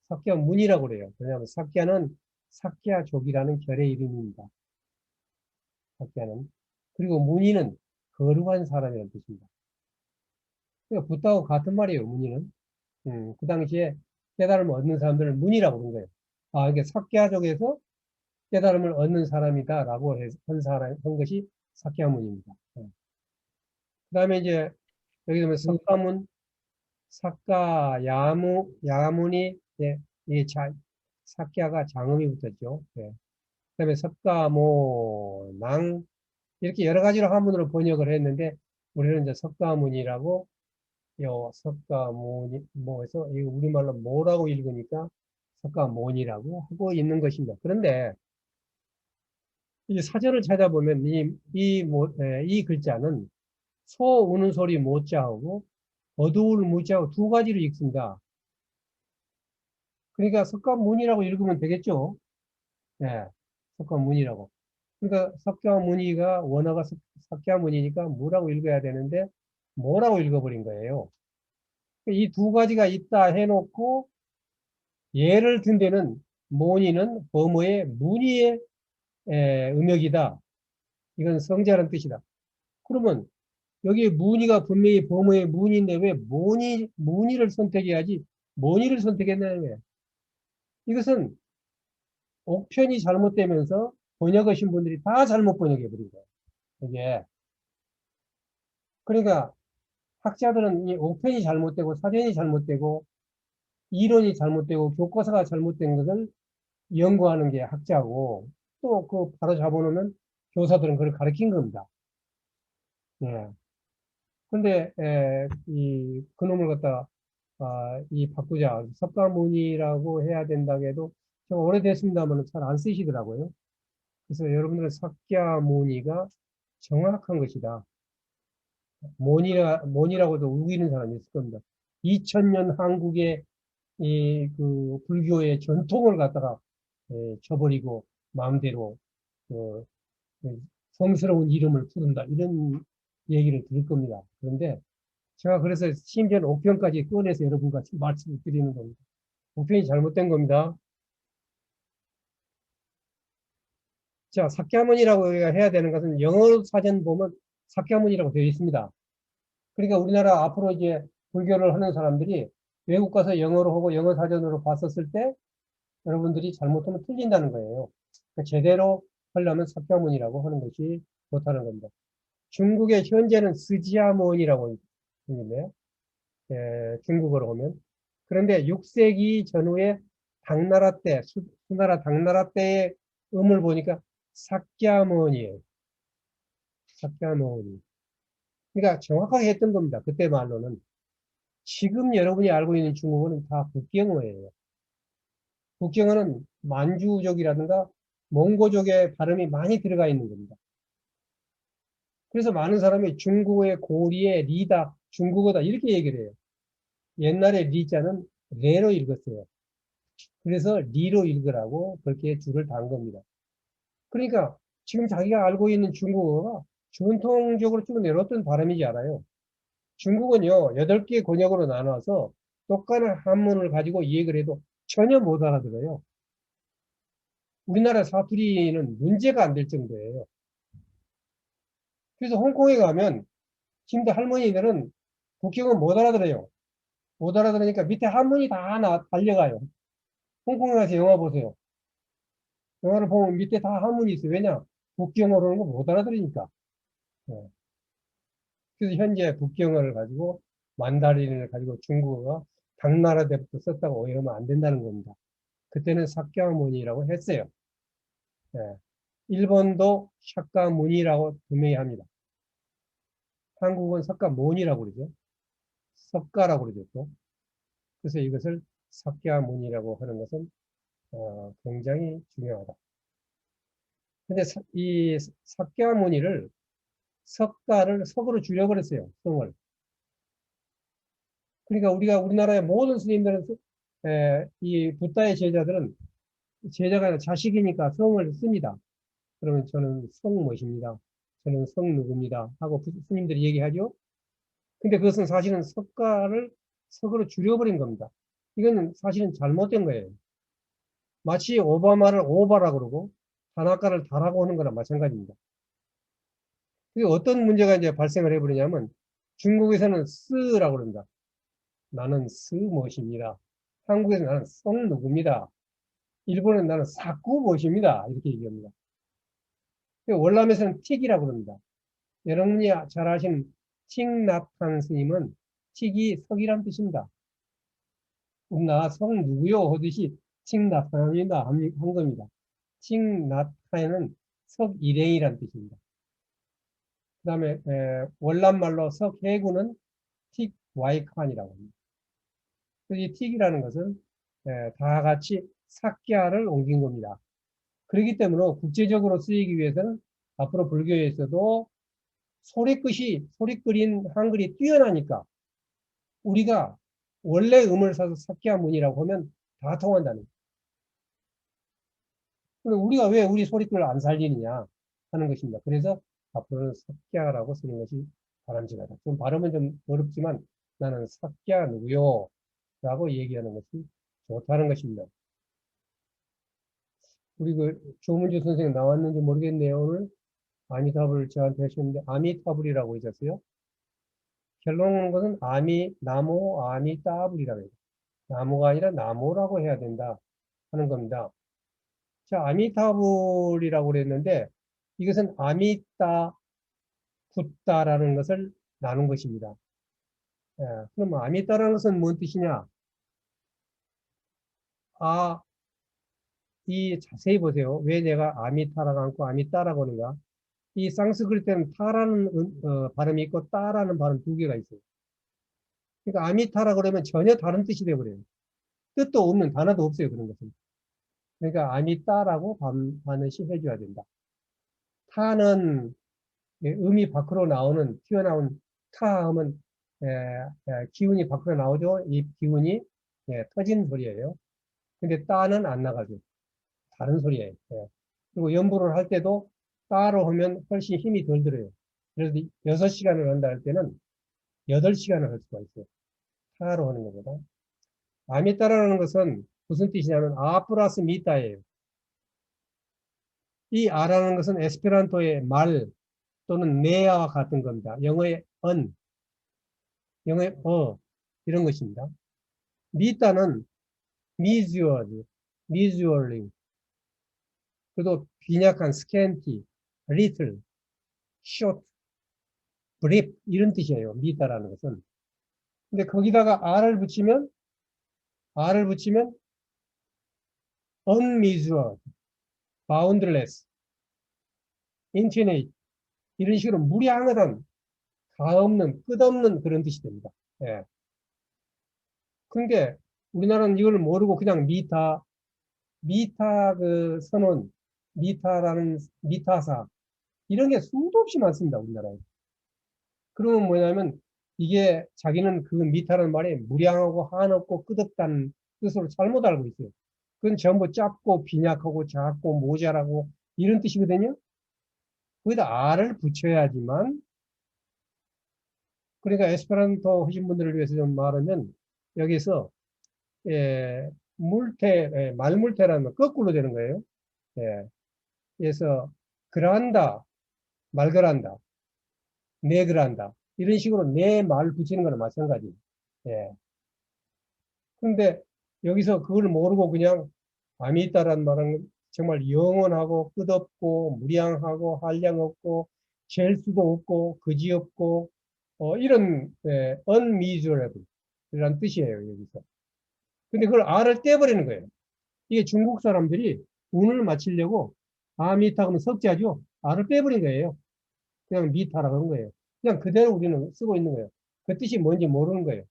삭기야 문이라고 그래요. 왜냐하면 삭기야는 삭기야족이라는 결의 이름입니다. 삭기야는. 그리고 문이는 거룩한 사람이라는 뜻입니다. 그러니까 붓다하고 같은 말이에요. 문이는. 그 당시에 깨달음을 얻는 사람들을 문이라고 그런 거예요. 이게 삭기야족에서 깨달음을 얻는 사람이다라고 한 것이 삭기야문입니다. 그 다음에 이제 여기 보면 석가문, 야문이 이 삭기야가 장음이 붙었죠. 그다음에 석가모낭 이렇게 여러 가지로 한문으로 번역을 했는데 우리는 이제 석가문이라고 석가모니 뭐해서 이 우리말로 뭐라고 읽으니까 석가모니라고 하고 있는 것입니다. 그런데 이 사전을 찾아보면 이 글자는 소 우는 소리 모자하고 어두울 무자하고 두 가지로 읽습니다. 그러니까 석가문이라고 읽으면 되겠죠. 예, 석가문이라고. 그러니까 석가모니가 원어가 석가모니니까 뭐라고 읽어야 되는데 뭐라고 읽어버린 거예요. 이 두 가지가 있다 해놓고 예를 든 데는 모니는 범어의 문의의 음역이다. 이건 성자라는 뜻이다. 그러면 여기 문의가 분명히 범어의 문의인데 왜 문의를 선택해야지 모니를 선택했냐면 이것은 옥편이 잘못되면서 번역하신 분들이 다 잘못 번역해버린 거예요. 이게 그러니까 학자들은 이 옥편이 잘못되고 사전이 잘못되고 이론이 잘못되고 교과서가 잘못된 것을 연구하는 게 학자고 또 그 바로 잡아놓으면 교사들은 그걸 가르친 겁니다. 예. 근데 이 그놈을 갖다 이 바꾸자 석가모니라고 해야 된다고 해도 제가 오래됐습니다만 잘 안 쓰시더라고요. 그래서 여러분들은 석가모니가 정확한 것이다. 모니라고도 우기는 사람이 있을 겁니다. 2000년 한국의 이 그 불교의 전통을 갖다가 쳐버리고 마음대로 그 성스러운 이름을 부른다 이런 얘기를 들을 겁니다. 그런데 제가 그래서 심지어 옥편까지 꺼내서 여러분과 말씀을 드리는 겁니다. 옥편이 잘못된 겁니다. 자, 사캬문이라고 해야 되는 것은 영어 사전 보면 사캬문이라고 되어 있습니다. 그러니까 우리나라 앞으로 이제 불교를 하는 사람들이 외국 가서 영어로 하고 영어 사전으로 봤었을 때 여러분들이 잘못하면 틀린다는 거예요. 그러니까 제대로 하려면 사캬문이라고 하는 것이 좋다는 겁니다. 중국의 현재는 스지아문이라고 있는데요. 중국어로 보면. 그런데 6세기 전후에 당나라 때, 수나라 당나라 때의 음을 보니까 사캬문이에요. 사캬문이. 그러니까 정확하게 했던 겁니다. 그때 말로는. 지금 여러분이 알고 있는 중국어는 다 북경어예요. 북경어는 만주족이라든가 몽고족의 발음이 많이 들어가 있는 겁니다. 그래서 많은 사람이 중국어의 고리의 리다, 중국어다 이렇게 얘기를 해요. 옛날에 리자는 레로 읽었어요. 그래서 리로 읽으라고 그렇게 줄을 단 겁니다. 그러니까 지금 자기가 알고 있는 중국어가 전통적으로 쭉 내려왔던 발음이지 않아요. 중국은요, 8개 권역으로 나눠서 똑같은 한문을 가지고 이해를 해도 전혀 못 알아들어요. 우리나라 사투리는 문제가 안 될 정도예요. 그래서 홍콩에 가면 지금도 할머니들은 북경은 못 알아들어요. 못 알아들으니까 밑에 한문이 다 달려가요. 홍콩에 가서 영화 보세요. 영화를 보면 밑에 다 한문이 있어요. 왜냐? 북경어로는 거 못 알아들으니까. 예. 그래서 현재 북경어를 가지고 만다린을 가지고 중국어가 당나라 때부터 썼다고 오해하면 안 된다는 겁니다. 그때는 삭카문이라고 했어요. 예. 일본도 샤카문이라고 분명히 합니다. 한국은 석가모니라고 그러죠. 석가라고 그러죠. 또. 그래서 이것을 삭카문이라고 하는 것은 굉장히 중요하다. 근데 이 삭카모니를 석가를 석으로 줄여버렸어요. 성을. 그러니까 우리가 우리나라의 모든 스님들은 이 붓다의 제자들은 제자가 아니라 자식이니까 성을 씁니다. 그러면 저는 성 무엇입니다. 저는 성 누구입니다. 하고 스님들이 얘기하죠. 근데 그것은 사실은 석가를 석으로 줄여버린 겁니다. 이거는 사실은 잘못된 거예요. 마치 오바마를 오바라 그러고 다나카를 다라고 하는 거나 마찬가지입니다. 그게 어떤 문제가 이제 발생을 해버리냐면 중국에서는 쓰라고 그럽니다. 나는 스 무엇입니다. 한국에서 나는 성 누구입니다. 일본은 나는 사쿠 무엇입니다. 이렇게 얘기합니다. 월남에서는 틱이라고 그럽니다. 여러분이 잘 아시는 틱나탄 스님은 틱이 석이란 뜻입니다. 나 성 누구요? 하듯이 틱나탄이다 한 겁니다. 틱나탄은 석 일행이란 뜻입니다. 그 다음에 월남말로 석해구는 틱 와이칸이라고 합니다. 이 틱이라는 것은 다 같이 삭야를 옮긴 겁니다. 그렇기 때문에 국제적으로 쓰이기 위해서는 앞으로 불교에서도 소리끝인 한글이 뛰어나니까 우리가 원래 음을 사서 사키야문이라고 하면 다 통한다는 거예요. 그럼 우리가 왜 우리 소리를 안 살리느냐 하는 것입니다. 그래서 앞으로는 사키야라고 쓰는 것이 바람직하다. 좀 발음은 좀 어렵지만 나는 사키야 누구요? 라고 얘기하는 것이 좋다는 것입니다. 우리 그 조문주 선생님 나왔는지 모르겠네요. 오늘 아미타불을 저한테 하셨는데 아미타불이라고 하셨어요. 결론은 것은 나무, 아미따불이라고 해요. 나무가 아니라 나무라고 해야 된다 하는 겁니다. 자, 아미타불이라고 그랬는데 이것은 아미따, 붓다라는 것을 나눈 것입니다. 예, 그럼 아미따라는 것은 뭔 뜻이냐? 아, 이 자세히 보세요. 왜 내가 아미타라고 않고 아미따라고 하는가? 이 상스크리트에는 타라는 발음이 있고 따라는 발음 두 개가 있어요. 그러니까 아미타라 그러면 전혀 다른 뜻이 되어버려요. 뜻도 없는 단어도 없어요. 그런 것은. 그러니까 아미따라고 반드시 해줘야 된다. 타는 음이 밖으로 나오는 튀어나온 타 하면 기운이 밖으로 나오죠. 이 기운이 터진 소리예요. 근데 따는 안 나가죠. 다른 소리예요. 그리고 연주를 할 때도 따로 하면 훨씬 힘이 덜 들어요. 그래서 6시간을 한다 할 때는 8시간을 할 수가 있어요. 타로 하는 것보다. 아미따라는 것은 무슨 뜻이냐면 아 플러스 미따예요. 이 아라는 것은 에스페란토의 말 또는 네아와 같은 겁니다. 영어의 영어의 이런 것입니다. 미따는 미주얼, 미주얼링, 그리고 빈약한 스캔티, 리틀, 숏, 브립 이런 뜻이에요. 미따라는 것은. 근데 거기다가 R을 붙이면 unmeasured, boundless, infinite 이런 식으로 무량하던 가없는 끝없는 그런 뜻이 됩니다. 예. 근데 우리나라는 이걸 모르고 그냥 미타 그 선언, 미타사 이런 게 수도 없이 많습니다. 우리나라에. 그러면 뭐냐면 이게 자기는 그 미타라는 말이 무량하고 한없고 끝없다는 뜻으로 잘못 알고 있어요. 그건 전부 짧고 빈약하고 작고 모자라고 이런 뜻이거든요. 거기다 R을 붙여야지만 그러니까 에스페란토 하신 분들을 위해서 좀 말하면 여기서 말물테라는 건 거꾸로 되는 거예요. 예, 그래서 그란다, 말그란다, 네그란다 이런 식으로 네 말 붙이는 거나 마찬가지. 예. 근데 여기서 그걸 모르고 그냥 아미따라는 말은 정말 영원하고 끝없고 무량하고 한량없고 잴 수도 없고 그지없고 이런 unmeasurable 이란 뜻이에요 여기서. 근데 그걸 R을 떼버리는 거예요. 이게 중국 사람들이 운을 맞추려고 아미타 그러면 석자죠. R을 빼버린 거예요. 그냥 미타라고 하는 거예요. 그냥 그대로 우리는 쓰고 있는 거예요. 그 뜻이 뭔지 모르는 거예요.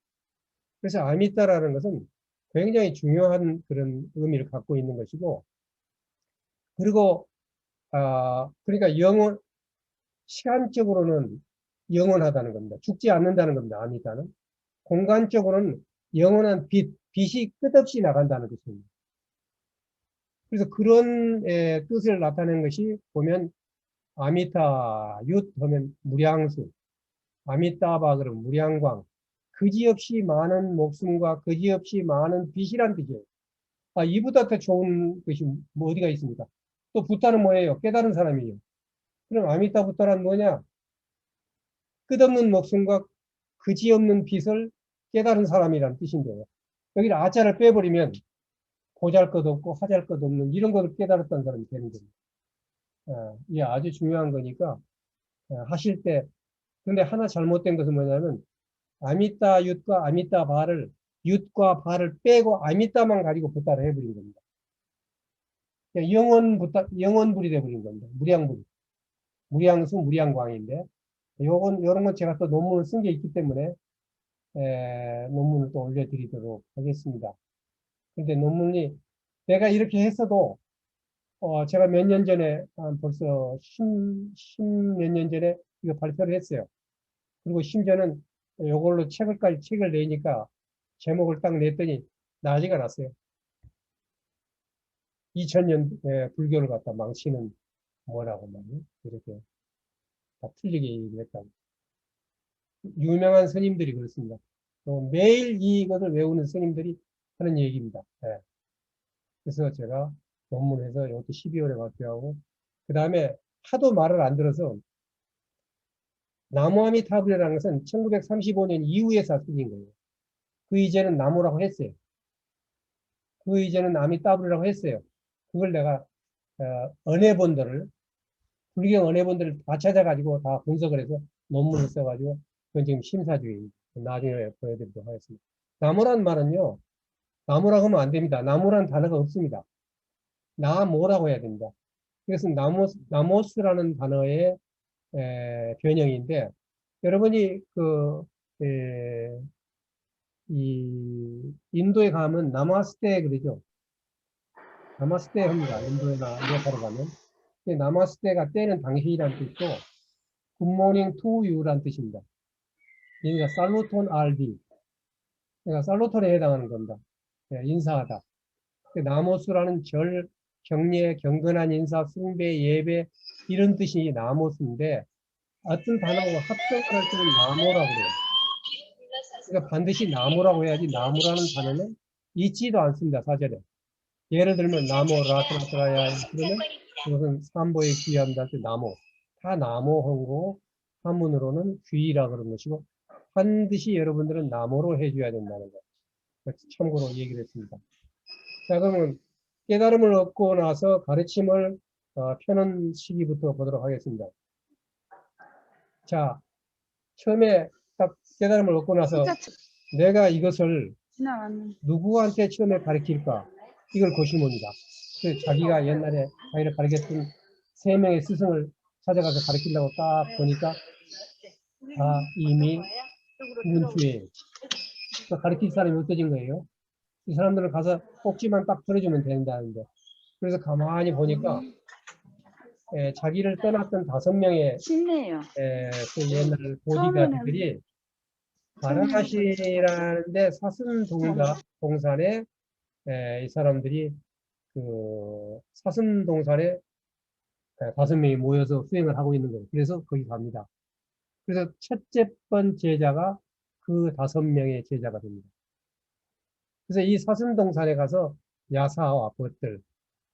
그래서 아미타라는 것은 굉장히 중요한 그런 의미를 갖고 있는 것이고, 그리고, 그러니까 시간적으로는 영원하다는 겁니다. 죽지 않는다는 겁니다. 아미타는. 공간적으로는 영원한 빛이 끝없이 나간다는 뜻입니다. 그래서 그런 뜻을 나타내는 것이 보면 아미타 윳 하면 무량수, 아미타바 그러면 무량광, 그지없이 많은 목숨과 그지없이 많은 빛이란 뜻이에요. 이보다 더 좋은 것이 뭐 어디가 있습니까? 또 부타는 뭐예요? 깨달은 사람이에요. 그럼 아미타 부타란 뭐냐? 끝없는 목숨과 그지없는 빛을 깨달은 사람이란 뜻인데요. 여기를 아자를 빼버리면 보잘것없고 하잘것없는 이런 것을 깨달았다는 사람이 되는 겁니다. 이게 아주 중요한 거니까 하실 때 근데 하나 잘못된 것은 뭐냐면 아미따 윳과 아미따 바를 윳과 바를 빼고 아미따만 가지고 부타를 해버린 겁니다. 영원불이 돼버린 겁니다. 무량불, 무량수, 무량광인데 요런 건 제가 또 논문을 쓴 게 있기 때문에 논문을 또 올려드리도록 하겠습니다. 근데 논문이 내가 이렇게 했어도 제가 몇 년 전에 벌써 10몇 년 전에 이거 발표를 했어요. 그리고 심지어는 요걸로 책을 내니까 제목을 딱 냈더니 난리가 났어요. 2000년 불교를 갖다 망치는 뭐라고 말이에요. 이렇게 다 틀리게 얘기했다고. 유명한 스님들이 그렇습니다. 매일 이것을 외우는 스님들이 하는 얘기입니다. 예. 그래서 제가 논문에서 이것도 12월에 발표하고, 그 다음에 하도 말을 안 들어서 나무아미타불이라는 것은 1935년 이후에 사실인 거예요. 그 이제는 나무라고 했어요. 그 이제는 아미타불이라고 했어요. 그걸 내가 언해본들을 불경 언해본들을 다 찾아가지고 다 분석을 해서 논문을 써가지고 그건 지금 심사 중입니다. 나중에 보여드리도록 하겠습니다. 나무란 말은요. 나무라고 하면 안 됩니다. 나무란 단어가 없습니다. 나무라고 해야 됩니다. 이것은 나모스라는 단어의 변형인데 여러분이 이 인도에 가면 나마스테 그러죠. 나마스테 합니다. 인도에나 네팔에 가면. 나마스테가 때는 당신이란 뜻이고 굿모닝 투 유란 뜻입니다. 그러니까 살루톤 알비. 그러니까 살루톤에 해당하는 겁니다. 인사하다. 나모스라는 경례, 경건한 인사, 숭배, 예배 이런 뜻이 나모스인데 어떤 단어하고 합성을 할 때는 나모라고 그래요. 그러니까 반드시 나모라고 해야지 나무라는 단어는 있지도 않습니다. 사전에. 예를 들면 나모 라트라트라야 그러면 그것은 삼보에 귀의합니다. 할 때 나모. 다 나모하고 한문으로는 귀의라 그런 것이고 반드시 여러분들은 나모로 해줘야 된다는 거. 참고로 얘기를 했습니다. 자, 그러면 깨달음을 얻고 나서 가르침을 펴는 시기부터 보도록 하겠습니다. 자, 처음에 딱 깨달음을 얻고 나서 내가 이것을 누구한테 처음에 가르칠까? 이걸 고심합니다. 자기가 옛날에 자기를 가르쳤던 3명의 스승을 찾아가서 가르치려고 딱 보니까 이미 운투에 가르칠 사람이 없어진 거예요. 이 사람들은 가서 꼭지만 딱 들어주면 된다는데 그래서 가만히 보니까 자기를 떠났던 5명의 그 옛날 보디가드들이 바라나시라는데 사슴동산에 이 사람들이 그 사슴동산에 5명이 모여서 수행을 하고 있는 거예요. 그래서 거기 갑니다. 그래서 첫째 번 제자가 그 5명의 제자가 됩니다. 그래서 이 사슴동산에 가서 야사와 벗들,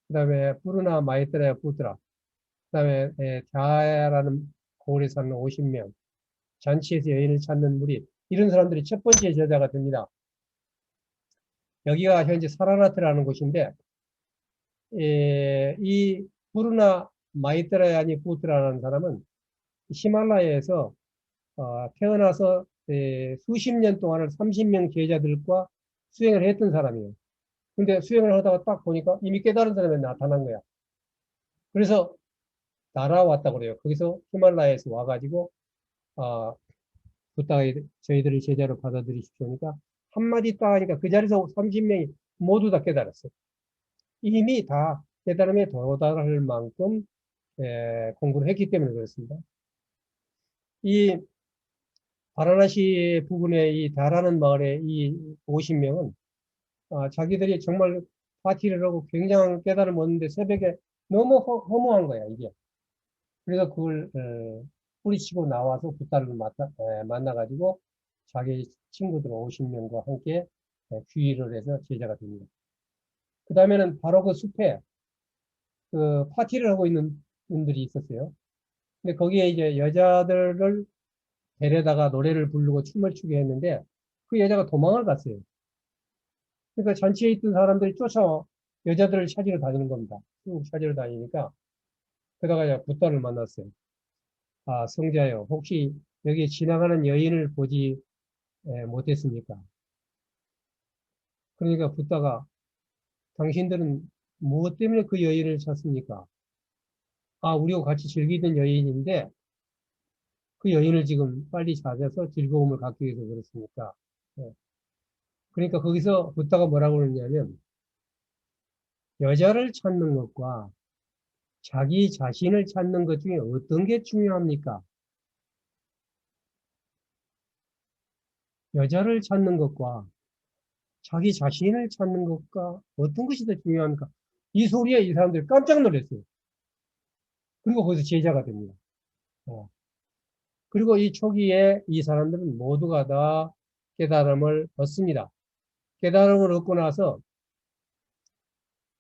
그 다음에 부르나 마이트라야 부드라, 그 다음에 자야라는 고을에 사는 50명, 잔치에서 여인을 찾는 무리, 이런 사람들이 첫 번째 제자가 됩니다. 여기가 현재 사라나트라는 곳인데 이 부르나 마이트라야니 부드라는 사람은 히말라야에서 태어나서 수십 년 동안을 30명 제자들과 수행을 했던 사람이에요. 근데 수행을 하다가 딱 보니까 이미 깨달은 사람이 나타난 거야. 그래서 날아왔다고 그래요. 거기서 히말라야에서 와가지고 부탁에 저희들을 제자로 받아들이십시오. 그러니까 한마디 딱 하니까 그 자리에서 30명이 모두 다 깨달았어요. 이미 다 깨달음에 도달할 만큼 공부를 했기 때문에 그렇습니다. 이 바라나시 부근의 이 다라는 마을의 이 50명은 자기들이 정말 파티를 하고 굉장한 깨달음을 얻는데 새벽에 너무 허무한 거야, 이게. 그래서 그걸 뿌리치고 나와서 부타를 만나가지고 자기 친구들 50명과 함께 귀의를 해서 제자가 됩니다. 그 다음에는 바로 그 숲에 그 파티를 하고 있는 분들이 있었어요. 근데 거기에 이제 여자들을 데려다가 노래를 부르고 춤을 추게 했는데 그 여자가 도망을 갔어요. 그러니까 잔치에 있던 사람들이 쫓아와 여자들을 찾으러 다니는 겁니다. 쭉 찾으러 다니니까 그러다가 이제 붓다를 만났어요. 성자요. 혹시 여기 지나가는 여인을 보지 못했습니까? 그러니까 붓다가 당신들은 무엇 때문에 그 여인을 찾습니까? 우리와 같이 즐기던 여인인데 그 여인을 지금 빨리 찾아서 즐거움을 갖기 위해서 그렇습니까? 그러니까 거기서 붓다가 뭐라고 그러냐면 여자를 찾는 것과 자기 자신을 찾는 것 중에 어떤 게 중요합니까? 여자를 찾는 것과 자기 자신을 찾는 것과 어떤 것이 더 중요합니까? 이 소리에 이 사람들이 깜짝 놀랐어요. 그리고 거기서 제자가 됩니다. 어. 그리고 이 초기에 이 사람들은 모두가 다 깨달음을 얻습니다. 깨달음을 얻고 나서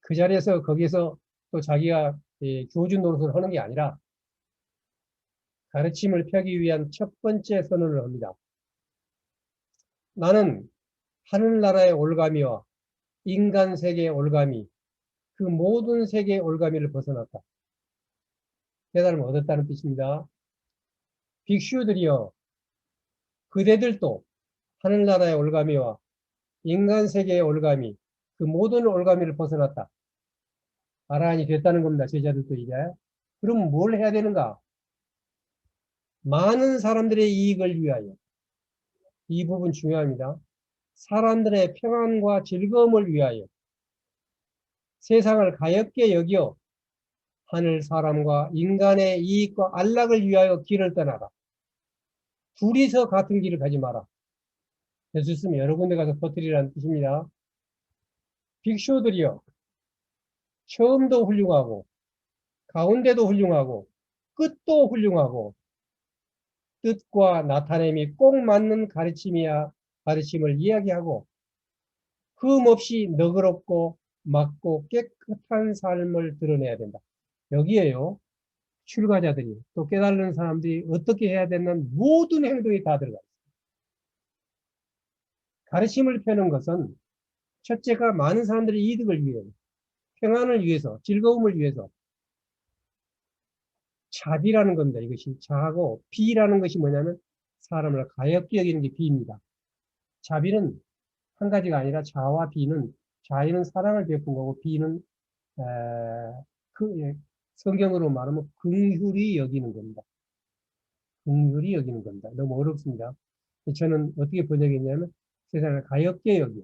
그 자리에서 거기에서 또 자기가 교주 노릇을 하는 게 아니라 가르침을 펴기 위한 첫 번째 선언을 합니다. 나는 하늘나라의 올가미와 인간 세계의 올가미, 그 모든 세계의 올가미를 벗어났다. 깨달음을 얻었다는 뜻입니다. 빅슈들이여, 그대들도 하늘나라의 올가미와 인간 세계의 올가미, 그 모든 올가미를 벗어났다. 아라한이 됐다는 겁니다. 제자들도 이제. 그럼 뭘 해야 되는가? 많은 사람들의 이익을 위하여. 이 부분 중요합니다. 사람들의 평안과 즐거움을 위하여. 세상을 가엾게 여겨 하늘 사람과 인간의 이익과 안락을 위하여 길을 떠나라. 둘이서 같은 길을 가지 마라. 예수 있으면 여러 군데 가서 퍼뜨리라는 뜻입니다. 빅쇼들이요. 처음도 훌륭하고 가운데도 훌륭하고 끝도 훌륭하고 뜻과 나타냄이 꼭 맞는 가르침을 이야기하고 흠없이 너그럽고 맑고 깨끗한 삶을 드러내야 된다. 여기에요. 출가자들이 또 깨달는 사람들이 어떻게 해야 되는 모든 행동이 다 들어가 있습니다. 가르침을 펴는 것은 첫째가 많은 사람들의 이득을 위해 평안을 위해서 즐거움을 위해서 자비라는 겁니다. 이것이 자하고 비라는 것이 뭐냐면 사람을 가엾게 여기는 게 비입니다. 자비는 한 가지가 아니라 자와 비는 자에는 사랑을 베푼 거고 비는 에, 성경으로 말하면 긍휼히 여기는 겁니다. 긍휼히 여기는 겁니다. 너무 어렵습니다. 저는 어떻게 번역했냐면 세상을 가엾게 여기요.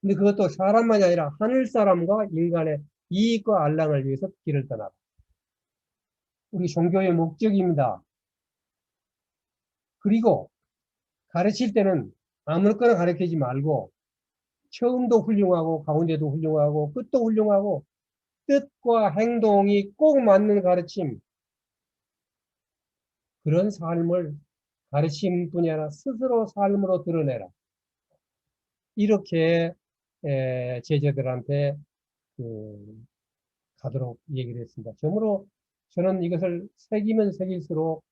근데 그것도 사람만이 아니라 하늘 사람과 인간의 이익과 안락을 위해서 길을 떠나라. 우리 종교의 목적입니다. 그리고 가르칠 때는 아무렇거나 가르치지 말고 처음도 훌륭하고 가운데도 훌륭하고 끝도 훌륭하고 뜻과 행동이 꼭 맞는 가르침, 그런 삶을 가르침뿐이 아니라 스스로 삶으로 드러내라. 이렇게 제자들한테 가도록 얘기를 했습니다. 그러므로 저는 이것을 새기면 새길수록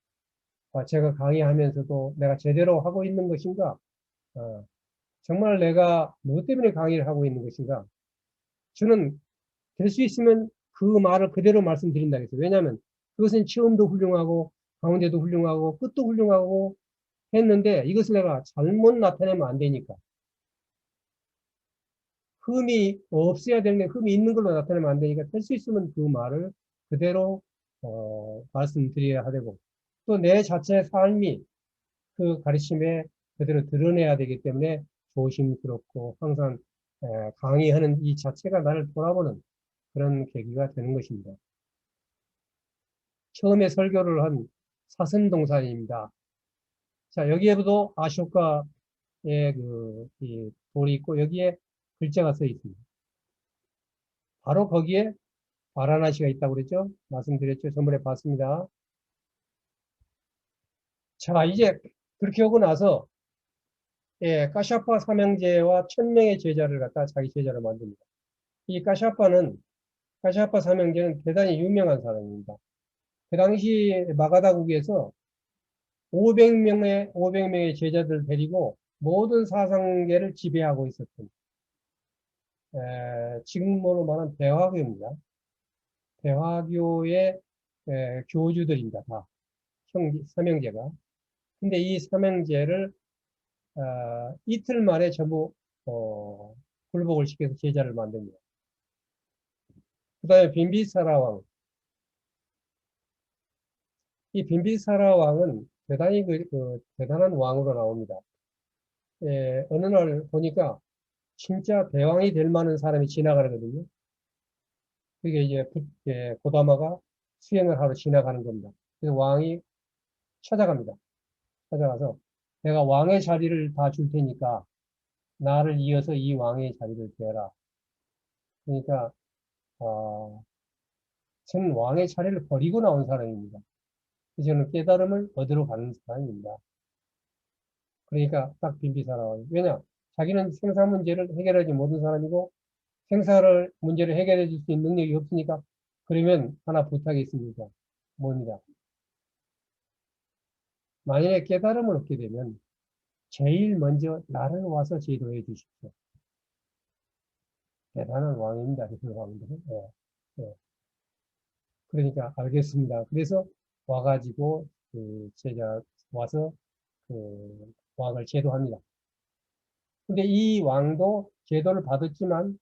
제가 강의하면서도 내가 제대로 하고 있는 것인가, 정말 내가 무엇 때문에 강의를 하고 있는 것인가, 저는 될 수 있으면 그 말을 그대로 말씀드린다 했어요. 왜냐하면 그것은 처음도 훌륭하고 가운데도 훌륭하고 끝도 훌륭하고 했는데 이것을 내가 잘못 나타내면 안 되니까. 흠이 없어야 되는데 흠이 있는 걸로 나타내면 안 되니까 될 수 있으면 그 말을 그대로 말씀드려야 되고 또 내 자체의 삶이 그 가르침에 그대로 드러내야 되기 때문에 조심스럽고 항상 강의하는 이 자체가 나를 돌아보는 그런 계기가 되는 것입니다. 처음에 설교를 한 사선동산입니다. 자, 여기에도 아쇼카의 이 돌이 있고 여기에 글자가 써 있습니다. 바로 거기에 바라나시가 있다고 그랬죠? 말씀드렸죠? 전번에 봤습니다. 자, 이제 그렇게 하고 나서 까샤파 삼형제와 1000명의 제자를 갖다 자기 제자로 만듭니다. 이 까샤파 삼형제는 대단히 유명한 사람입니다. 그 당시 마가다국에서 500명의 제자들 데리고 모든 사상계를 지배하고 있었던 지금으로 말하면 대화교입니다. 대화교의 교주들입니다. 다 삼형제가. 근데 이 삼형제를 이틀 만에 전부 굴복을 시켜서 제자를 만듭니다. 그 다음에 빈비사라 왕. 이 빈비사라 왕은 대단히 대단한 왕으로 나옵니다. 어느 날 보니까 진짜 대왕이 될 만한 사람이 지나가거든요. 그게 이제 고다마가 수행을 하러 지나가는 겁니다. 그래서 왕이 찾아갑니다. 찾아가서 내가 왕의 자리를 다 줄 테니까 나를 이어서 이 왕의 자리를 되라. 그러니까 저는 왕의 자리를 버리고 나온 사람입니다. 저는 깨달음을 얻으러 가는 사람입니다. 그러니까 딱 빈비사나와요. 왜냐? 자기는 생사 문제를 해결하지 못한 사람이고 생사를 문제를 해결해 줄 수 있는 능력이 없으니까 그러면 하나 부탁이 있습니다. 뭡니다. 만약에 깨달음을 얻게 되면 제일 먼저 나를 와서 제도해 주십시오. 대단한 왕입니다. 그 왕들은. 예, 예. 그러니까 알겠습니다. 그래서 와가지고 그 제자 와서 그 왕을 제도합니다. 근데 이 왕도 제도를 받았지만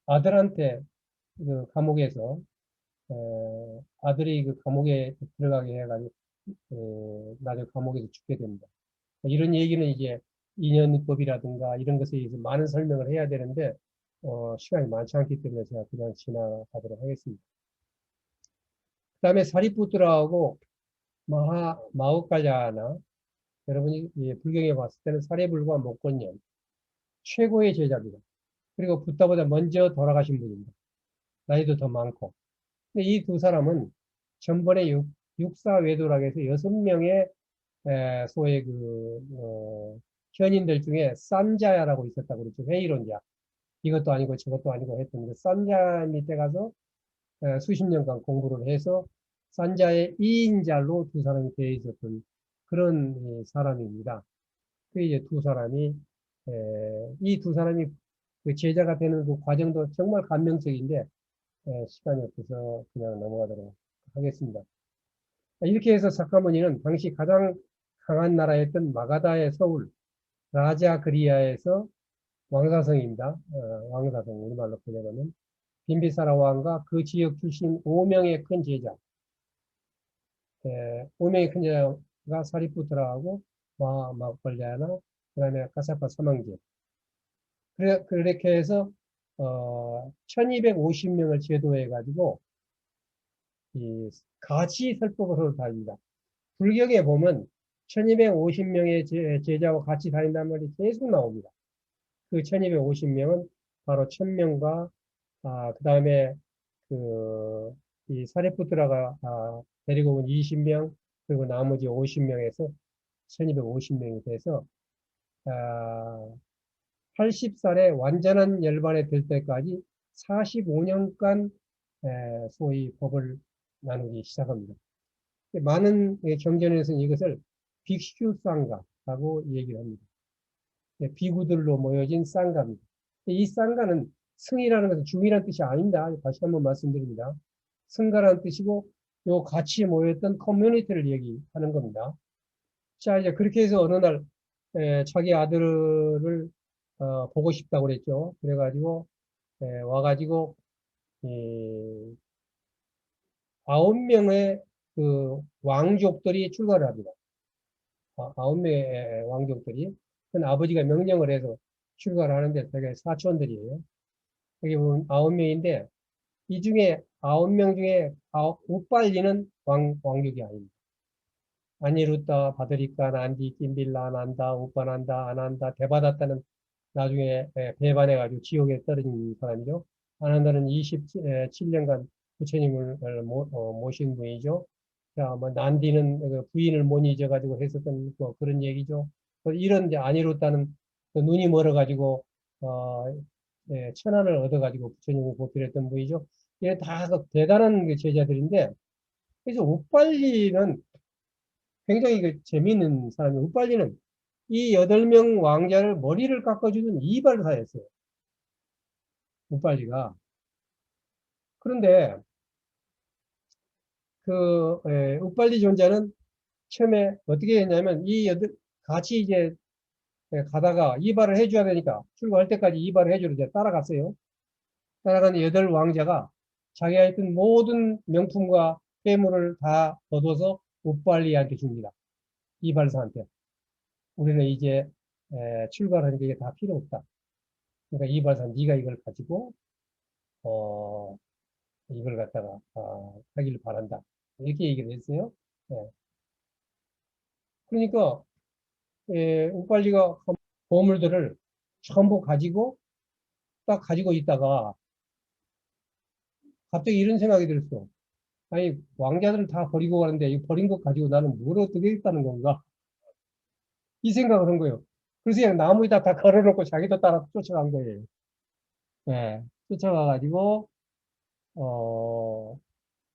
아들한테 그 감옥에서 아들이 그 감옥에 들어가게 해가지고 나중에 감옥에서 죽게 됩니다. 이런 얘기는 이제 인연법이라든가 이런 것에 의해서 많은 설명을 해야 되는데 시간이 많지 않기 때문에 제가 그냥 지나가도록 하겠습니다. 그 다음에 사리푸트라하고 마우칼야나 여러분이 불경에 봤을 때는 사리불과 목건년 최고의 제자입니다. 그리고 붓다보다 먼저 돌아가신 분입니다. 나이도 더 많고. 근데 이 두 사람은 전번에 육사외도락에서 6명의 소위 현인들 중에 산자야라고 있었다고 그랬죠. 회의론자. 이것도 아니고 저것도 아니고 했던 그 산자 밑에 가서 수십 년간 공부를 해서 산자의 2인자로 두 사람이 되어 있었던 그런 사람입니다. 그 이제 두 사람이 이 두 사람이 그 제자가 되는 그 과정도 정말 감명적인데 시간이 없어서 그냥 넘어가도록 하겠습니다. 이렇게 해서 사카모니는 당시 가장 강한 나라였던 마가다의 서울 라자그리아에서 왕사성입니다. 왕사성 우리말로 번역하면 빈비사라 왕과 그 지역 출신 5명의 큰 제자 5명의 큰 제자가 사리푸트라하고 마걸레아나 그 다음에 가사파 사망제 그렇게 해서 1250명을 제도해가지고 이 가치 설법으로 다닙니다. 불경에 보면 1250명의 제자와 같이 다닌다는 말이 계속 나옵니다. 그 1250명은 바로 1000명과 그 다음에 이 사리푸트라가 데리고 온 20명 그리고 나머지 50명에서 1250명이 돼서 80살에 완전한 열반에 될 때까지 45년간 소위 법을 나누기 시작합니다. 많은 경전에서는 이것을 빅슈상가라고 얘기를 합니다. 비구들로 모여진 쌍가입니다. 이 쌍가는 승이라는 것은 중이라는 뜻이 아닙니다. 다시 한번 말씀드립니다. 승가라는 뜻이고 요 같이 모였던 커뮤니티를 얘기하는 겁니다. 자, 이제 그렇게 해서 어느 날 자기 아들을 보고 싶다고 그랬죠. 그래가지고 와가지고 9명의 그 왕족들이 출가를 합니다. 9명의 왕족들이 그건 아버지가 명령을 해서 출가를 하는데 되게 사촌들이에요. 여기 보면 9명인데 이 중에 9명 중에 우빨리는 왕족이 아닙니다. 아니루따, 바드리까, 난디, 김빌라, 난다, 우빠난다, 안한다, 대받았다는 나중에 배반해가지고 지옥에 떨어진 사람이죠. 안한다는 27년간 부처님을 모신 분이죠. 자, 뭐, 난디는 그 부인을 못 잊어가지고 했었던 그런 얘기죠. 이런 이제 아니루따는 눈이 멀어가지고, 천안을 얻어가지고 부처님을 보필했던 분이죠. 이게 다 대단한 제자들인데, 그래서 우빨리는 굉장히 재미있는 사람이에요. 우빨리는 이 8명 왕자를 머리를 깎아주는 이발사였어요. 우빨리가. 그런데 우빨리 존자는 처음에 어떻게 했냐면 같이 이제 가다가 이발을 해줘야 되니까 출고할 때까지 이발을 해주러 이제 따라갔어요. 따라가는 8왕자가 자기가 했던 모든 명품과 폐물을 다 얻어서 우빨리한테 줍니다. 이발사한테. 우리는 이제 출발하는 게 다 필요 없다. 그러니까 이발사 네가 이걸 가지고 어, 이걸 갖다가 하기를 바란다. 이렇게 얘기를 했어요. 네. 그러니까 우빨리가 보물들을 전부 가지고 딱 가지고 있다가 갑자기 이런 생각이 들었어. 아니, 왕자들은 다 버리고 가는데 이 버린 것 가지고 나는 뭘 어떻게 했다는 건가? 이 생각을 한 거예요. 그래서 그냥 나무에다 다 걸어놓고 자기도 따라 쫓아간 거예요. 예, 쫓아가가지고, 어,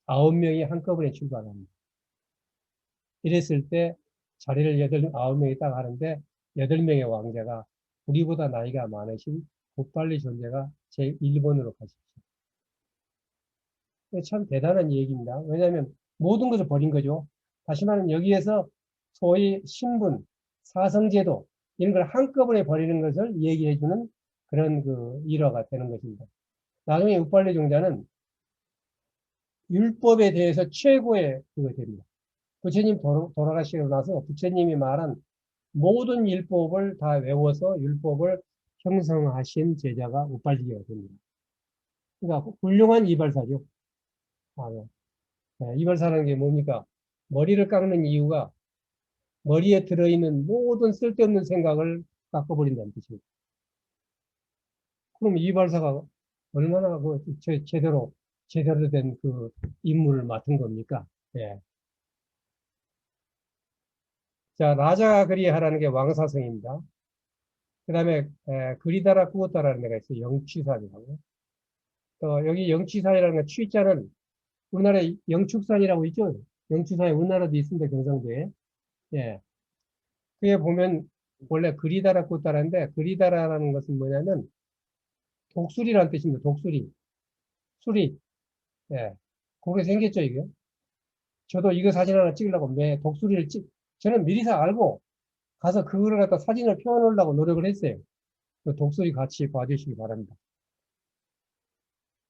9명이 한꺼번에 출발합니다. 이랬을 때 자리를 9명이 딱 하는데 8명의 왕자가 우리보다 나이가 많으신 곱발리 존재가 제1번으로 가십시오. 참 대단한 얘기입니다. 왜냐하면 모든 것을 버린 거죠. 다시 말하면 여기에서 소위 신분, 사성제도 이런 걸 한꺼번에 버리는 것을 얘기해주는 그런 그 일화가 되는 것입니다. 나중에 우빨리 종자는 율법에 대해서 최고의 그거 됩니다. 부처님 돌아가시고 나서 부처님이 말한 모든 율법을 다 외워서 율법을 형성하신 제자가 우빨리가 됩니다. 그러니까 훌륭한 이발사죠. 아, 네. 네, 이발사라는 게 뭡니까? 머리를 깎는 이유가 머리에 들어있는 모든 쓸데없는 생각을 깎아버린다는 뜻입니다. 그럼 이발사가 얼마나 제대로 된 그 임무를 맡은 겁니까? 예. 자, 라자 그리하라는 게 왕사성입니다. 그 다음에 그리다라 꾸었다라는 데가 있어요. 영취산이라고. 또 여기 영취산이라는 건 취자는 우리나라에 영축산이라고 있죠. 영축산이 우리나라도 있습니다. 경상도에. 예. 그게 보면 원래 그리다라 꾸었다라는데 그리다라는 것은 뭐냐면 독수리라는 뜻입니다. 독수리. 수리. 예. 그게 생겼죠, 이게. 저도 이거 사진 하나 찍으려고 저는 미리서 알고 가서 그거를 갖다 사진을 펴놓으려고 노력을 했어요. 그 독수리 같이 봐주시기 바랍니다.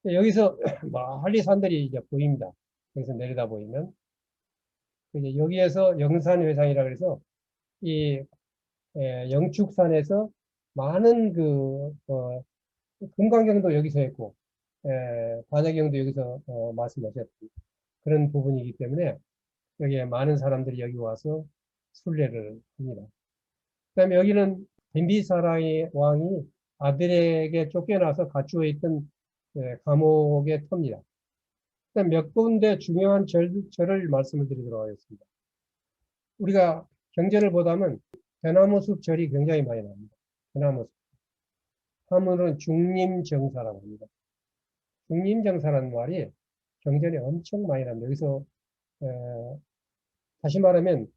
여기서 멀리 산들이 이제 보입니다. 여기서 내려다 보이면. 이제 여기에서 영산회상이라 그래서 이 영축산에서 많은 금강경도 여기서 했고, 반야경도 여기서 말씀하셨던 그런 부분이기 때문에 여기에 많은 사람들이 여기 와서 순례를 합니다. 그 다음에 여기는 빈비사라의 왕이 아들에게 쫓겨나서 갇혀 있던 감옥의 터입니다. 그다음 몇 군데 중요한 절을 말씀을 드리도록 하겠습니다. 우리가 경전을 보다면 대나무 숲 절이 굉장히 많이 나옵니다. 대나무 숲. 한문으로는 중림정사라고 합니다. 중림정사라는 말이 경전에 엄청 많이 납니다. 여기서 에, 다시 말하면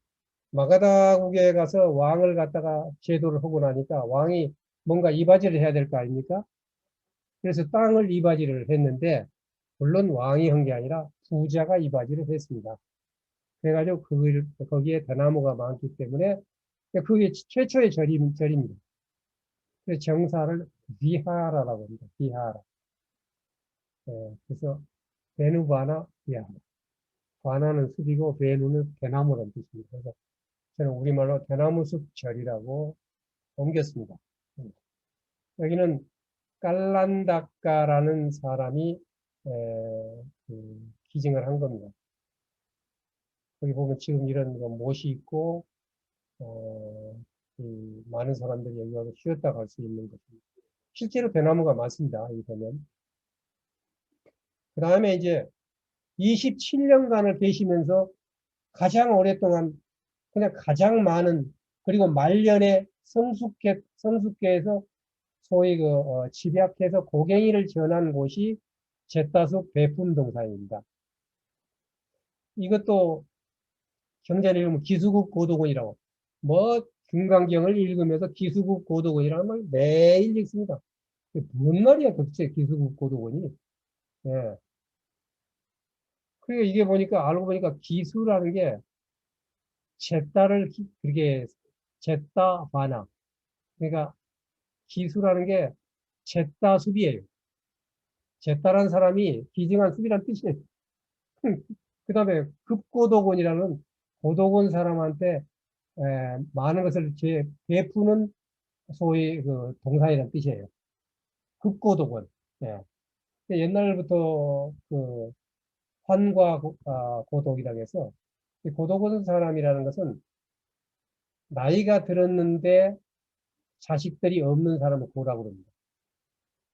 마가다국에 가서 왕을 갖다가 제도를 하고 나니까 왕이 뭔가 이바지를 해야 될 거 아닙니까? 그래서 땅을 이바지를 했는데 물론 왕이 한 게 아니라 부자가 이바지를 했습니다. 그래가지고 거기에 대나무가 많기 때문에 그게 최초의 절입니다. 그래서 정사를 비하라라고 합니다. 비하라. 그래서 베누바나 비하라. 바나는 숲이고 베누는 대나무라는 뜻입니다. 그래서 저는 우리말로 대나무숲 절이라고 옮겼습니다. 여기는 깔란다카라는 사람이 기증을 한 겁니다. 거기 보면 지금 이런 못이 있고 많은 사람들이 여기 와서 쉬었다 갈 수 있는 것입니다. 실제로 대나무가 많습니다. 여기 보면. 그 다음에 이제 27년간을 계시면서 가장 오랫동안 그냥 가장 많은 그리고 말년에 성숙계에서 소위 집약해서 고갱이를 전한 곳이 제따숙 배품동산입니다. 이것도 경전에 읽으면 기수국 고도군이라고 뭐 금강경을 읽으면서 기수국 고도군이라는 말 매일 읽습니다. 뭔 말이야 도대체 기수국 고도군이. 예. 그리고 이게 보니까 알고 보니까 기수라는 게 제따를 그렇게 제따 바나 그러니까 기수라는 게 제따 숲이에요. 제따라는 사람이 기증한 숲이란 뜻이에요. 그 다음에 급고도곤이라는 고도곤 사람한테 많은 것을 베푸는 소위 그 동사이라는 뜻이에요. 급고도곤. 예. 옛날부터 그 환과 고독이라고 해서 이 고도곤 사람이라는 것은 나이가 들었는데 자식들이 없는 사람을 고라고 그럽니다.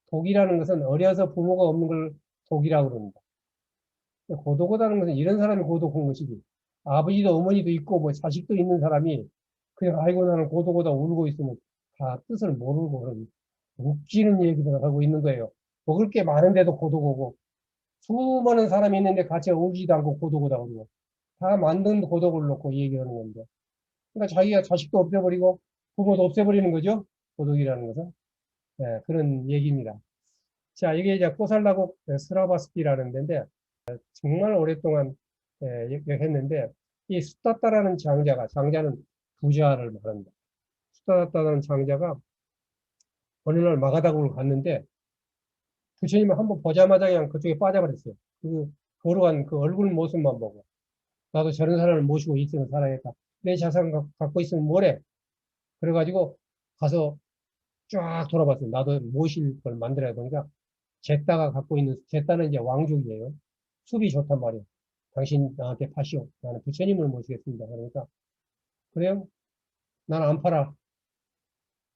독이라는 것은 어려서 부모가 없는 걸 독이라고 그럽니다. 고독하다는 것은 이런 사람이 고독한 것이지. 아버지도 어머니도 있고 뭐 자식도 있는 사람이 그냥 아이고 나는 고독하다 울고 있으면 다 뜻을 모르고 그런 웃기는 얘기를 하고 있는 거예요. 먹을 게 많은데도 고독하고 수많은 사람이 있는데 같이 어울리지도 않고 고독하다 그러고 다 만든 고독을 놓고 얘기하는 건데 그러니까 자기가 자식도 없애버리고 부모도 없애버리는 거죠. 고독이라는 것은. 네, 그런 얘기입니다. 자, 이게 이제 코살라국 스라바스키라는 데인데 정말 오랫동안 했는데 이 수타타라는 장자는 부자를 말합니다. 수타타라는 장자가 어느 날 마가다국을 갔는데 부처님을 한번 보자마자 그냥 그쪽에 빠져버렸어요. 그 거룩한 그 얼굴 모습만 보고 나도 저런 사람을 모시고 있으면 살아야겠다. 내 자산 갖고 있으면 뭐래? 그래가지고 가서 쫙 돌아봤어요. 나도 모실 걸 만들어야 되니까 제따가 갖고 있는 제따는 이제 왕족이에요. 숲이 좋단 말이에요. 당신 나한테 파시오. 나는 부처님을 모시겠습니다. 그러니까 그래요? 나는 안 팔아.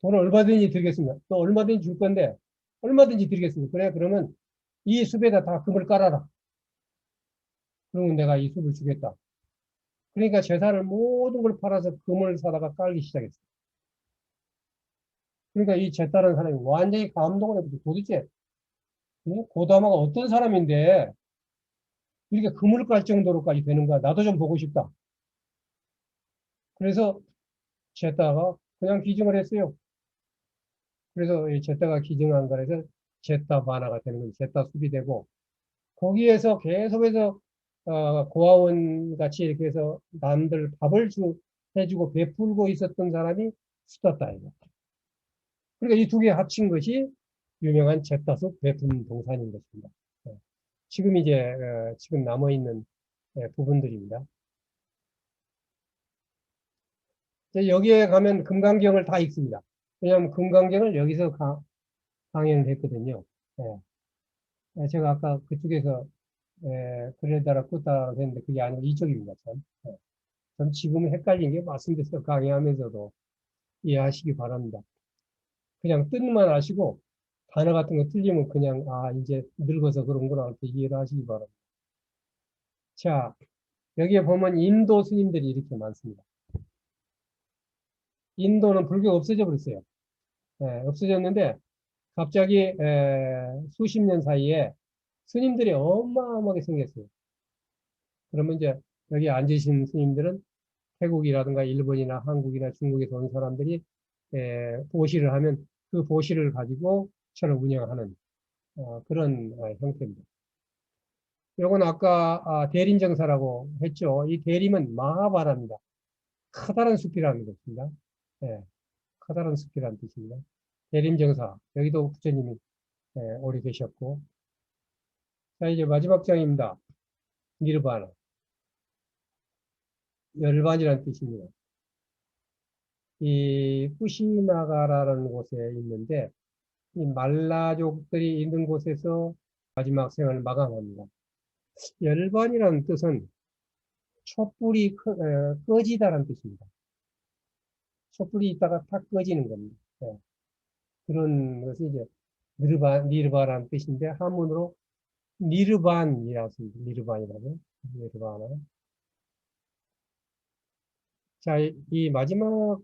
돈을 얼마든지 드리겠습니다. 또 얼마든지 줄 건데 얼마든지 드리겠습니다. 그래 그러면 이 숲에다 다 금을 깔아라. 그러면 내가 이 숲을 주겠다. 그러니까 재산을 모든 걸 팔아서 금을 사다가 깔기 시작했어요. 그러니까 이 제따는 사람이 완전히 감동을 해보죠. 도대체 고다마가 어떤 사람인데 이렇게 금을 깔 정도로까지 되는 거야. 나도 좀 보고 싶다. 그래서 제따가 그냥 기증을 했어요. 그래서 이 제따가 기증한 거라서 제따 바나가 되는 거죠. 제따 숲이 되고 거기에서 계속해서 고아원 같이 이렇게 해서 남들 밥을 해주고 베풀고 있었던 사람이 수다따예요. 그러니까 이 두 개 합친 것이 유명한 제따숲 베푼 동산인 것입니다. 예. 지금 이제 지금 남아 있는 부분들입니다. 이제 여기에 가면 금강경을 다 읽습니다. 왜냐하면 금강경을 여기서 강연을 했거든요. 제가 아까 그쪽에서 그레다라 꾸따 했는데 그게 아니고 이쪽입니다. 참. 전 지금 헷갈린 게 말씀드려서 강의하면서도 이해하시기 바랍니다. 그냥 뜻만 아시고 단어 같은 거 틀리면 그냥 이제 늙어서 그런구나 이렇게 이해를 하시기 바랍니다. 자, 여기에 보면 인도 스님들이 이렇게 많습니다. 인도는 불교가 없어져 버렸어요. 없어졌는데 갑자기 수십 년 사이에 스님들이 어마어마하게 생겼어요. 그러면 이제 여기 앉으신 스님들은 태국이라든가 일본이나 한국이나 중국에서 온 사람들이 보시를 하면 그 보시를 가지고 처를 운영하는 그런 형태입니다. 요건 아까 대림정사라고 했죠. 이 대림은 마하바라입니다. 커다란 숲이라는 것입니다. 예, 커다란 숲이라는 뜻입니다. 대림정사 여기도 부처님이 오래 계셨고 자 이제 마지막 장입니다. 니르바나 열반이라는 뜻입니다. 이 쿠시나가라는 곳에 있는데 이 말라족들이 있는 곳에서 마지막 생을 마감합니다. 열반이라는 뜻은 촛불이 꺼지다라는 뜻입니다. 촛불이 있다가 탁 꺼지는 겁니다. 그런 것이 이제 니르바라는 뜻인데 한문으로 니르반이라고 씁니다. 니르반이라고. 니르바나. 자, 이 마지막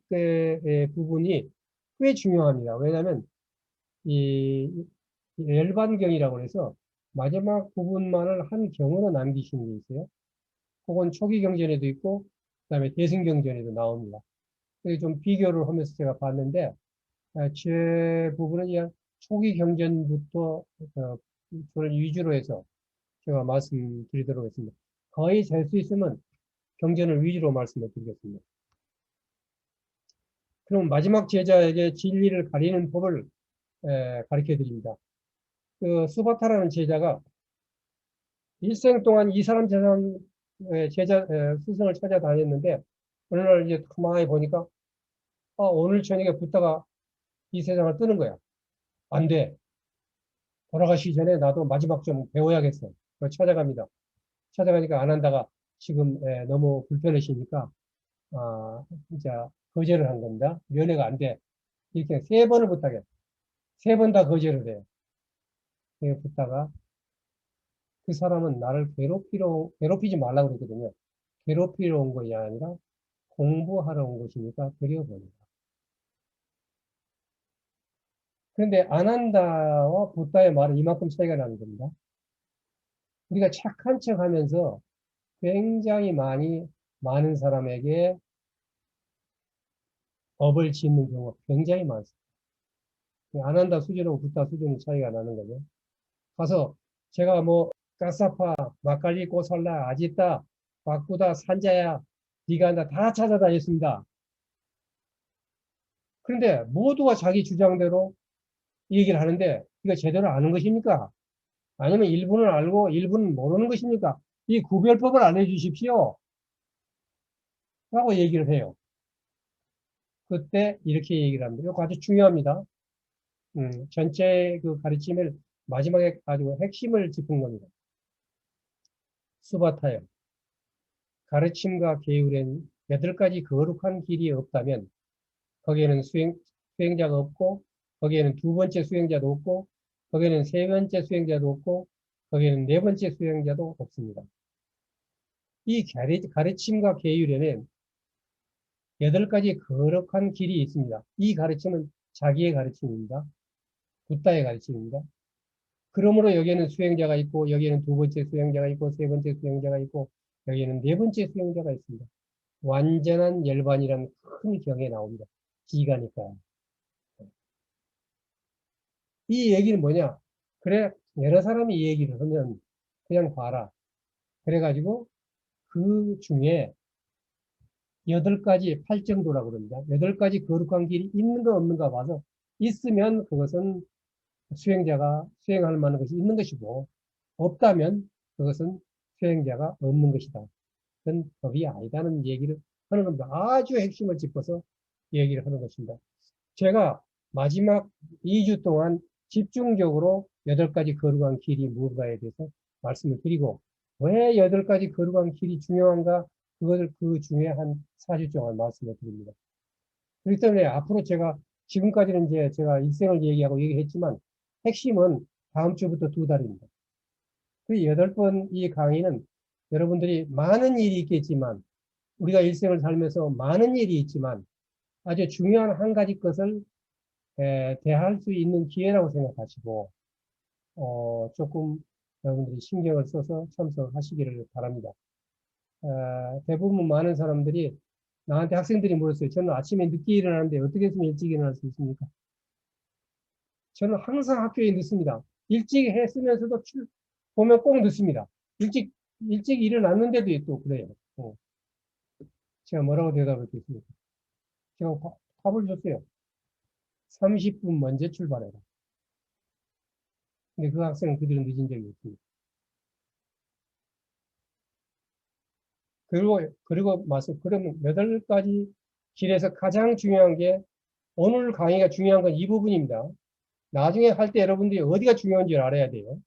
부분이 꽤 중요합니다. 왜냐하면 이 열반경이라고 해서 마지막 부분만을 한 경으로 남기시는 게 있어요. 그건 초기 경전에도 있고, 그다음에 대승경전에도 나옵니다. 그래서 좀 비교를 하면서 제가 봤는데, 제 부분은 그냥 초기 경전부터 그걸 위주로 해서 제가 말씀드리도록 하겠습니다. 거의 될 수 있으면 경전을 위주로 말씀을 드리겠습니다. 그럼 마지막 제자에게 진리를 가리는 법을 가르쳐 드립니다. 그 수바타라는 제자가 일생 동안 이 사람 스승을 찾아다녔는데 어느 날 이제 가만히 보니까 오늘 저녁에 붙다가 이 세상을 뜨는 거야. 안 돼. 돌아가시기 전에 나도 마지막 좀 배워야겠어. 찾아갑니다. 찾아가니까 안 한다가 지금 너무 불편하시니까 진짜 거절을 한 겁니다. 면회가 안 돼. 이렇게 세 번을 부탁해. 세 번 다 거절을 해요. 이렇게 붙다가 그 사람은 나를 괴롭히지 말라고 그랬거든요. 괴롭히러 온 것이 아니라 공부하러 온 것이니까 그려버려라. 그런데 안 한다와 붙다의 말은 이만큼 차이가 나는 겁니다. 우리가 착한 척 하면서 굉장히 많은 사람에게 업을 짓는 경우가 굉장히 많습니다. 안 한다 수준하고 붙다 수준이 차이가 나는 거죠. 가서 제가 뭐 까사파, 막걸리 꼬살라, 아지따, 바꾸다, 산자야, 네가 한다 다 찾아다녔습니다. 그런데 모두가 자기 주장대로 이 얘기를 하는데 이거 제대로 아는 것입니까? 아니면 일부는 알고 일부는 모르는 것입니까? 이 구별법을 알려주십시오. 라고 얘기를 해요. 그때 이렇게 얘기를 합니다. 이거 아주 중요합니다. 전체 그 가르침을 마지막에 아주 핵심을 짚은 겁니다. 수바타요. 가르침과 계율엔 8가지 거룩한 길이 없다면 거기에는 수행자가 없고 거기에는 두 번째 수행자도 없고 거기에는 세 번째 수행자도 없고 거기에는 네 번째 수행자도 없습니다. 이 가르침과 계율에는 8가지 거룩한 길이 있습니다. 이 가르침은 자기의 가르침입니다. 붓다의 가르침입니다. 그러므로 여기에는 수행자가 있고 여기에는 두 번째 수행자가 있고 세 번째 수행자가 있고 여기에는 네 번째 수행자가 있습니다. 완전한 열반이라는 큰 경에 나옵니다. 기가니까요. 이 얘기는 뭐냐? 그래, 여러 사람이 이 얘기를 하면 그냥 봐라. 그래가지고 그 중에 8가지 팔정도라고 그럽니다. 8가지 거룩한 길이 있는가 없는가 봐서 있으면 그것은 수행자가 수행할 만한 것이 있는 것이고 없다면 그것은 수행자가 없는 것이다. 그건 법이 아니다는 얘기를 하는 겁니다. 아주 핵심을 짚어서 얘기를 하는 것입니다. 제가 마지막 2주 동안 집중적으로 8가지 거룩한 길이 무엇인가에 대해서 말씀을 드리고 왜 8가지 거룩한 길이 중요한가 그것을 그 중에 한 4주 동안 말씀을 드립니다. 그렇기 때문에 앞으로 제가 지금까지는 이제 제가 일생을 얘기하고 얘기했지만 핵심은 다음 주부터 2달입니다. 그 8번 이 강의는 여러분들이 많은 일이 있겠지만 우리가 일생을 살면서 많은 일이 있지만 아주 중요한 한 가지 것을 대할 수 있는 기회라고 생각하시고 조금 여러분들이 신경을 써서 참석하시기를 바랍니다. 대부분 많은 사람들이 나한테 학생들이 물었어요. 저는 아침에 늦게 일어나는데 어떻게 했으면 일찍 일어날 수 있습니까? 저는 항상 학교에 늦습니다. 일찍 했으면서도 보면 꼭 늦습니다. 일찍 일어났는데도 또 그래요. 제가 뭐라고 대답했겠습니까? 제가 답을 줬어요. 30분 먼저 출발해라. 근데 그 학생은 그대로 늦은 적이 없습니다. 그리고 그러면 8가지 길에서 가장 중요한 게 오늘 강의가 중요한 건 이 부분입니다. 나중에 할 때 여러분들이 어디가 중요한지 알아야 돼요.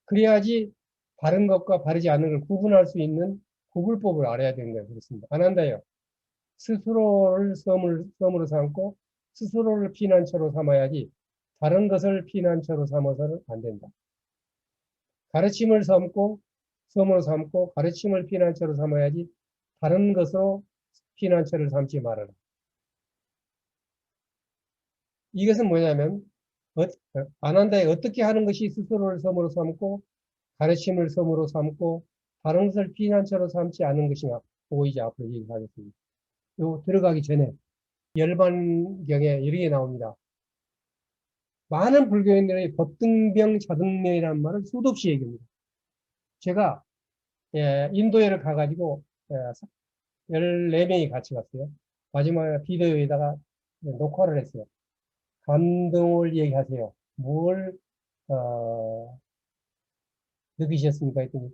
그래야지 바른 것과 바르지 않는 걸 구분할 수 있는 구분법을 알아야 되는 거예요. 그렇습니다. 안 한다요. 스스로를 섬으로 삼고 스스로를 피난처로 삼아야지 다른 것을 피난처로 삼아서는 안 된다. 가르침을 섬으로 삼고 가르침을 피난처로 삼아야지 다른 것으로 피난처를 삼지 말아라. 이것은 뭐냐면 안 한다에 어떻게 하는 것이 스스로를 섬으로 삼고 가르침을 섬으로 삼고 다른 것을 피난처로 삼지 않는 것이냐 그거 이제 앞으로 얘기하겠습니다. 요 들어가기 전에 열반경에 이렇게 나옵니다. 많은 불교인들의 법등병 자등명이라는 말을 수도 없이 얘기합니다. 제가 인도에를 가가지고 14명이 같이 갔어요. 마지막에 비디오에다가 녹화를 했어요. 감동을 얘기하세요. 뭘 느끼셨습니까? 했더니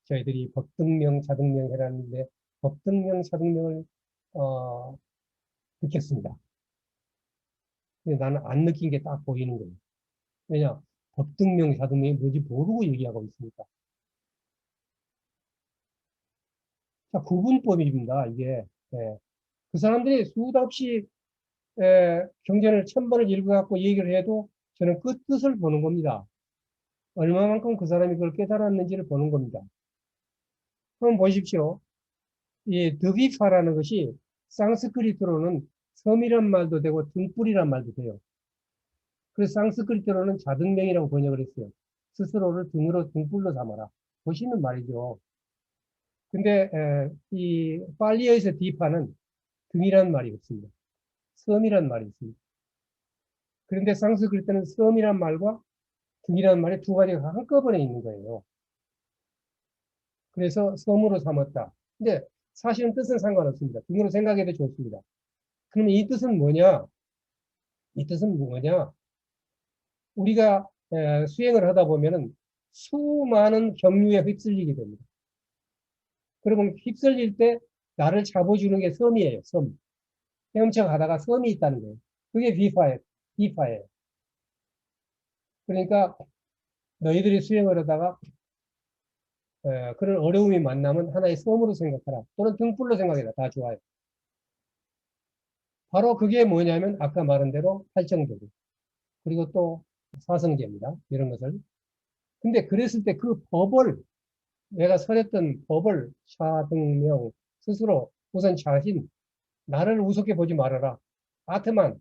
저희들이 법등명 자등명 해라는데 법등명 자등명을 어, 느꼈습니다. 근데 나는 안 느낀 게 딱 보이는 거예요. 왜냐? 법등명 자등명이 뭔지 모르고 얘기하고 있으니까. 자, 구분법입니다. 이게. 예. 그 사람들이 수도 없이 경전을 1000번을 읽어갖고 얘기를 해도 저는 그 뜻을 보는 겁니다. 얼마만큼 그 사람이 그걸 깨달았는지를 보는 겁니다. 그럼 보십시오. 이 드비파라는 것이 상스크리트로는 섬이란 말도 되고 등불이란 말도 돼요. 그래서 상스크리트로는 자등명이라고 번역을 했어요. 스스로를 등으로 등불로 삼아라. 보시는 말이죠. 근데 이 팔리어에서 디파는 등이라는 말이 없습니다. 섬이라는 말이 있습니다. 그런데 상스크리트는 섬이란 말과 등이라는 말이 두 가지가 한꺼번에 있는 거예요. 그래서 섬으로 삼았다. 근데 사실은 뜻은 상관없습니다. 등으로 생각해도 좋습니다. 그러면 이 뜻은 뭐냐? 이 뜻은 뭐냐? 우리가 수행을 하다 보면은 수많은 경류에 휩쓸리게 됩니다. 그러면 휩쓸릴 때 나를 잡아주는 게 섬이에요. 섬. 헤엄쳐 가다가 섬이 있다는 거예요. 그게 비파예요. 비파예요. 그러니까 너희들이 수행을 하다가 그런 어려움이 만나면 하나의 섬으로 생각하라. 또는 등불로 생각해라. 다 좋아요. 바로 그게 뭐냐면 아까 말한 대로 팔정도리. 그리고 또 사성제입니다. 이런 것을. 근데 그랬을 때 그 법을 내가 설했던 법을 차등명 스스로 우선 자신 나를 우습게 보지 말아라. 아트만을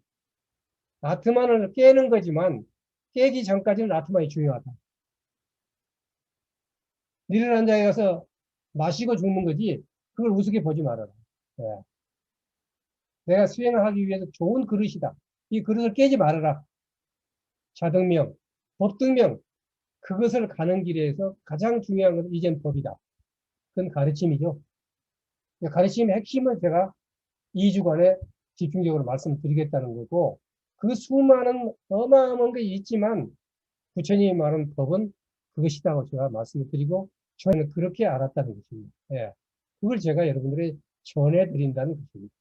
깨는 거지만 깨기 전까지는 아트만이 중요하다. 니를 한 자에 가서 마시고 죽는 거지 그걸 우습게 보지 말아라. 예. 내가 수행을 하기 위해서 좋은 그릇이다. 이 그릇을 깨지 말아라. 자등명, 법등명 그것을 가는 길에서 가장 중요한 것은 이젠 법이다. 그건 가르침이죠. 가르침의 핵심을 제가 2주간에 집중적으로 말씀드리겠다는 거고 그 수많은 어마어마한 게 있지만 부처님이 말한 법은 그것이라고 제가 말씀을 드리고 저는 그렇게 알았다는 것입니다. 예. 그걸 제가 여러분들이 전해드린다는 것입니다.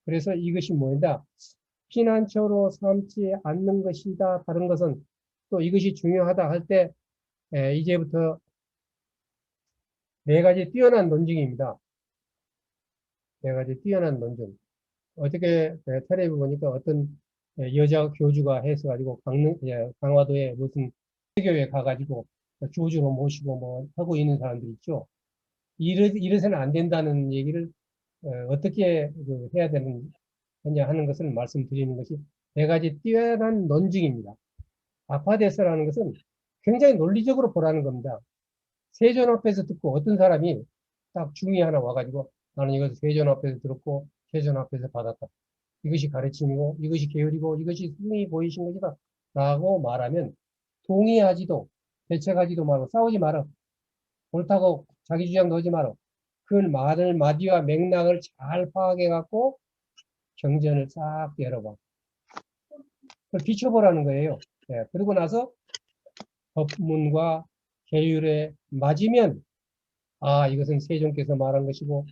그래서 이것이 뭐다? 피난처로 삼지 않는 것이다. 다른 것은 또 이것이 중요하다 할 때 이제부터 네 가지 뛰어난 논증입니다. 네 가지 뛰어난 논증. 어떻게 텔레비 보니까 어떤 여자 교주가 해서가지고 강화도에 무슨 교회에 가가지고 교주로 모시고 뭐 하고 있는 사람들 있죠. 이래서는 안 된다는 얘기를 어떻게 해야 되느냐 하는 것을 말씀드리는 것이 네 가지 뛰어난 논증입니다. 아파데스라는 것은 굉장히 논리적으로 보라는 겁니다. 세존 앞에서 듣고 어떤 사람이 딱 중이 하나 와가지고 나는 이것을 세존 앞에서 들었고 세존 앞에서 받았다. 이것이 가르침이고 이것이 계율이고 이것이 스승이 보이신 것이다. 라고 말하면 동의하지도 대책하지도 말고 싸우지 마라. 옳다고 자기 주장도 하지 마라. 그 말을 마디와 맥락을 잘 파악해갖고 경전을 싹 열어봐. 그걸 비춰보라는 거예요. 예, 그리고 나서 법문과 계율에 맞으면 이것은 세종께서 말한 것이고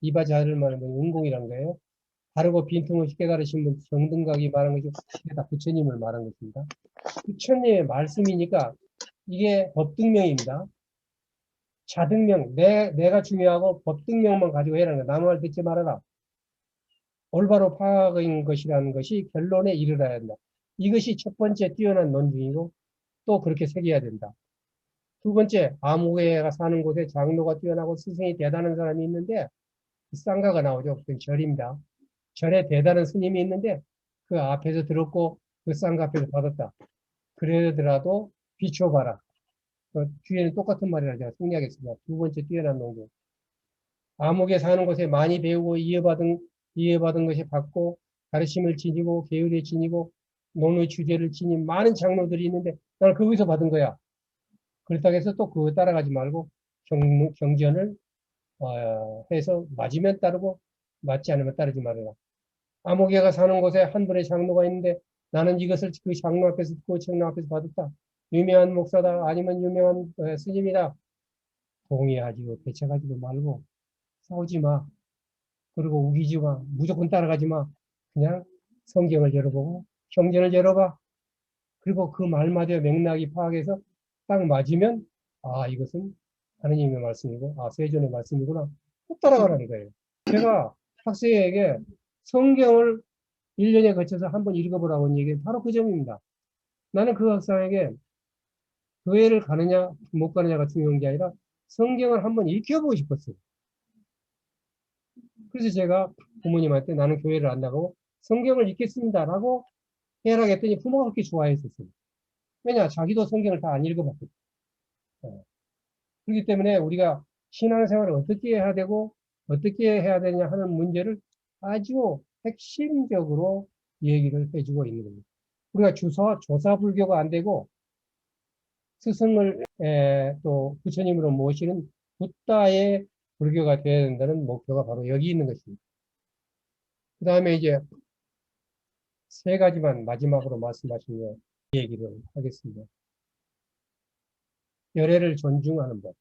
이바자를 말하는 은공이란 거예요. 바르고 빈틈없이 깨달으신 분 정등각이 말한 것이 이게 다 부처님을 말한 것입니다. 부처님의 말씀이니까 이게 법등명입니다. 자등명, 내가 중요하고 법등명만 가지고 해라는 거야. 남의 말 듣지 말아라. 올바로 파악인 것이라는 것이 결론에 이르러야 한다. 이것이 첫 번째 뛰어난 논증이고 또 그렇게 새겨야 된다. 두 번째, 아무개가 사는 곳에 장로가 뛰어나고 스승이 대단한 사람이 있는데 쌍가가 나오죠. 그건 절입니다. 절에 대단한 스님이 있는데 그 앞에서 들었고 그 쌍가 앞에서 받았다. 그러더라도 비춰봐라. 뒤에는 똑같은 말이라 제가 정리하겠습니다. 두 번째 뛰어난 논증. 암흑에 사는 곳에 많이 배우고 이해받은 것이 받고 가르침을 지니고 계율에 지니고 논의 주제를 지닌 많은 장로들이 있는데 나는 거기서 받은 거야. 그렇다고 해서 또 그거 따라가지 말고 경전을 해서 맞으면 따르고 맞지 않으면 따르지 말아라. 암흑에가 사는 곳에 한 분의 장로가 있는데 나는 이것을 그 장로 앞에서 듣고 장로 앞에서 받았다. 유명한 목사다 아니면 유명한 스님이다. 동의하지도 배척하지도 말고 싸우지 마. 그리고 우기지 마. 무조건 따라가지 마. 그냥 성경을 열어보고 경전을 열어봐. 그리고 그 말마디와 맥락이 파악해서 딱 맞으면 이것은 하느님의 말씀이고 세존의 말씀이구나. 못 따라가는 거예요. 제가 학생에게 성경을 1년에 거쳐서 한번 읽어보라고 얘기는 바로 그 점입니다. 나는 그 학생에게 교회를 가느냐 못 가느냐가 중요한 게 아니라 성경을 한번 읽혀보고 싶었어요. 그래서 제가 부모님한테 나는 교회를 안 나가고 성경을 읽겠습니다라고 해라 했더니 부모가 그렇게 좋아했었어요. 왜냐? 자기도 성경을 다 안 읽어봤거든요. 그렇기 때문에 우리가 신앙생활을 어떻게 해야 되고 어떻게 해야 되냐 하는 문제를 아주 핵심적으로 얘기를 해주고 있는 겁니다. 우리가 조사불교가 안 되고 스승을 또 부처님으로 모시는 붓다의 불교가 되어야 된다는 목표가 바로 여기 있는 것입니다. 그 다음에 이제 세 가지만 마지막으로 말씀하시며 얘기를 하겠습니다. 열애를 존중하는 법.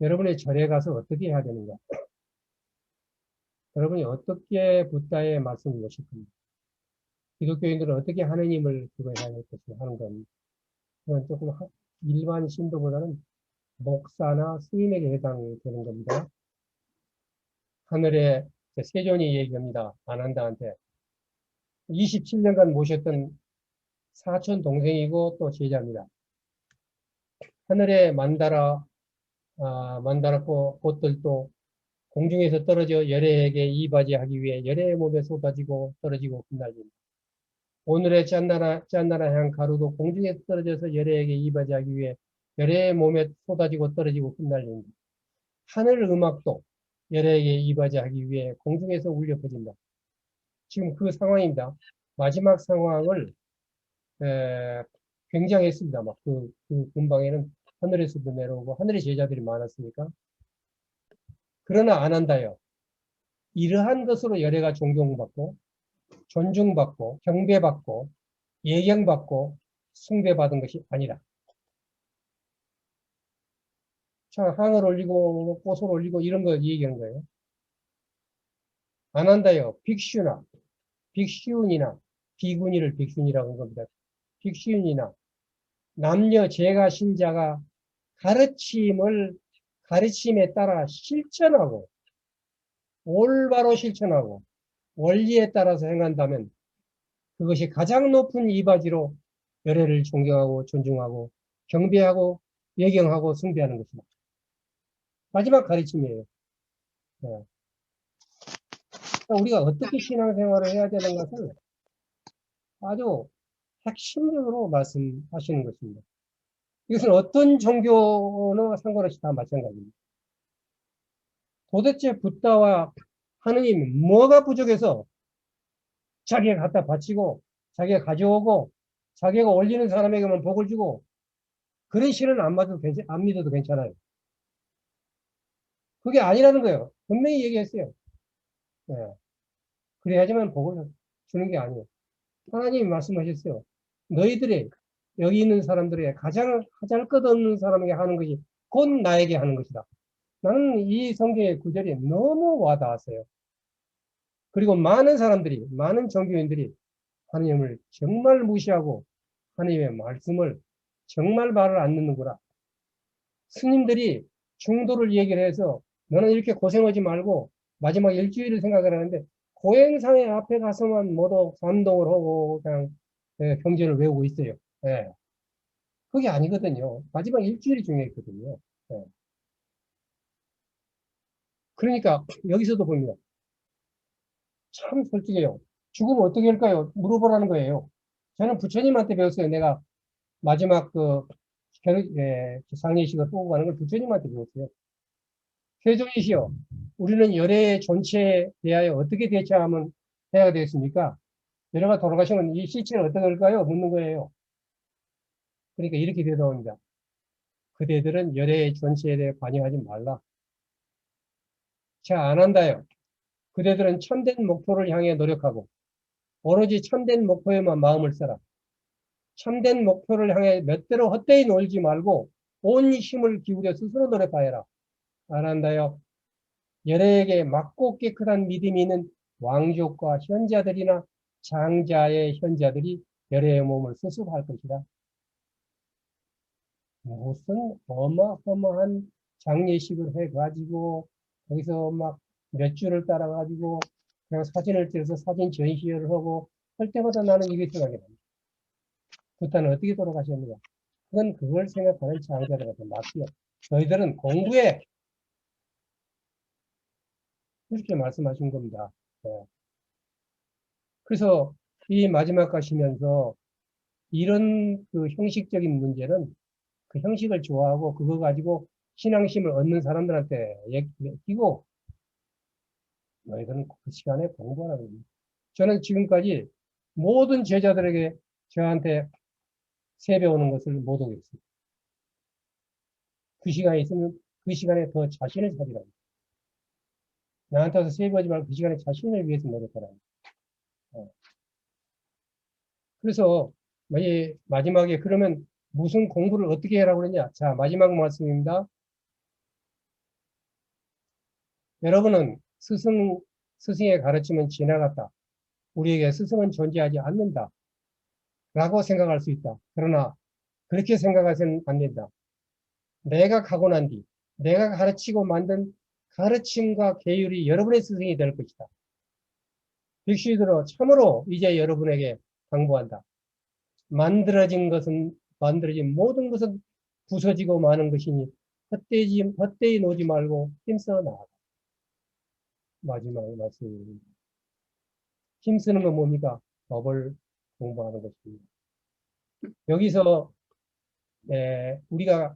여러분의 절에 가서 어떻게 해야 되는가? 여러분이 어떻게 붓다의 말씀을 모실 겁니까? 기독교인들은 어떻게 하느님을 그거 해야 할 것을 하는 겁니다. 그건 조금 일반 신도보다는 목사나 스님에게 해당되는 겁니다. 하늘에 세존이 얘기합니다. 아난다한테 27년간 모셨던 사촌 동생이고 또 제자입니다. 하늘에 만다라 꽃들도 공중에서 떨어져 열애에게 이바지하기 위해 열애의 몸에 쏟아지고 떨어지고 흩날립니다. 오늘의 짠나라 향 가루도 공중에서 떨어져서 열애에게 이바지하기 위해 열애의 몸에 쏟아지고 떨어지고 흩날립니다. 하늘 음악도 열애에게 이바지하기 위해 공중에서 울려 퍼진다. 지금 그 상황입니다. 마지막 상황을 굉장했습니다. 그 근방에는 하늘에서도 내려오고 하늘의 제자들이 많았으니까. 그러나 안 한다요. 이러한 것으로 열애가 존경받고 존중받고 경배받고 예경받고 숭배받은 것이 아니라. 자, 향을 올리고 꽃을 올리고 이런 거 얘기하는 거예요. 안 한다요. 빅슈이나 비구니를 빅슈이라고 하는 겁니다. 빅슈이나 남녀 제가 신자가 가르침에 따라 실천하고 올바로 실천하고 원리에 따라서 행한다면 그것이 가장 높은 이바지로 열애를 존경하고 존중하고 경배하고 예경하고 숭배하는 것입니다. 마지막 가르침이에요. 네. 우리가 어떻게 신앙생활을 해야 되는 것을 아주 핵심적으로 말씀하시는 것입니다. 이것은 어떤 종교나 상관없이 다 마찬가지입니다. 도대체 붓다와 하느님이 뭐가 부족해서 자기가 갖다 바치고 자기가 가져오고 자기가 올리는 사람에게만 복을 주고 그런 신은 안 믿어도 괜찮아요. 그게 아니라는 거예요. 분명히 얘기했어요. 네. 그래야지만 복을 주는 게 아니에요. 하나님이 말씀하셨어요. 너희들이 여기 있는 사람들에게 가장 하잘것없는 사람에게 하는 것이 곧 나에게 하는 것이다. 나는 이 성경의 구절이 너무 와닿았어요. 그리고 많은 사람들이, 많은 종교인들이 하나님을 정말 무시하고 하나님의 말씀을 정말 말을 안 듣는구나. 스님들이 중도를 얘기를 해서 너는 이렇게 고생하지 말고 마지막 일주일을 생각을 하는데 고행상의 앞에 가서만 모두 감동을 하고 그냥 경전을 외우고 있어요. 예. 그게 아니거든요. 마지막 일주일이 중요했거든요. 예. 그러니까 여기서도 봅니다. 참 솔직해요. 죽으면 어떻게 할까요? 물어보라는 거예요. 저는 부처님한테 배웠어요. 내가 마지막 상례식을 보고 가는 걸 부처님한테 배웠어요. 세종이시여, 우리는 열애의 존치에 대하여 어떻게 대처하면 해야 되겠습니까? 열애가 돌아가시면 이 시체를 어떻게 할까요? 묻는 거예요. 그러니까 이렇게 대답합니다. 그대들은 열애의 존치에 대해 관여하지 말라. 자, 안 한다요. 그대들은 참된 목표를 향해 노력하고 오로지 참된 목표에만 마음을 써라. 참된 목표를 향해 몇 대로 헛되이 놀지 말고 온 힘을 기울여 스스로 노력하여라. 안 한다요. 열애에게 맑고 깨끗한 믿음이 있는 왕족과 현자들이나 장자의 현자들이 열애의 몸을 스스로 할 것이다. 무슨 어마어마한 장례식을 해가지고 거기서 막 몇 주를 따라가지고 그냥 사진을 찍어서 사진 전시회를 하고 할 때마다 나는 이게 생각이 납니다. 부탄은 어떻게 돌아가셨는가? 그건 그걸 생각하는 장자들한테 맡겨. 너희들은 공부해! 그렇게 말씀하신 겁니다. 네. 그래서 이 마지막 가시면서 이런 그 형식적인 문제는 그 형식을 좋아하고 그거 가지고 신앙심을 얻는 사람들한테 얘기고 너희들은 그 시간에 공부하라는 겁니다. 저는 지금까지 모든 제자들에게 저한테 세배 오는 것을 못 오겠습니다. 그 시간에 있으면 그 시간에 더 자신을 찾으라고. 나한테 와서 세배 오지 말고 그 시간에 자신을 위해서 노력하라고. 그래서 마지막에 그러면 무슨 공부를 어떻게 해라고 그러냐. 자, 마지막 말씀입니다. 여러분은 스승의 가르침은 지나갔다. 우리에게 스승은 존재하지 않는다. 라고 생각할 수 있다. 그러나 그렇게 생각하서는 안 된다. 내가 가고 난 뒤, 내가 가르치고 만든 가르침과 계율이 여러분의 스승이 될 것이다. 백시들어 참으로 이제 여러분에게 당부한다. 만들어진 모든 것은 부서지고 마는 것이니 헛되이 놓지 말고 힘써 나아가. 마지막 말씀입니다. 힘쓰는 건 뭡니까? 법을 공부하는 것입니다. 여기서 우리가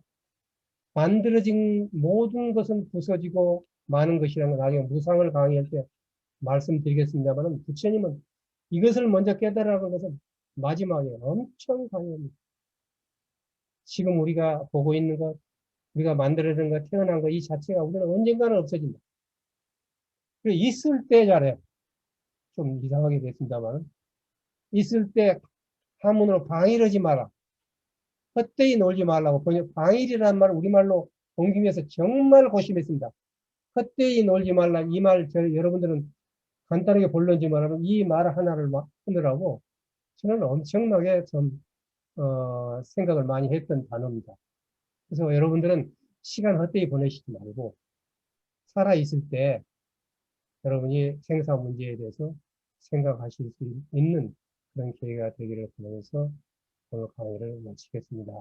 만들어진 모든 것은 부서지고 마는 것이라는 걸 나중에 무상을 강의할 때 말씀드리겠습니다만 부처님은 이것을 먼저 깨달으라는 것은 마지막에 엄청 강의합니다. 지금 우리가 보고 있는 것, 우리가 만들어진 것, 태어난 것 이 자체가 우리는 언젠가는 없어진다. 있을 때 잘해. 좀 이상하게 됐습니다만 있을 때 한문으로 방일하지 마라. 헛되이 놀지 말라고 방일이라는 말을 우리말로 옮기면서 정말 고심했습니다. 헛되이 놀지 말라 이 말 여러분들은 간단하게 본론지 말하면 이 말 하나를 하느라고 저는 엄청나게 좀 생각을 많이 했던 단어입니다. 그래서 여러분들은 시간 헛되이 보내시지 말고 살아있을 때 여러분이 생사 문제에 대해서 생각하실 수 있는 그런 기회가 되기를 바라면서 오늘 강의를 마치겠습니다.